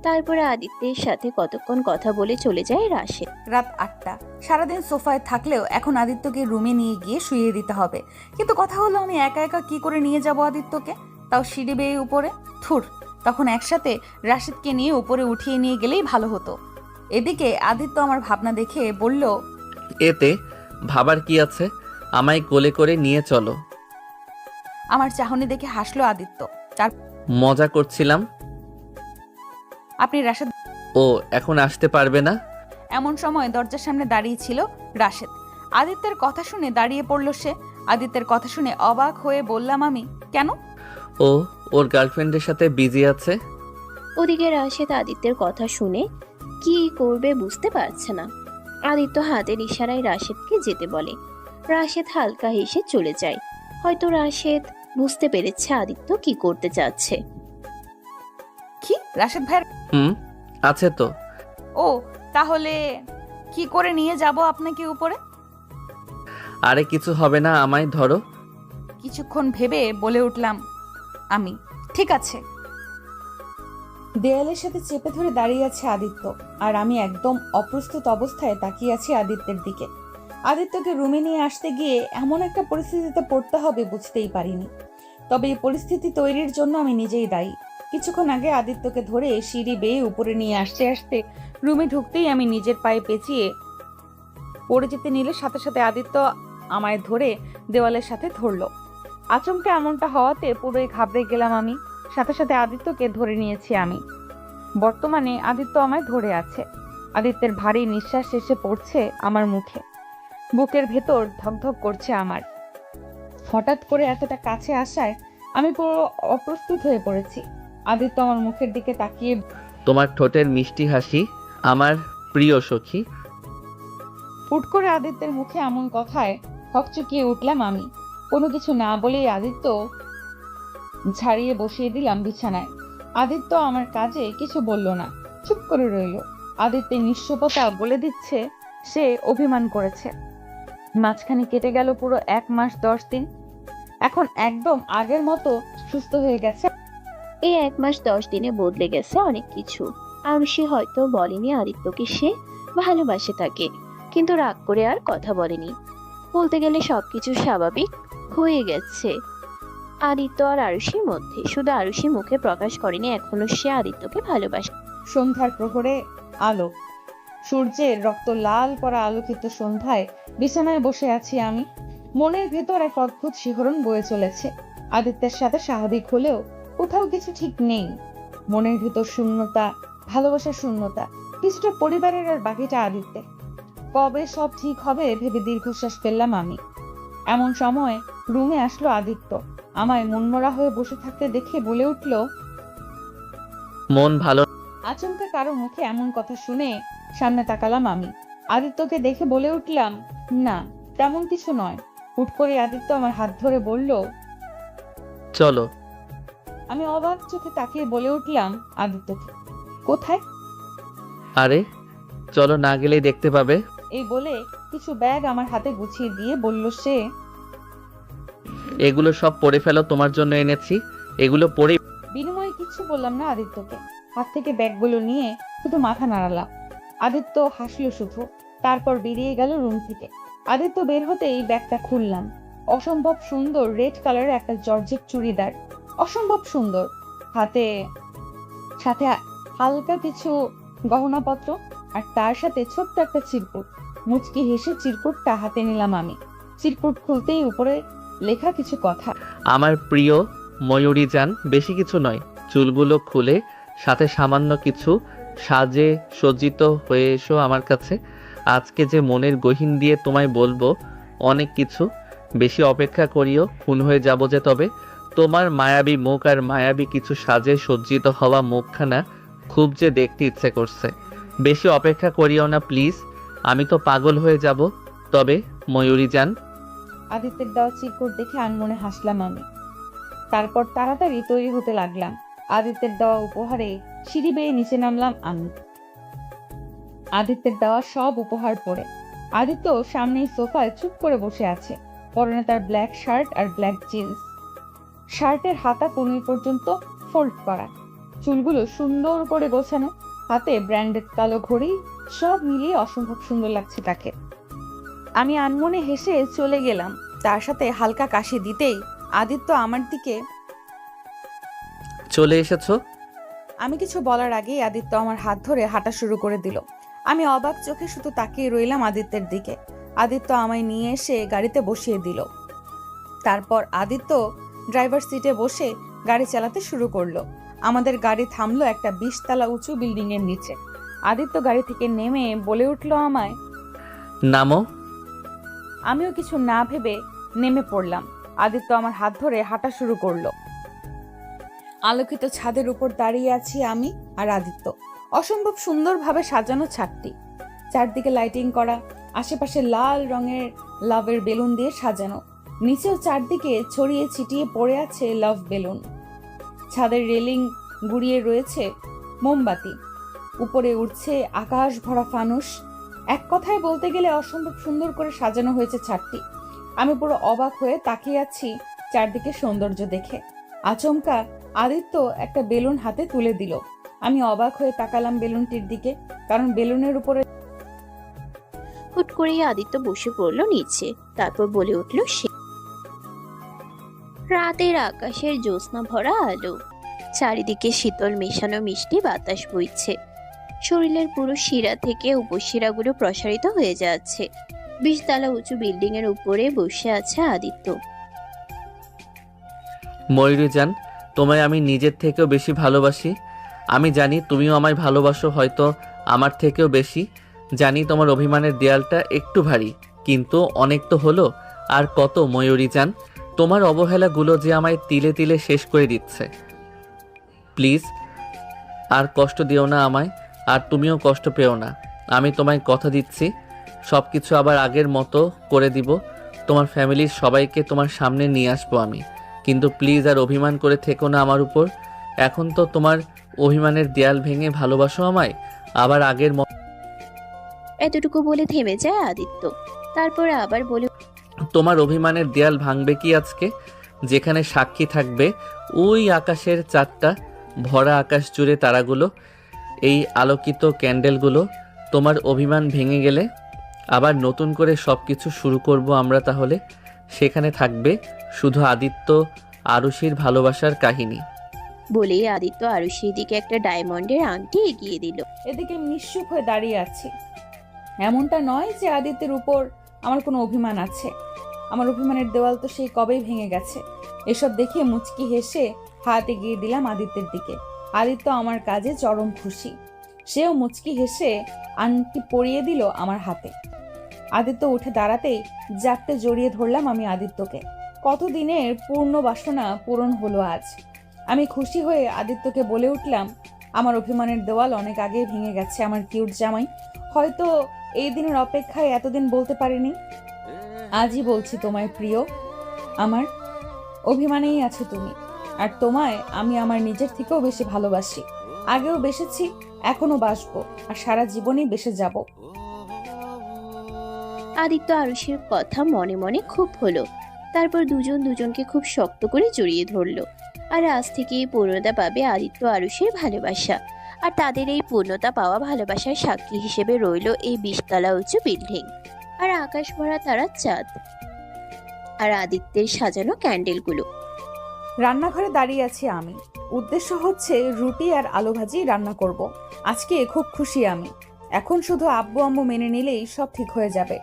তারপরে আদিত্যের সাথে কতক্ষণ কথা বলে চলে যায় রাশেদ। রাত 8টা। সারাদিন সোফায় থাকলেও এখন আদিত্যকে রুমে নিয়ে গিয়ে শুইয়ে দিতে হবে। কিন্তু কথা হলো, আমি একা একা কি করে নিয়ে যাব আদিত্যকে, তাও সিঁড়ি বেয়ে উপরে? থুর, তখন একসাথে রাশেদকে নিয়ে উপরে উঠিয়ে নিয়ে গেলেই ভালো হতো। এদিকে আদিত্য আমার ভাবনা দেখে বলল, এতে ভাবার কি আছে, আমায় কোলে করে নিয়ে চলো। আমার চাহনি দেখে হাসলো আদিত্য। তার মজা করছিলাম। আপনি রাশেদ? ও এখন আসতে পারবে না? এমন সময় দরজার সামনে দাঁড়িয়ে ছিল রাশেদ। আদিত্যের কথা শুনে দাঁড়িয়ে পড়ল সে। আদিত্যের কথা শুনে অবাক হয়ে বললাম আমি, কেন? ও ওর গার্লফ্রেন্ডের সাথে বিজি আছে। ওদিকে রাশেদ আদিত্যের কথা শুনে কি করবে বুঝতে পারছে না। আদিত্য হাতের ইশারায় রাশেদকে যেতে বলে। রাশেদ হালকা হেসে চলে যায়। হয়তো রাশেদ বুঝতে পেরেছে আদিত্য কি করতে চাচ্ছে। কি? রাশেদ ভাইয়ের? আছে তো। ও, তাহলে কি করে নিয়ে যাব আপনাকে উপরে? আরে কিছু হবে না, আমায় ধরো। কিছুক্ষণ ভেবে বলে উঠলাম আমি, ঠিক আছে। দেয়ালের সাথে চেপে ধরে দাঁড়িয়ে আছে আদিত্য, আর আমি একদম অপ্রস্তুত অবস্থায় তাকিয়ে আছি আদিত্যের দিকে। আদিত্যকে রুমে নিয়ে আসতে গিয়ে এমন একটা পরিস্থিতিতে পড়তে হবে বুঝতেই পারিনি। তবে এই পরিস্থিতি তৈরির জন্য আমি নিজেই দায়ী। কিছুক্ষণ আগে আদিত্যকে ধরে সিঁড়ি বেয়ে উপরে নিয়ে আসতে আসতে রুমে ঢুকতেই আমি নিজের পায়ে পেঁচিয়ে পড়ে যেতে নিলে সাথে সাথে আদিত্য আমায় ধরে দেওয়ালের সাথে ধরলো। আচমকা এমনটা হওয়াতে পুরোই ঘাবড়ে গেলাম আমি। সাথে সাথে আদিত্যকে ধরে নিয়েছি আমি। বর্তমানে আদিত্য আমায় ধরে আছে। আদিত্যের ভারী নিঃশ্বাস এসে পড়ছে আমার মুখে। বুকের ভেতর ধকধক করছে আমার। হঠাৎ করে এতটা কাছে আসায় আমি পুরো অপ্রস্তুত হয়ে পড়েছি। আদিত্য আমার মুখের দিকে তাকিয়ে তোমার ঠোঁটের মিষ্টি হাসি আমার প্রিয় সখী। হুট করে আদিত্যের মুখে এমন কথায় হকচকিয়ে উঠলাম আমি। কোনো কিছু না বলেই আদিত্য ঝাড়িয়ে বসিয়ে দিলাম বিছানায়। আদিত্য আমার কাজে কিছু বলল না, চুপ করে রইল। আদিত্যের নিঃস্বতা বলে দিচ্ছে সে অভিমান করেছে। মাঝখানে কেটে গেল পুরো 1 মাস 10 দিন। এখন একদম আগের মতো সুস্থ হয়ে গেছে। এই 1 মাস 10 দিনে বদলে গেছে অনেক কিছু। আরুষি হয়তো বলেনি আদিত্যকে সে ভালোবাসে তাকে, কিন্তু রাগ করে আর কথা বলেনি। বলতে গেলে সবকিছু স্বাভাবিক হয়ে গেছে আদিত্য আর আরুষির মধ্যে। শুধু আরুষি মুখে প্রকাশ করেনি এখনো সে আদিত্যকে ভালোবাসে। সন্ধ্যার প্রহরে আলো, সূর্যের রক্ত লাল করা আলোকিত সন্ধ্যায় বিছানায় বসে আছি আমি। মনের ভেতর এক অদ্ভুত শিহরণ বয়ে চলেছে। আদিত্যের সাথে স্বাভাবিক হলেও কোথাও কিছু ঠিক নেই। মনের ভেতর শূন্যতা, ভালোবাসার শূন্যতা, কিছুটা পরিবারের আর বাকিটা আদিত্যের। কবে সব ঠিক হবে ভেবে দীর্ঘশ্বাস ফেললাম আমি। এমন সময় রুমে আসলো আদিত্য। আমায় মনমরা হয়ে বসে থাকতে দেখে বলে উঠল, মন ভালো? আচমকা কারো মুখে এমন কথা শুনে সামনে তাকালাম আমি। আদিত্যকে দেখে বলে উঠলাম, না তেমন কিছু নয়। হুট করে আদিত্য আমার হাত ধরে বলল, চলো। আমি অবাক চোখে তাকিয়ে বলে উঠলাম আদিত্যকে, কোথায়? আরে চলো, না গেলেই দেখতে পাবে। এই বলে কিছু ব্যাগ আমার হাতে গুছিয়ে দিয়ে বলল সে, এগুলো সব পরে ফেলো, তোমার জন্য এনেছি। এগুলো পরে বিনিময়ে কিছু বললাম না আদিত্যকে। হাত থেকে ব্যাগগুলো নিয়ে শুধু মাথা নাড়ালাম। আদিত্য হাসলো শুধু, তারপর বেরিয়ে গেল রুম থেকে। আদিত্য বের হতেই ব্যাগটা খুললাম। অসম্ভব সুন্দর রেড কালারের একটা জর্জেট চুড়িদার, অসম্ভব সুন্দর। হাতে সাথে হালকা কিছু গহনাপত্র, আর তার সাথে ছোট্ট একটা চিরকুট। মুচকি হেসে চিরকুটটা হাতে নিলাম আমি। চিরকুট খুলতেই উপরে লেখা কিছু কথা। আমার প্রিয় ময়ূরী যান, বেশি কিছু নয়, চুলগুলো খুলে সাথে সামান্য কিছু সাজে সজ্জিত হয়ে এসো আমার কাছে। আজকে যে মনের গহীন দিয়ে তোমায় বলবো অনেক কিছু। বেশি অপেক্ষা করিও, খুন হয়ে যাব যে। তবে তোমার মায়াবী মুখ আর মায়াবী কিছু সাজে সজ্জিত হওয়া মুখখানা খুব যে দেখতে ইচ্ছে করছে। বেশি অপেক্ষা করিও না প্লিজ, আমি তো পাগল হয়ে যাব। তবে ময়ূরী যান। আদিত্যের দেওয়া চিরকুট দেখে আনমনে হাসলাম আমি। তারপর তাড়াতাড়ি তৈরি হতে লাগলাম। আদিত্যের দেওয়া উপহারে সিঁড়ি বেয়ে নিচে নামলাম আমি। আদিত্যের দেওয়া সব উপহার পরে আদিত্য সামনেই সোফায় চুপ করে বসে আছে। পরনে তার ব্ল্যাক শার্ট আর ব্ল্যাক জিন্স। শার্টের হাতা কনুই পর্যন্ত ফোল্ড করা, চুলগুলো সুন্দর করে গোছানো, হাতে ব্র্যান্ডেড কালো ঘড়ি। সব মিলিয়ে অসম্ভব সুন্দর লাগছে তাকে। আমি আনমনে হেসে চলে গেলাম। তার সাথে হালকা কাশি দিতেই আদিত্য আমার দিকে। চলে এসেছো? আমি কিছু বলার আগেই আদিত্য আমার হাত ধরে হাঁটা শুরু করে দিল। আমি অবাক চোখে শুধু তাকিয়ে রইলাম আদিত্যের দিকে। আদিত্য আমায় নিয়ে এসে গাড়িতে বসিয়ে দিল। তারপর আদিত্য ড্রাইভার সিটে বসে গাড়ি চালাতে শুরু করলো। আমাদের গাড়ি থামলো একটা 20 তলা উঁচু বিল্ডিং এর নিচে। আদিত্য গাড়ি থেকে নেমে বলে উঠলো আমায়, নামো। আমিও কিছু না ভেবে নেমে পড়লাম। আদিত্য আমার হাত ধরে হাঁটা শুরু করলো। আলোকিত ছাদের উপর দাঁড়িয়ে আছি আমি আর আদিত্য। অসম্ভব সুন্দরভাবে সাজানো ছাদটি, চারদিকে লাইটিং করা, আশেপাশে লাল রঙের লাভের বেলুন দিয়ে সাজানো। নিচেও চারদিকে ছড়িয়ে ছিটিয়ে পড়ে আছে লাভ বেলুন। ছাদের রেলিং গুড়িয়ে রয়েছে মোমবাতি। উপরে উঠছে আকাশ ভরা ফানুস। এক কথায় বলতে গেলে অসম্ভব সুন্দর করে সাজানো হয়েছে ছাদটি। আমি পুরো অবাক হয়ে তাকিয়ে আছি চারদিকে সৌন্দর্য দেখে। আচমকা আদিত্য একটা বেলুন হাতে তুলে দিল। আমি অবাক হয়ে তাকালাম বেলুনটির দিকে, কারণ বেলুনের উপরে। হুট করেই আদিত্য বসে পড়লো নিচে। তারপর বলে উঠল সে, রাতের আকাশের জ্যোৎস্না ভরা আলো, চারিদিকে শীতল মেশানো মিষ্টি বাতাস বইছে। শরীরের পুরো শিরা থেকে উপশিরাগুলো প্রসারিত হয়ে যাচ্ছে। 20 তলা উঁচু বিল্ডিং এর উপরে বসে আছে আদিত্য। ময়ূরী যান, তোমায় আমি নিজের থেকেও বেশি ভালোবাসি। আমি জানি তুমিও আমায় ভালোবাসো, হয়তো আমার থেকেও বেশি। জানি তোমার অভিমানের দেয়ালটা একটু ভারী, কিন্তু অনেক তো হলো। আর কত ময়ূরী যান, তোমার অবহেলাগুলো যে আমায় তিলে তিলে শেষ করে দিচ্ছে। প্লিজ আর কষ্ট দিও না আমায়, আর তুমিও কষ্ট পেও না। আমি তোমায় কথা দিচ্ছি, সব কিছু আবার আগের মতো করে দিব। তোমার ফ্যামিলির সবাইকে তোমার সামনে নিয়ে আসবো আমি। কিন্তু প্লিজ আর অভিমান করে থেকো না আমার উপর। এখন তো তোমার অভিমানের দেয়াল ভেঙে ভালোবাসো আমায়, আবার আগের মতো। এতটুকু বলে থেমে যায় আদিত্য। তারপর আবার বলে তোমার অভিমানের দেয়াল ভাঙবে কি আজকে, যেখানে সাক্ষী থাকবে ওই আকাশের চাঁদটা, ভরা আকাশ জুড়ে তারাগুলো, এই আলোকিত ক্যান্ডেলগুলো। তোমার অভিমান ভেঙে গেলে আবার নতুন করে সব কিছু শুরু করব আমরা। তাহলে সেখানে থাকবে শুধু আদিত্য আরুষির ভালোবাসার কাহিনী। বলেই আদিত্য আরুষির দিকে একটা ডায়মন্ডের আংটি এগিয়ে দিল। এদিকে নিশ্চুপ হয়ে দাঁড়িয়ে আছি। এমনটা নয় যে আদিত্যের উপর আমার কোনো অভিমান আছে। আমার অভিমানের দেওয়াল তো সেই কবেই ভেঙে গেছে। এসব দেখে মুচকি হেসে হাত এগিয়ে দিলাম আদিত্যের দিকে। আদিত্য আমার কাজে চরম খুশি। সেও মুচকি হেসে আংটি পরিয়ে দিল আমার হাতে। আদিত্য উঠে দাঁড়াতেই জাপটে জড়িয়ে ধরলাম আমি আদিত্যকে। কতদিনের পূর্ণ বাসনা পূরণ হলো আজ। আমি খুশি হয়ে আদিত্যকে বলে উঠলাম, আমার অভিমানের দেওয়াল অনেক আগেই ভেঙে গেছে আমার কিউট জামাই। হয়তো এই দিনের অপেক্ষায় এতদিন বলতে পারিনি, আজই বলছি তোমায় প্রিয়। আমার অভিমানেই আছো তুমি, আর তোমায় আমি আমার নিজের থেকেও বেশি ভালোবাসি। আগেও বেসেছি, এখনো বাসবো, আর সারা জীবনই বেসে যাব। আদিত্য আরুষির কথা মনে মনে খুব হলো। তারপর দুজন দুজনকে খুব শক্ত করে জড়িয়ে ধরলো। আর আজ থেকেই পূর্ণতা পাবে আদিত্য আরুষির ভালোবাসা। আর তাদের এই পূর্ণতা পাওয়া ভালোবাসার সাক্ষী হিসেবে রইল এই 20 তলা উঁচু বিল্ডিং, আর আকাশ ভরা তারা চাঁদ, আর আদিত্যের সাজানো ক্যান্ডেলগুলো। রান্নাঘরে দাঁড়িয়ে আছি আমি। উদ্দেশ্য হচ্ছে রুটি আর আলু ভাজি রান্না করব। আজকে খুব খুশি আমি। এখন শুধু আব্বু আম্মু মেনে নিলেই সব ঠিক হয়ে যাবে।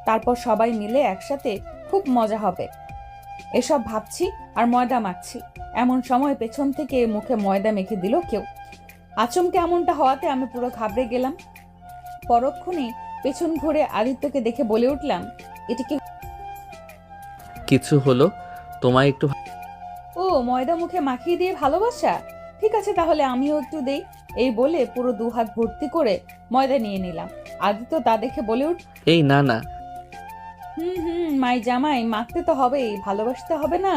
তারপর সবাই মিলে একসাথে খুব মজা হবে। এসব ভাবছি আর ময়দা মাখছি, এমন সময় পেছন থেকে মুখে ময়দা মেখে দিল কেউ। আচমকে এমনটা হওয়াতে আমি পুরো ঘাবড়ে গেলাম। পরক্ষণে পেছন ঘুরে আদিত্যকে দেখে বলে উঠলাম, এটা কি? কিছু হলো তোমায় একটু। ও, ময়দা মুখে মাখিয়ে দিয়ে ভালোবাসা? ঠিক আছে, তাহলে আমিও একটু দেই। এই বলে পুরো 2 হাত ভর্তি করে ময়দা নিয়ে নিলাম। আদিত্য তা দেখে বলে উঠ, এই না না, মাই জামাই, মাখতে তো হবেই, ভালোবাসতে হবে না?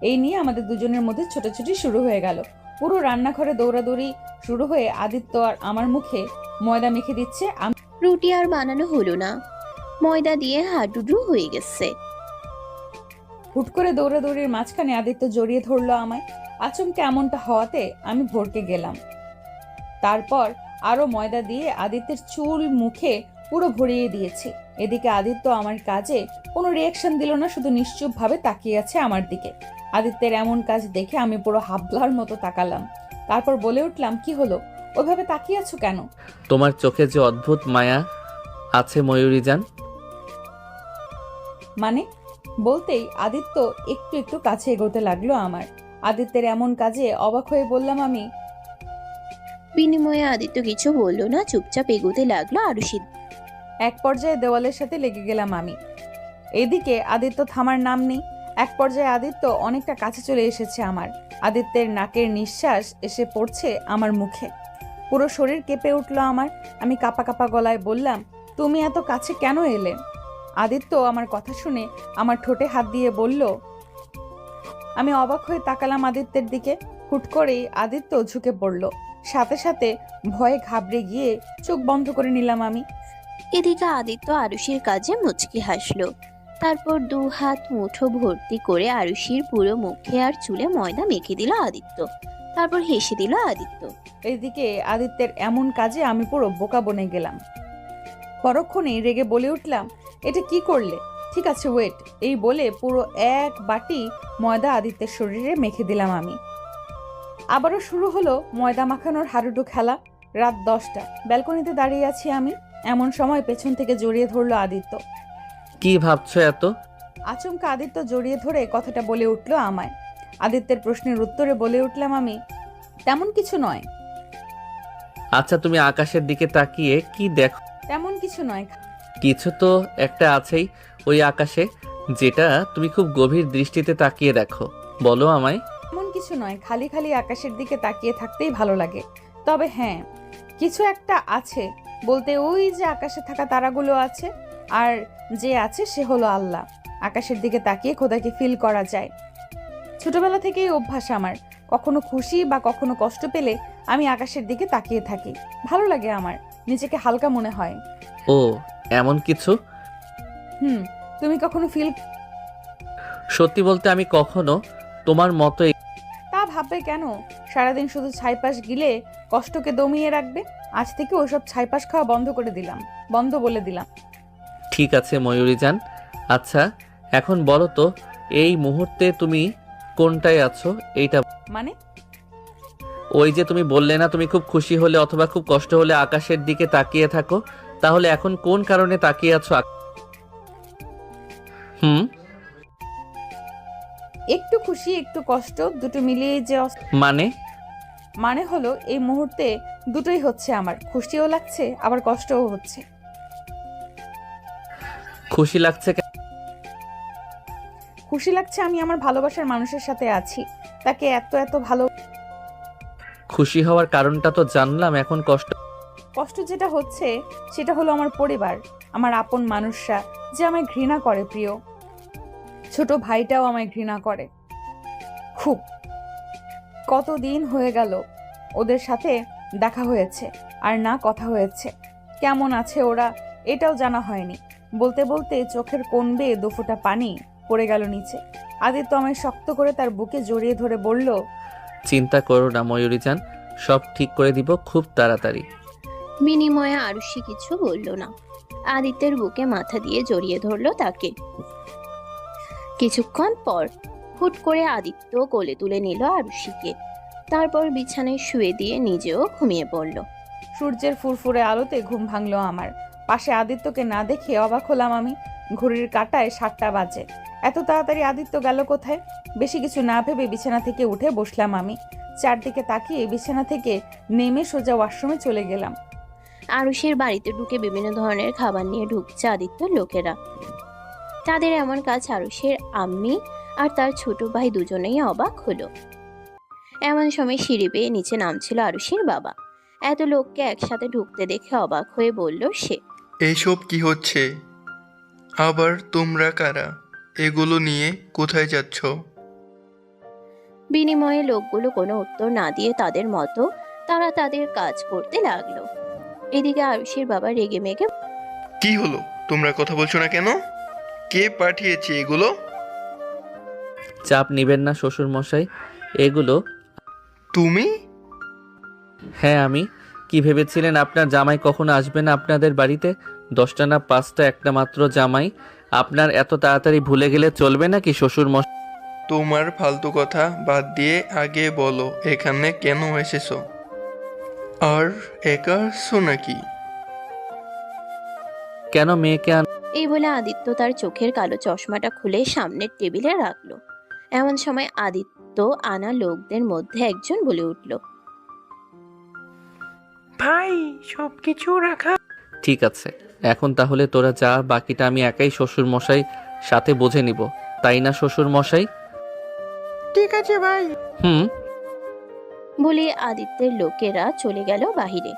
এই নিয়ে আমাদের দুজনের মধ্যে ছোটাছুটি শুরু হয়ে গেল। পুরো রান্নাঘরে দৌড়াদৌড়ি শুরু হয়ে আদিত্য আর আমার মুখে ময়দা মেখে দিচ্ছে। রুটি আর বানানো হলো না, ময়দা দিয়ে হাডুডু হয়ে গেছে। হুট করে দৌড়াদৌড়ির মাঝখানে আদিত্য জড়িয়ে ধরলো আমায়। আচমকে এমনটা হওয়াতে আমি ভরকে গেলাম। তারপর আরো ময়দা দিয়ে আদিত্যের চুল মুখে পুরো ভরিয়ে দিয়েছি। এদিকে আদিত্য আমার কাজে কোনো রিয়াকশন দিল না, শুধু নিশ্চুপভাবে তাকিয়ে আছে আমার দিকে। আদিত্যের এমন কাজ দেখে আমি পুরো হাবলার মতো তাকালাম। তারপর বলে উঠলাম, কি হলো, ওইভাবে তাকিয়ে আছো কেন? তোমার চোখে যে অদ্ভুত মায়া আছে ময়ূরী যান। মানে? বলতেই আদিত্য একটু একটু কাছে এগোতে লাগলো আমার। আদিত্যের এমন কাজে অবাক হয়ে বললাম আমি। বিনিময়ে আদিত্য কিছু বললো না, চুপচাপ এগোতে লাগলো আরুষির। এক পর্যায়ে দেওয়ালের সাথে লেগে গেলাম আমি। এদিকে আদিত্য থামার নাম নেই। এক পর্যায়ে আদিত্য অনেকটা কাছে চলে এসেছে আমার। আদিত্যের নাকের নিঃশ্বাস এসে পড়ছে আমার মুখে। পুরো শরীর কেঁপে উঠলো আমার। আমি কাঁপা কাঁপা গলায় বললাম, তুমি এত কাছে কেন এলে? আদিত্য আমার কথা শুনে আমার ঠোঁটে হাত দিয়ে বলল। আমি অবাক হয়ে তাকালাম আদিত্যের দিকে। হুট করেই আদিত্য ঝুঁকে পড়ল। সাথে সাথে ভয়ে ঘাবড়ে গিয়ে চোখ বন্ধ করে নিলাম আমি। এদিকে আদিত্য আরুষির কাজে মুচকি হাসলো। তারপর 2 হাত মুঠো ভর্তি করে আরুষির পুরো মুখে আর চুলে ময়দা মেখে দিল আদিত্য। তারপর হেসে দিল আদিত্য। এদিকে আদিত্যের এমন কাজে আমি পুরো বোকা বনে গেলাম। পরক্ষণেই রেগে বলে উঠলাম, এটা কি করলে? ঠিক আছে, ওয়েট। এই বলে পুরো 1 বাটি ময়দা আদিত্যের শরীরে মেখে দিলাম আমি। আবারও শুরু হলো ময়দা মাখানোর হাডুডু খেলা। রাত 10টা, ব্যালকনিতে দাঁড়িয়ে আছি আমি। এমন সময় পেছন থেকে জড়িয়ে ধরলো আদিত্য। কি ভাবছো এত? আচমকা আদিত্য জড়িয়ে ধরে কথাটা বলে উঠলো আমায়। আদিত্যের প্রশ্নের উত্তরে বলে উঠলাম আমি, তেমন কিছু নয়। আচ্ছা, তুমি আকাশের দিকে তাকিয়ে কি দেখো? তেমন কিছু নয়। কিছু তো একটা আছেই ওই আকাশে, যেটা তুমি খুব গভীর দৃষ্টিতে তাকিয়ে দেখো। বলো আমায়। তেমন কিছু নয়, খালি খালি আকাশের দিকে তাকিয়ে থাকতেই ভালো লাগে। তবে হ্যাঁ, কিছু একটা আছে বলতে ওই যে আকাশে থাকা তারাগুলো আছে, আর যে আছে সে হলো আল্লাহ। আকাশের দিকে তাকিয়ে খোদাকে ফিল করা যায়। ছোটবেলা থেকেই অভ্যাস আমার। কখনো খুশি বা কখনো কষ্ট পেলে আমি আকাশের দিকে তাকিয়ে থাকি। ভালো লাগে আমার, নিজেকে হালকা মনে হয়। ও, এমন কিছু? তুমি কখনো ফিল? সত্যি বলতে আমি কখনো তোমার মতো তা ভাববে কেন? সারাদিন শুধু ছাইপাশ গিলে কষ্টকে দমিয়ে রাখবে। আজ থেকে ওসব ছাইপাশ খাওয়া বন্ধ বলে দিলাম। ঠিক আছে ময়ূরী জান। আচ্ছা, এখন বলো তো, এই মুহূর্তে তুমি কোনটায় আছো? এইটা মানে? ওই যে তুমি বললে না তুমি খুব খুশি হলে অথবা খুব কষ্ট হলে আকাশের দিকে তাকিয়ে থাকো, তাহলে এখন কোন কারণে তাকিয়ে আছো? একটু খুশি একটু কষ্ট দুটো মিলিয়ে যে মানে হলো এই মুহূর্তে দুটোই হচ্ছে আমার। খুশিও লাগছে আবার কষ্টও হচ্ছে। খুশি লাগছে খুশি লাগছে আমি আমার ভালোবাসার মানুষের সাথে আছি, তাকে এত এত ভালো। খুশি হওয়ার কারণটা তো জানলাম, এখন কষ্ট যেটা হচ্ছে সেটা হলো আমার পরিবার, আমার আপন মানুষরা যে আমায় ঘৃণা করে। প্রিয় ছোট ভাইটাও আমায় ঘৃণা করে খুব। কতদিন হয়ে গেল ওদের সাথে দেখা হয়েছে আর না কথা হয়েছে। কেমন আছে ওরা এটাও জানা হয়নি। বলতে বলতে চোখের কোণ বেয়ে দুফোঁটা পানি পড়ে গেল নিচে। আদিত্য আমায় শক্ত করে তার বুকে জড়িয়ে ধরে বলল, চিন্তা করো না ময়ূরী জান, সব ঠিক করে দিব খুব তাড়াতাড়ি। বিনিময়ে আরুষি কিছু বলল না। আদিত্যের বুকে মাথা দিয়ে জড়িয়ে ধরল তাকে। কিছুক্ষণ পর হুট করে আদিত্য কোলে তুলে নিল আরুষিকে। তারপর বিছানায় শুয়ে দিয়ে নিজেও ঘুমিয়ে পড়ল। সূর্যের ফুরফুরে আলোতে ঘুম ভাঙলো আমার। পাশে আদিত্যকে না দেখে অবাক হলাম আমি। ঘড়ির কাঁটায় 7টা বাজে। এত তাড়াতাড়ি আদিত্য গেল কোথায়? বেশি কিছু না ভেবে বিছানা থেকে উঠে বসলাম আমি। চারদিকে তাকিয়ে বিছানা থেকে নেমে সোজা ওয়াশরুমে চলে গেলাম। আরুষের বাড়িতে ঢুকে বিভিন্ন ধরনের খাবার নিয়ে ঢুকছে আদিত্যর লোকেরা। তাদের এমন কাজ আরুষের আম্মি আর তার ছোট ভাই দুজনেই অবাক হলো। এমন সময় সিঁড়ি বেয়ে নিচে নামছিল আরুষের বাবা। এত লোককে একসাথে ঢুকতে দেখে অবাক হয়ে বলল সে, এইসব কি হচ্ছে? আবার তোমরা কারা? এগুলো নিয়ে কোথায় যাচ্ছ? বিনিময়ে লোকগুলো কোনো উত্তর না দিয়ে তাদের মতো তারা তাদের কাজ করতে লাগলো। এদিকে আরুষের বাবা রেগে মেগে, কি হলো? তোমরা কথা বলছো না কেন? কে পাঠিয়েছে এগুলো? চাপ নিবেন না শ্বশুর মশাই, এগুলো। তুমি? হ্যাঁ আমি। কি ভেবেছিলেন আপনার জামাই কখনো আসবে না আপনাদের বাড়িতে? 10টা না 5টা, একটা মাত্র জামাই। আপনার এত তাড়াতাড়ি ভুলে গেলে চলবে নাকি শ্বশুর মশাই? তোমার ফালতু কথা বাদ দিয়ে আগে বলো এখানে কেন এসেছো? আর একা আসছো নাকি? কেন মেয়েকে এই বলে আদিত্য তার চোখের কালো চশমাটা খুলে সামনের টেবিলে রাখলো। এমন সময় আদিত্য আনা লোকদের মধ্যে একজন বলে উঠল, ভাই সবকিছু রাখা। ঠিক আছে, এখন তাহলে তোরা যা, বাকিটা আমি একাই শ্বশুর মশাই সাথে বুঝে নিব, তাই না শ্বশুর মশাই? ঠিক আছে ভাই। বলে আদিত্যের লোকেরা চলে গেল বাহিরে।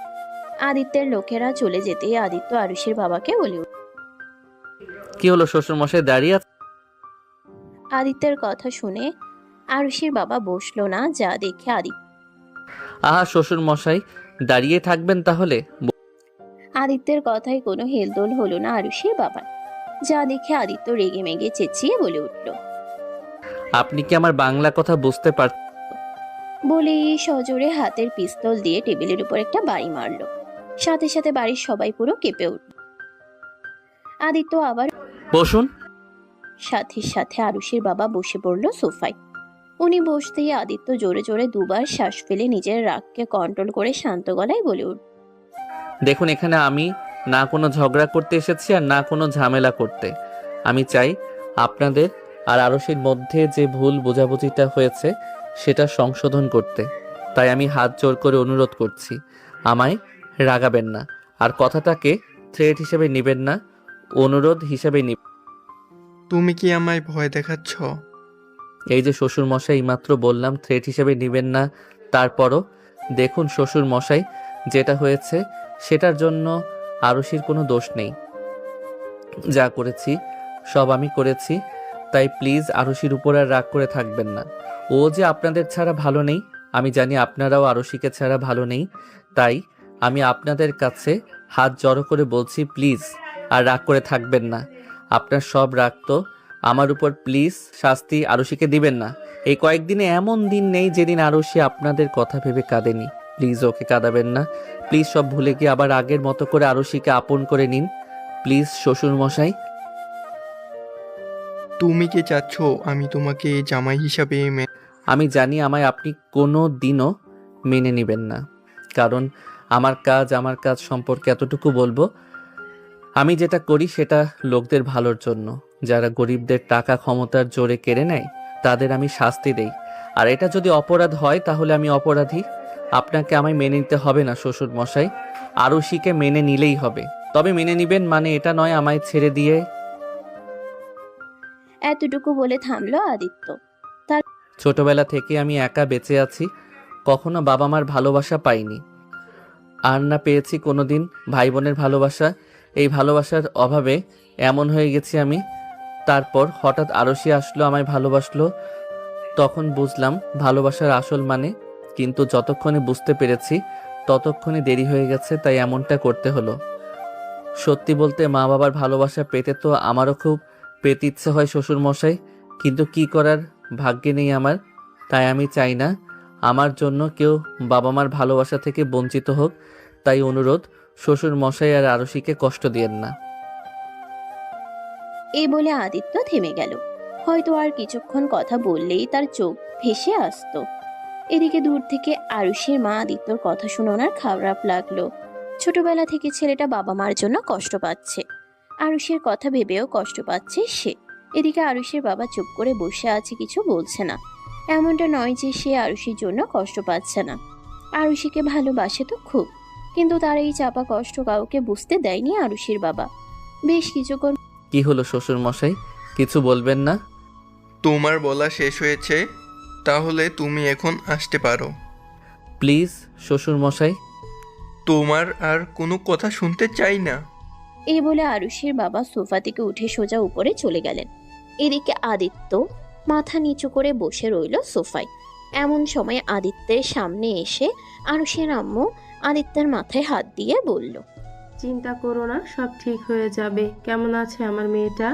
আদিত্যের লোকেরা চলে যেতে আদিত্য আরুষের বাবাকে বলে উঠল, কি হলো শ্বশুর মশাই দাঁড়িয়ে আছে? আদিত্যের কথা শুনে আরুষের বাবা বসলো না, যা দেখে আহা শ্বশুর মশাই দাঁড়িয়ে থাকবেন তাহলে? আদিত্যের কথায় কোনো হেলদোল হলো না আরুষের বাবার, যা দেখে আদিত্য রেগে মেগে চেঁচিয়ে বলে উঠল, আপনি কি আমার বাংলা কথা বুঝতে পারছেন? বলে সজোরে হাতের পিস্তল দিয়ে টেবিলের উপর একটা বাড়ি মারলো। সাথে সাথে বাড়ির সবাই পুরো কেঁপে উঠল। আদিত্য আবার বসুন। সাথে সাথে আরুষের বাবা বসে পড়ল সোফায়। উনি বসতেই আদিত্য জোরে জোরে দুবার শ্বাস ফেলে নিজের রাগকে কন্ট্রোল করে শান্ত গলায় বলে উঠল, দেখুন, এখানে আমি না কোনো ঝগড়া করতে এসেছি আর না কোনো ঝামেলা করতে। আমি চাই আপনাদের আর আরশির মধ্যে যে ভুল বোঝাবুঝিটা হয়েছে সেটা সংশোধন করতে। তাই আমি হাত জোর করে অনুরোধ করছি, আমায় রাগাবেন না, আর কথাটাকে থ্রেট হিসেবে নেবেন না, অনুরোধ হিসেবে নিবেন। তুমি কি আমায় ভয় দেখাচ্ছ? এই যে শ্বশুর মশাই, মাত্র বললাম থ্রেট হিসেবে নেবেন না। তারপরও দেখুন শ্বশুর মশাই, যেটা হয়েছে সেটার জন্য আরুষির কোনো দোষ নেই। যা করেছি সব আমি করেছি, তাই প্লিজ আরুষির উপর আর রাগ করে থাকবেন না। ও যে আপনাদের ছাড়া ভালো নেই, আমি জানি আপনারাও আরুষিকে ছাড়া ভালো নেই, তাই আমি আপনাদের কাছে হাত জড়ো করে বলছি, প্লিজ আর রাগ করে থাকবেন না। আপনার সব রাগ তো আমার উপর, প্লিজ শাস্তি আরুষিকে দিবেন না। এই কয়েকদিনে এমন দিন নেই যেদিন আরুষি আপনাদের কথা ভেবে কাঁদেনি। প্লিজ ওকে কাঁদাবেন না। প্লিজ সব ভুলে গিয়ে আবার আগের মতো করে আরুষিকে আপন করে নিন, প্লিজ শ্বশুর মশাই। তুমি কি চাচ্ছ আমি তোমাকে জামাই হিসাবে আমি জানি আমায় আপনি কোনো দিনও মেনে নেবেন না, কারণ আমার কাজ সম্পর্কে এতটুকু বলবো, আমি যেটা করি সেটা লোকদের ভালোর জন্য। যারা গরিবদের টাকা ক্ষমতার জোরে কেড়ে নেয় তাদের আমি শাস্তি দেই, আর এটা যদি অপরাধ হয় তাহলে আমি অপরাধী। আপনাকে আমায় মেনে নিতে হবে না শ্বশুর মশাই, আরুষিকে মেনে নিলেই হবে। তবে মেনে নিবেন মানে এটা নয় আমায় ছেড়ে দিয়ে। এতটুকু বলে থামলো আদিত্য। ছোটবেলা থেকে আমি একা বেঁচে আছি, কখনো বাবা মার ভালোবাসা পাইনি, আর না পেয়েছি কোনোদিন ভাই বোনের ভালোবাসা। এই ভালোবাসার অভাবে এমন হয়ে গেছি আমি। তারপর হঠাৎ আরশি আসলো, আমায় ভালোবাসলো, তখন বুঝলাম ভালোবাসার আসল মানে। কিন্তু যতক্ষণে বুঝতে পেরেছি ততক্ষণে দেরি হয়ে গেছে, তাই এমনটা করতে হলো। সত্যি বলতে মা বাবার ভালোবাসা পেতে তো আমারও খুব পেতে ইচ্ছে হয় শ্বশুর মশাই, কিন্তু কি করার, ভাগ্যে নেই আমার। তাই আমি চাই না আমার জন্য কেউ বাবা মার ভালোবাসা থেকে বঞ্চিত হোক। তাই অনুরোধ, শ্বশুর মশাই আর আরশিকে কষ্ট দিয়েন না। এই বলে আদিত্য থেমে গেল। হয়তো আর কিছুক্ষণ কথা বললেই তার চোখ ভেসে আসতো। এদিকে দূর থেকে আরুষির মা আদিত্যর কথা শুনে ওনার খারাপ লাগলো। ছোটবেলা থেকে ছেলেটা বাবা মার জন্য কষ্ট পাচ্ছে, আরুষির কথা ভেবেও কষ্ট পাচ্ছে সে। এদিকে আরুষির বাবা চুপ করে বসে আছে, কিছু বলছে না। এমনটা নয় যে সে আরুষির জন্য কষ্ট পাচ্ছে না, আরুষিকে ভালোবাসে তো খুব, কিন্তু তার এই চাপা কষ্ট কাউকে বুঝতে দেয়নি আরুষির বাবা। বেশ কিছুক্ষণ কি হলো শ্বশুর মশাই, কিছু বলবেন না? তোমার বলা শেষ হয়েছে, তাহলে তুমি এখন আসতে পারো। প্লিজ শ্বশুর মশাই। তোমার আর কোনো কথা শুনতে চাই না। এই বলে আরুষির বাবা সোফা থেকে উঠে সোজা উপরে চলে গেলেন। এদিকে আদিত্য মাথা নিচু করে বসে রইল সোফায়। এমন সময় আদিত্যের সামনে এসে আরুষির আম্মু আদিত্যের মাথায় হাত দিয়ে বলল, চিন্তা করো না, সব ঠিক হয়ে যাবে। কেমন আছে আমার মেয়েটা?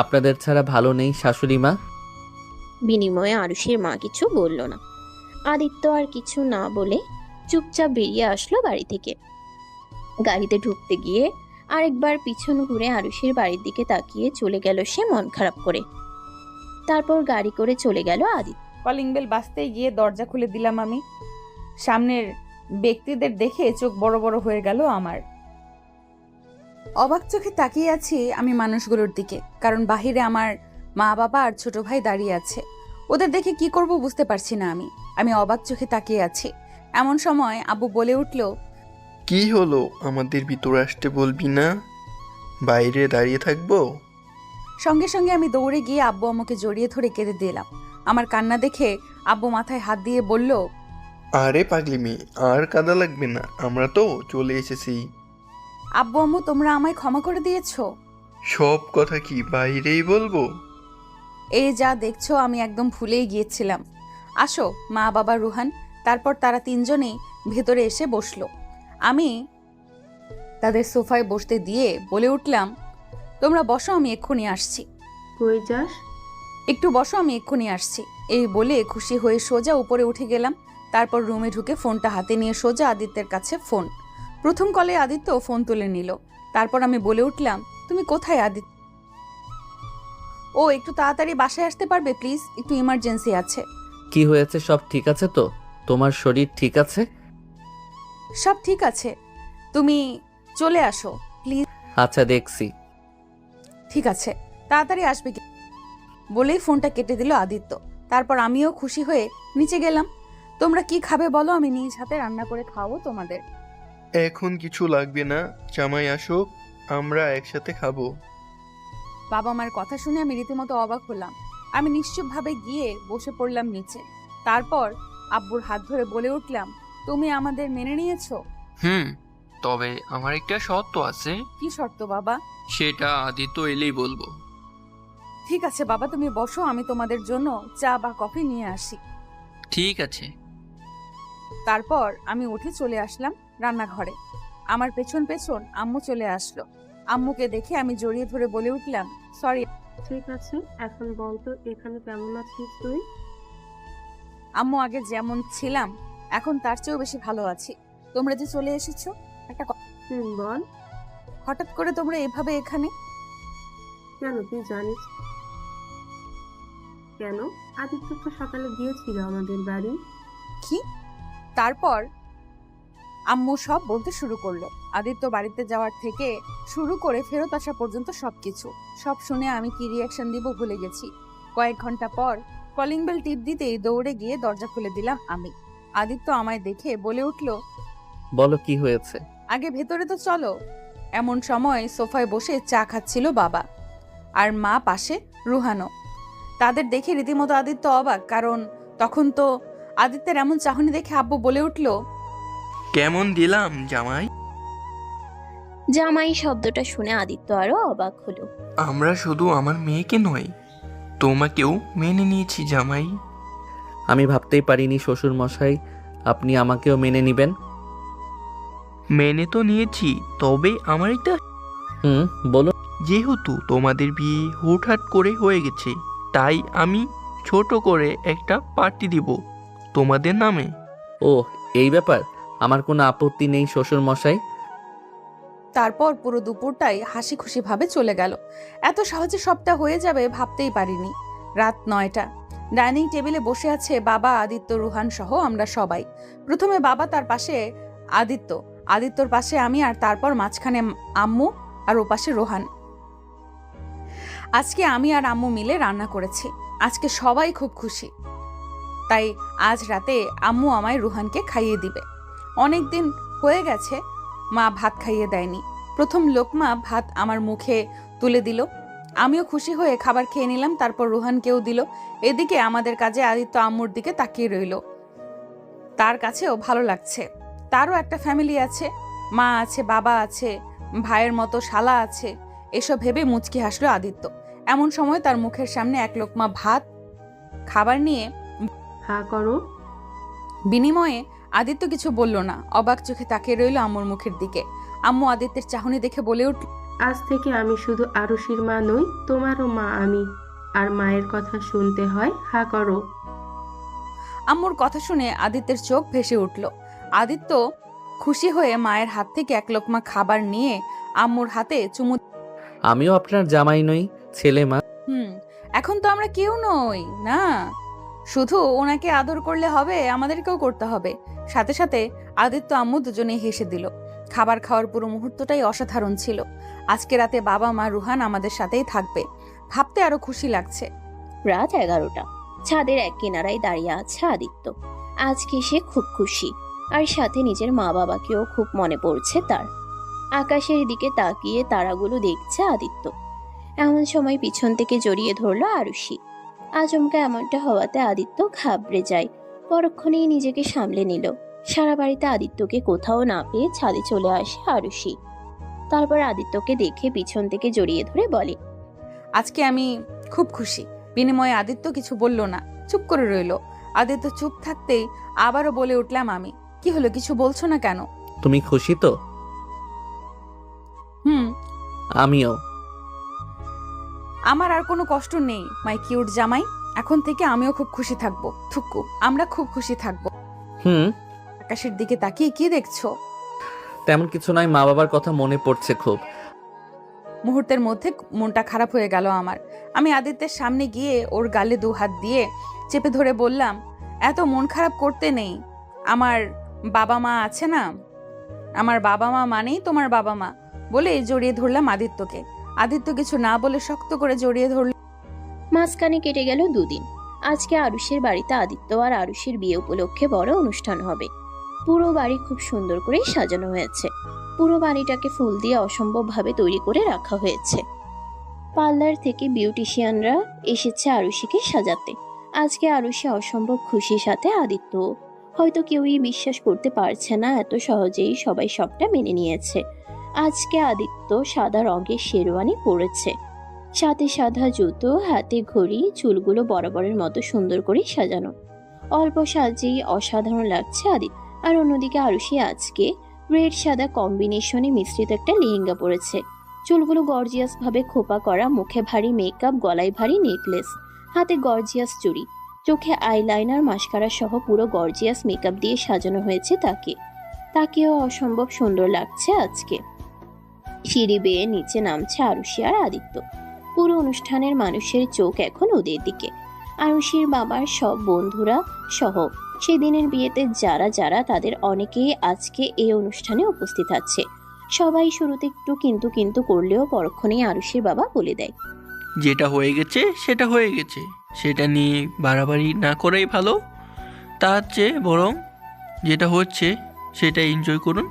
আপনাদের ছাড়া ভালো নেই শাশুড়ি মা। বিনিময়ে আরুষির মা কিছু বলল না। আদিত্য আর কিছু না বলে চুপচাপ বেরিয়ে আসলো বাড়ি থেকে। গাড়িতে ঢুকতে গিয়ে আরেকবার পিছন ঘুরে আরুষির বাড়ির দিকে তাকিয়ে চলে গেল সে মন খারাপ করে। তারপর গাড়ি করে চলে গেল আদিত্য। কলিং বেল বাজতেই গিয়ে দরজা খুলে দিলাম আমি। সামনের ব্যক্তিদের দেখে চোখ বড় বড় হয়ে গেল আমার। অবাক চোখে তাকিয়ে আছি আমি মানুষগুলোর দিকে, কারণ বাহিরে আমার মা বাবা আর ছোট ভাই দাঁড়িয়ে আছে। ওদের দেখে কি করব বুঝতে পারছি না আমি অবাক চোখে তাকিয়ে আছি। এমন সময় আব্বু বলে উঠল, কি হলো, আমাদের ভিতরে আসতে বলবি না? বাইরে দাঁড়িয়ে থাকবো? সঙ্গে সঙ্গে আমি দৌড়ে গিয়ে আব্বু আমাকে জড়িয়ে ধরে কেঁদে দিলাম। আমার কান্না দেখে আব্বু মাথায় হাত দিয়ে বলল, আরে পাগলি মেয়ে, আর কাদা লাগবে না, আমরা তো চলে এসেছি। আব্বু আম্মু তোমরা আমায় ক্ষমা করে দিয়েছো? সব কথা কি বাইরেই বলবো? এই যা দেখছো আমি একদম ভুলেই গিয়েছিলাম। আসো মা বাবা রুহান। তারপর তারা তিনজনেই ভেতরে এসে বসলো। আমি তাদের সোফায় বসতে দিয়ে বলে উঠলাম, তোমরা বসো, আমি এক্ষুনি আসছি। কই যাস? একটু বসো, আমি এক্ষুনি আসছি। এই বলে খুশি হয়ে সোজা উপরে উঠে গেলাম। তারপর রুমে ঢুকে ফোনটা হাতে নিয়ে সোজা আদিত্যের কাছে ফোন। প্রথম কলে আদিত্য ফোন তুলে নিল। তারপর আমি বলে উঠলাম, তুমি কোথায় আদিত্য? ও একটু তাড়াতাড়ি বাসায় আসতে পারবে প্লিজ, একটু ইমার্জেন্সি আছে। কি হয়েছে, সব ঠিক আছে তো? তোমার শরীর ঠিক আছে? সব ঠিক আছে, তুমি চলে আসো প্লিজ। আচ্ছা দেখছি। ঠিক আছে, তাড়াতাড়ি আসবে বলেই ফোনটা কেটে দিল আদিত্য। তারপর আমিও খুশি হয়ে নিচে গেলাম। তোমরা কি খাবে বলো, আমি নিজ হাতে রান্না করে খাওয়াবো তোমাদের। এখন কিছু লাগবে না, জামাই আসুক, আমরা একসাথে খাবো। বাবা মার কথা শুনে আমি রীতিমতো অবাক হলাম। আমি নিশ্চুপভাবে গিয়ে বসে পড়লাম নিচে। তারপর আব্বুর হাত ধরে বলে উঠলাম, তুমি আমাদের মেনে নিয়েছো? তবে আমার একটা শর্ত আছে। কি শর্ত বাবা? সেটা আদিত্য এলেই বলবো। ঠিক আছে বাবা, তুমি বসো, আমি তোমাদের জন্য চা বা কফি নিয়ে আসি। ঠিক আছে। তারপর আমি উঠে চলে আসলাম রান্নাঘরে। আমার পেছন পেছন আম্মু চলে আসলো। আম্মুকে দেখে আমি জড়িয়ে ধরে বলে উঠলাম, সরি। ঠিক আছে, এখন বল তো এখানে কেমন আছিস তুই? আম্মু, আগে যেমন ছিলাম এখন তার চেয়েও বেশি ভালো আছি। তোমরা যে চলে এসেছো, একটা বল। হঠাৎ করে তোমরা এভাবে এখানে কেন, তুই জানিস কেন? আদিত্য তো সকালে গিয়েছিল আমাদের বাড়ি। কি? তারপর আম্মু সব বলতে শুরু করলো। আদিত্য বাড়িতে যাওয়ার থেকে শুরু করে ফেরত আসা পর্যন্ত সবকিছু। সব শুনে আমি কি রিয়াকশন দিব ভুলে গেছি। কয়েক ঘন্টা পর কলিং বেল টিপ দিতেই দৌড়ে গিয়ে দরজা খুলে দিলাম আমি। আদিত্য আমায় দেখে বলে উঠলো, বলো কি হয়েছে? আগে ভেতরে তো চলো। এমন সময় সোফায় বসে চা খাচ্ছিল বাবা, আর মা পাশে রুহানও। তাদের দেখে রীতিমতো আদিত্য অবাক, কারণ তখন তো আদিত্যের এমন চাহনি দেখে আব্বু বলে উঠলো, কেমন দিলাম জামাই? জামাই শব্দটা শুনে আদিত্য আরো অবাক হলো। আমরা শুধু আমার মেয়েকে নয়, তোমাকেও মেনে নিয়েছি জামাই। আমি ভাবতেই পারিনি শ্বশুর মশাই আপনি আমাকেও মেনে নিবেন। মেনে তো নিয়েছি, তবে আমার একটা বলুন। যেহেতু তোমাদের বিয়ে হুটহাট করে হয়ে গেছে, তাই আমি ছোট করে একটা পার্টি দিব তোমাদের নামে। ও, এই ব্যাপার? আমার কোনো আপত্তি নেই শ্বশুর মশাই। তারপর পুরো দুপুরটাই হাসি খুশি ভাবে চলে গেল। এত সহজে সবটা হয়ে যাবে ভাবতেই পারিনি। রাত 9টা। ডাইনিং টেবিলে বসে আছে বাবা, আদিত্য, রুহান সহ আমরা সবাই। প্রথমে বাবা, তার পাশে আদিত্য, আদিত্যর পাশে আমি, আর তারপর মাঝখানে আম্মু, আর ও পাশে রোহান। আজকে আমি আর আম্মু মিলে রান্না করেছি। আজকে সবাই খুব খুশি। তাই আজ রাতে আম্মু আমায় রুহানকে খাইয়ে দিবে। অনেকদিন হয়ে গেছে মা ভাত খাইয়ে দেয়নি। প্রথম লোকমা ভাত আমার মুখে তুলে দিল। আমিও খুশি হয়ে খাবার খেয়ে নিলাম। তারপর রুহানকেও দিল। এদিকে আমাদের কাজে আদিত্য আম্মুর দিকে তাকিয়ে রইল। তার কাছেও ভালো লাগছে। তারও একটা ফ্যামিলি আছে, মা আছে, বাবা আছে, ভাইয়ের মতো শালা আছে। এসব ভেবে মুচকি হাসলো আদিত্য। এমন সময় তার মুখের সামনে এক লোকমা ভাত খাবার নিয়ে হা করো। বিনিময়ে আদিত্য কিছু বলল না, অবাক চোখে তাকিয়ে রইল আম্মুর মুখের দিকে। আম্মু আদিত্যের চাহনি দেখে বলে উঠল, আজ থেকে আমি শুধু আরুষির মা নই, তোমারও মা আমি। আর মায়ের কথা শুনতে হয়, হা করো। আম্মুর কথা শুনে আদিত্যের চোখ ভেসে উঠল। আদিত্য খুশি হয়ে মায়ের হাত থেকে এক লোকমা খাবার নিয়ে আম্মুর হাতে চুমু। আমিও আপনার জামাই নই, ছেলে মা। এখন তো আমরা কেউ নই না, শুধু ওনাকে আদর করলে হবে, আমাদেরকেও করতে হবে। সাথে সাথে আদিত্য আম্মু দুজনেই হেসে দিল। খাবার খাওয়ার পুরো মুহূর্তটাই অসাধারণ ছিল। আজকে রাতে বাবা, মা, রুহান আমাদের সাথেই থাকবে, ভাবতে আরো খুশি লাগছে। রাত 11টা। ছাদের এক কিনারায় দাঁড়িয়ে আছে আদিত্য। আজকে সে খুব খুশি, আর সাথে নিজের মা বাবাকেও খুব মনে পড়ছে তার। আকাশের দিকে তাকিয়ে তারাগুলো দেখছে আদিত্য। এমন সময় পিছন থেকে জড়িয়ে ধরলো আরুষি। আচমকা এমনটা হওয়াতে আদিত্য ঘাবড়ে যায়। পরক্ষণেই নিজেকে সামলে নিল। সারা বাড়িতে আদিত্যকে কোথাও না পেয়ে ছাদে চলে আসে আরুষি। তারপর আদিত্যকে দেখে পিছন থেকে জড়িয়ে ধরে বলে, আজকে আমি খুব খুশি। বিনিময়ে আদিত্য কিছু বলল না, চুপ করে রইল। আদিত্য চুপ থাকতেই আবারও বলে উঠলাম আমি, কি হলো, কিছু বলছো না কেন? তুমি খুশি তো? আমিও। আমার আর কোনো কষ্ট নেই মাই কিউট জামাই। এখন থেকে আমিও খুব খুশি থাকবো। থুকু, আমরা খুব খুশি থাকবো। আকাশের দিকে তাকিয়ে কি দেখছো? তেমন কিছু নয়, মা বাবার কথা মনে পড়ছে খুব। মুহূর্তের মধ্যে মনটা খারাপ হয়ে গেল আমার। আমি আদিত্যের সামনে গিয়ে ওর গালে 2 হাত দিয়ে চেপে ধরে বললাম, এত মন খারাপ করতে নেই। আমার বাবা মা আছে না, আমার বাবা মা মানেই তোমার বাবা মা। বলে জড়িয়ে ধরলাম আদিত্যকে। আদিত্য কিছু না বলে শক্ত করে জড়িয়ে ধরল। মাঝখানে কেটে গেল 2 দিন। আজকে আরুষের বাড়িতে আদিত্য আর আরুষের বিয়ে উপলক্ষে বড় অনুষ্ঠান হবে। পুরো বাড়ি খুব সুন্দর করে সাজানো হয়েছে। পুরো বাড়িটাকে ফুল দিয়ে অসম্ভবভাবে তৈরি করে রাখা হয়েছে। পার্লার থেকে বিউটিশিয়ানরা এসেছে আরুষিকে সাজাতে। আজকে আরুষি অসম্ভব খুশির সাথে আদিত্য। হয়তো কেউই বিশ্বাস করতে পারছে না এত সহজেই সবাই সবটা মেনে নিয়েছে। আজকে আদিত্য সাদা রঙের শেরওয়ানি পরেছে, সাথে সাদা জুতো, হাতে ঘড়ি, চুলগুলো বরাবরের মতো সুন্দর করে সাজানো। অল্প সাজেই অসাধারণ লাগছে আদিত্য। আর অন্যদিকে আরুষি আজকে রেড সাদা কম্বিনেশনে মিশ্রিত একটা লেহেঙ্গা পরেছে। চুলগুলো গর্জিয়াস ভাবে খোপা করা, মুখে ভারী মেকআপ, গলায় ভারী নেকলেস, হাতে গর্জিয়াস চুড়ি, চোখে আইলাইনার, মাস্কারা সহ পুরো গর্জিয়াস মেকআপ দিয়ে সাজানো হয়েছে তাকে। তাকেও অসম্ভব সুন্দর লাগছে আজকে। সিঁড়ি বেয়ে নিচে নামছে আরুষি আর আদিত্য। পুরো অনুষ্ঠানের মানুষের চোখ এখন ওদের দিকে। আরুষির বাবার সব বন্ধুরা সহ সেদিনের বিয়েতে যারা যারা তাদের অনেকেই আজকে এই অনুষ্ঠানে উপস্থিত আছে। সবাই শুরুতে একটু কিন্তু কিন্তু করলেও পরক্ষণেই আরুষির বাবা বলে দেয়, যেটা হয়ে গেছে সেটা হয়ে গেছে, সেটা নিয়ে বাড়াবাড়ি না করাই ভালো। তার চেয়ে বরং যেটা হচ্ছে সেটা এনজয় করুন।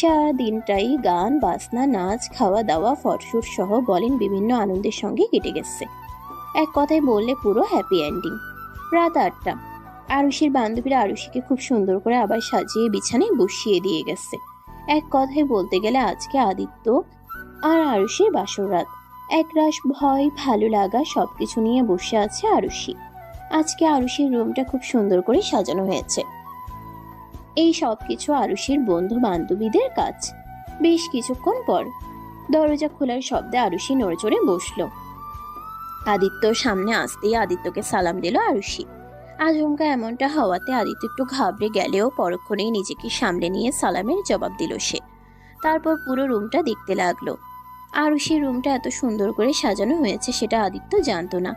সারা দিনটাই গান বাজনা, নাচ, খাওয়া দাওয়া, ফটোশুট সহ বলেন বিভিন্ন আনন্দের সঙ্গে কেটে গেছে। এক কথায় বললে পুরো হ্যাপি এন্ডিং। রাত 8টা। আরুষির বান্ধবীরা আরুষিকে খুব সুন্দর করে আবার সাজিয়ে বিছানায় বসিয়ে দিয়ে গেছে। এক কথায় বলতে গেলে আজকে আদিত্য আর আরুষির বাসর রাত। একরাশ ভয়, ভালো লাগা সবকিছু নিয়ে বসে আছে আরুষি। আজকে আরুষির রুমটা খুব সুন্দর করে সাজানো হয়েছে। এই সব কিছু আরুষির বন্ধু বান্ধবীদের কাজ। বেশ কিছুক্ষণ পর দরজা খোলার শব্দে আরুষি নড়েচড়ে বসলো। আদিত্যর সামনে আসতেই আদিত্যকে সালাম দিল আরুষি। আচমকা এমনটা হওয়াতে আদিত্য একটু ঘাবড়ে গেলেও পরক্ষণেই নিজেকে সামলে নিয়ে সালামের জবাব দিল সে। তারপর পুরো রুমটা দেখতে লাগলো। আরুষির রুমটা এত সুন্দর করে সাজানো হয়েছে সেটা আদিত্য জানতো না।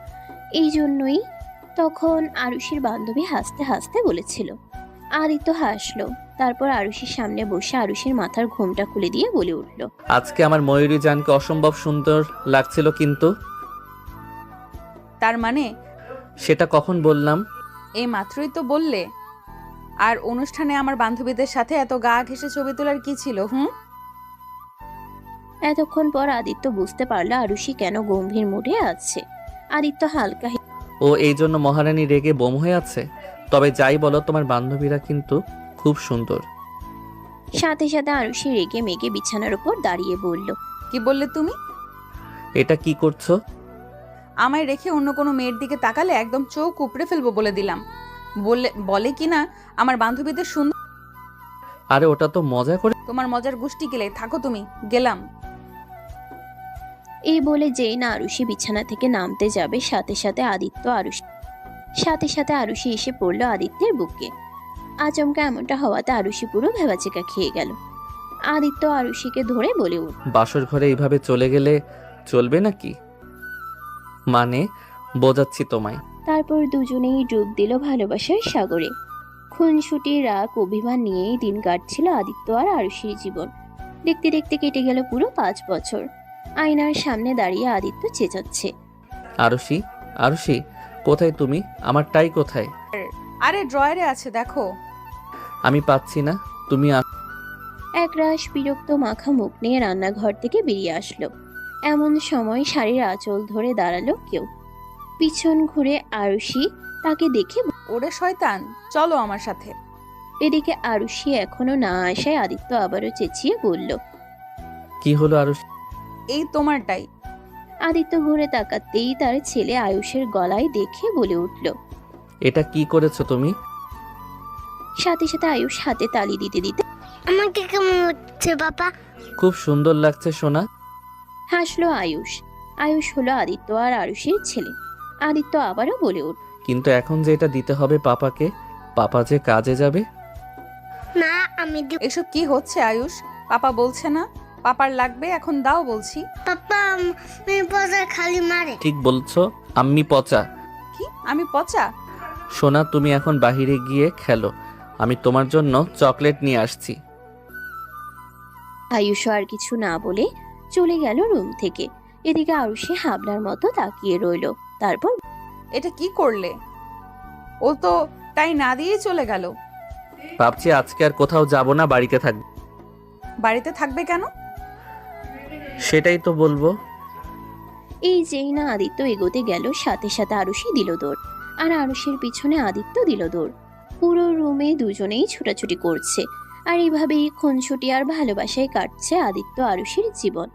এই জন্যই তখন আরুষির বান্ধবী হাসতে হাসতে বলেছিল। আদিত্য হাসলো। তারপর আরুষির সামনে বসে আরুষির মাথার ঘোমটা খুলে দিয়ে বলে উঠল, আজকে আমার ময়ূরী জানকে অসম্ভব সুন্দর লাগছিল, কিন্তু তার মানে সেটা কখন বললাম? এই মাত্রই তো বললে। আর অনুষ্ঠানে আমার বান্ধবীদের সাথে এত গা ঘেঁষে ছবি তোলার কি ছিল? এতক্ষণ পর আদিত্য বুঝতে পারলো আরুষি কেন গম্ভীর মুডে আছে। আদিত্য হালকা ও এই জন্য মহারানী রেগে বোম হয়ে আছে? তবে যাই বলো, তোমার বান্ধবীরা কিন্তু খুব সুন্দর। সাথে সাথে আরুষি রেগে মেগে বিছানার উপর দাঁড়িয়ে বলল, কি বললে তুমি? এটা কি করছো? আমায় রেখে অন্য কোনো মেয়ের দিকে তাকালে একদম চোখ উপড়ে ফেলবো বলে দিলাম। বলে কিনা আমার বান্ধবীদের সুন্দর। আরে ওটা তো মজা করে। তোমার মজার গুষ্টি গেলে থাকো তুমি, গেলাম। এই বলে যেই না আরুষি বিছানা থেকে নামতে যাবে সাথে সাথে আরুষি এসে পড়লো আদিত্যের বুকে। আচমকা এমনটা হওয়াতে আরুষি পুরো ভেবাচিকা খেয়ে গেল। আদিত্য আরুষিকে ধরে বলে উঠল, বাসর ঘরে এইভাবে চলে গেলে চলবে নাকি? মানে বোঝাচ্ছি তোমায়। তারপর দুজনেই ডুব দিল ভালোবাসার সাগরে। খুনসুটি, রাগ, অভিমান নিয়েই দিন কাটছিল আদিত্য আর আরুষির জীবন। দেখতে দেখতে কেটে গেল পুরো 5 বছর। আয়নার সামনে দাঁড়িয়ে আদিত্য চেঁচাচ্ছে, আরুষি, আরুষি, কোথায় তুমি? আমার টাই কোথায়? আরে ড্রয়ারে আছে, দেখো। আমি পাচ্ছি না, তুমি একরাশ বিরক্ত মাখা মুখ নিয়ে রান্নাঘর থেকে বেরিয়ে আসলো। এমন সময় শাড়ির আঁচল ধরে দাঁড়ালো কেউ। পিছন ঘুরে আরুষি তাকে দেখে, ওরে শয়তান, চলো আমার সাথে। এদিকে আরুষি এখনো না আসায় আদিত্য আবারও চেঁচিয়ে বলল, কি হলো আরুষি? এই তোমারটাই। আদিত্য ঘুরে তাকাতেই তার ছেলে আয়ুষের গলায় দেখে বলে উঠল। এটা কি করেছো তুমি? সাথে সাথে আয়ুষ হাতে তালি দিতে দিতে, আমাকে কেমন হচ্ছে বাবা? খুব সুন্দর লাগছে সোনা। হাসলো আয়ুষ। আয়ুষ হলো আদিত্য আর আরুষির ছেলে। আদিত্য আবারও বলে উঠল, কিন্তু এখন যে এটা দিতে হবে পাপাকে, পাপা যে কাজে যাবে। না আমি এসব কি হচ্ছে আয়ুষ? পাপা বলছে না পাপার লাগবে, এখন দাও বলছি। পাপা আমি পচা খালি মারে। ঠিক বলছো, আম্মি পচা। কি আমি পচা? সোনা তুমি এখন বাহিরে গিয়ে খেলো, আমি তোমার জন্য চকলেট নিয়ে আসছি। আয়ুষ আর কিছু না বলে চলে গেল রুম থেকে। এদিকে আরুষি হাবলার মতো তাকিয়ে রইল। তারপর এটা কি করলে? ও তো তাই না দিয়েই চলে গেল। ভাবছি আজকে আর কোথাও যাব না, বাড়িতে থাকবো। বাড়িতে থাকবে কেন? সেটাই তো বলবো। এই যেই না আদিত্য এগোতে গেল, সাথে সাথে আরুষি দিল দৌড়, আর আরুষির পিছনে আদিত্য দিল দৌড়। পুরো রুমে দুজনেই ছোটাছুটি করছে, আর এইভাবেই খুনছুটি আর ভালোবাসায় কাটছে আদিত্য আরুষির জীবন।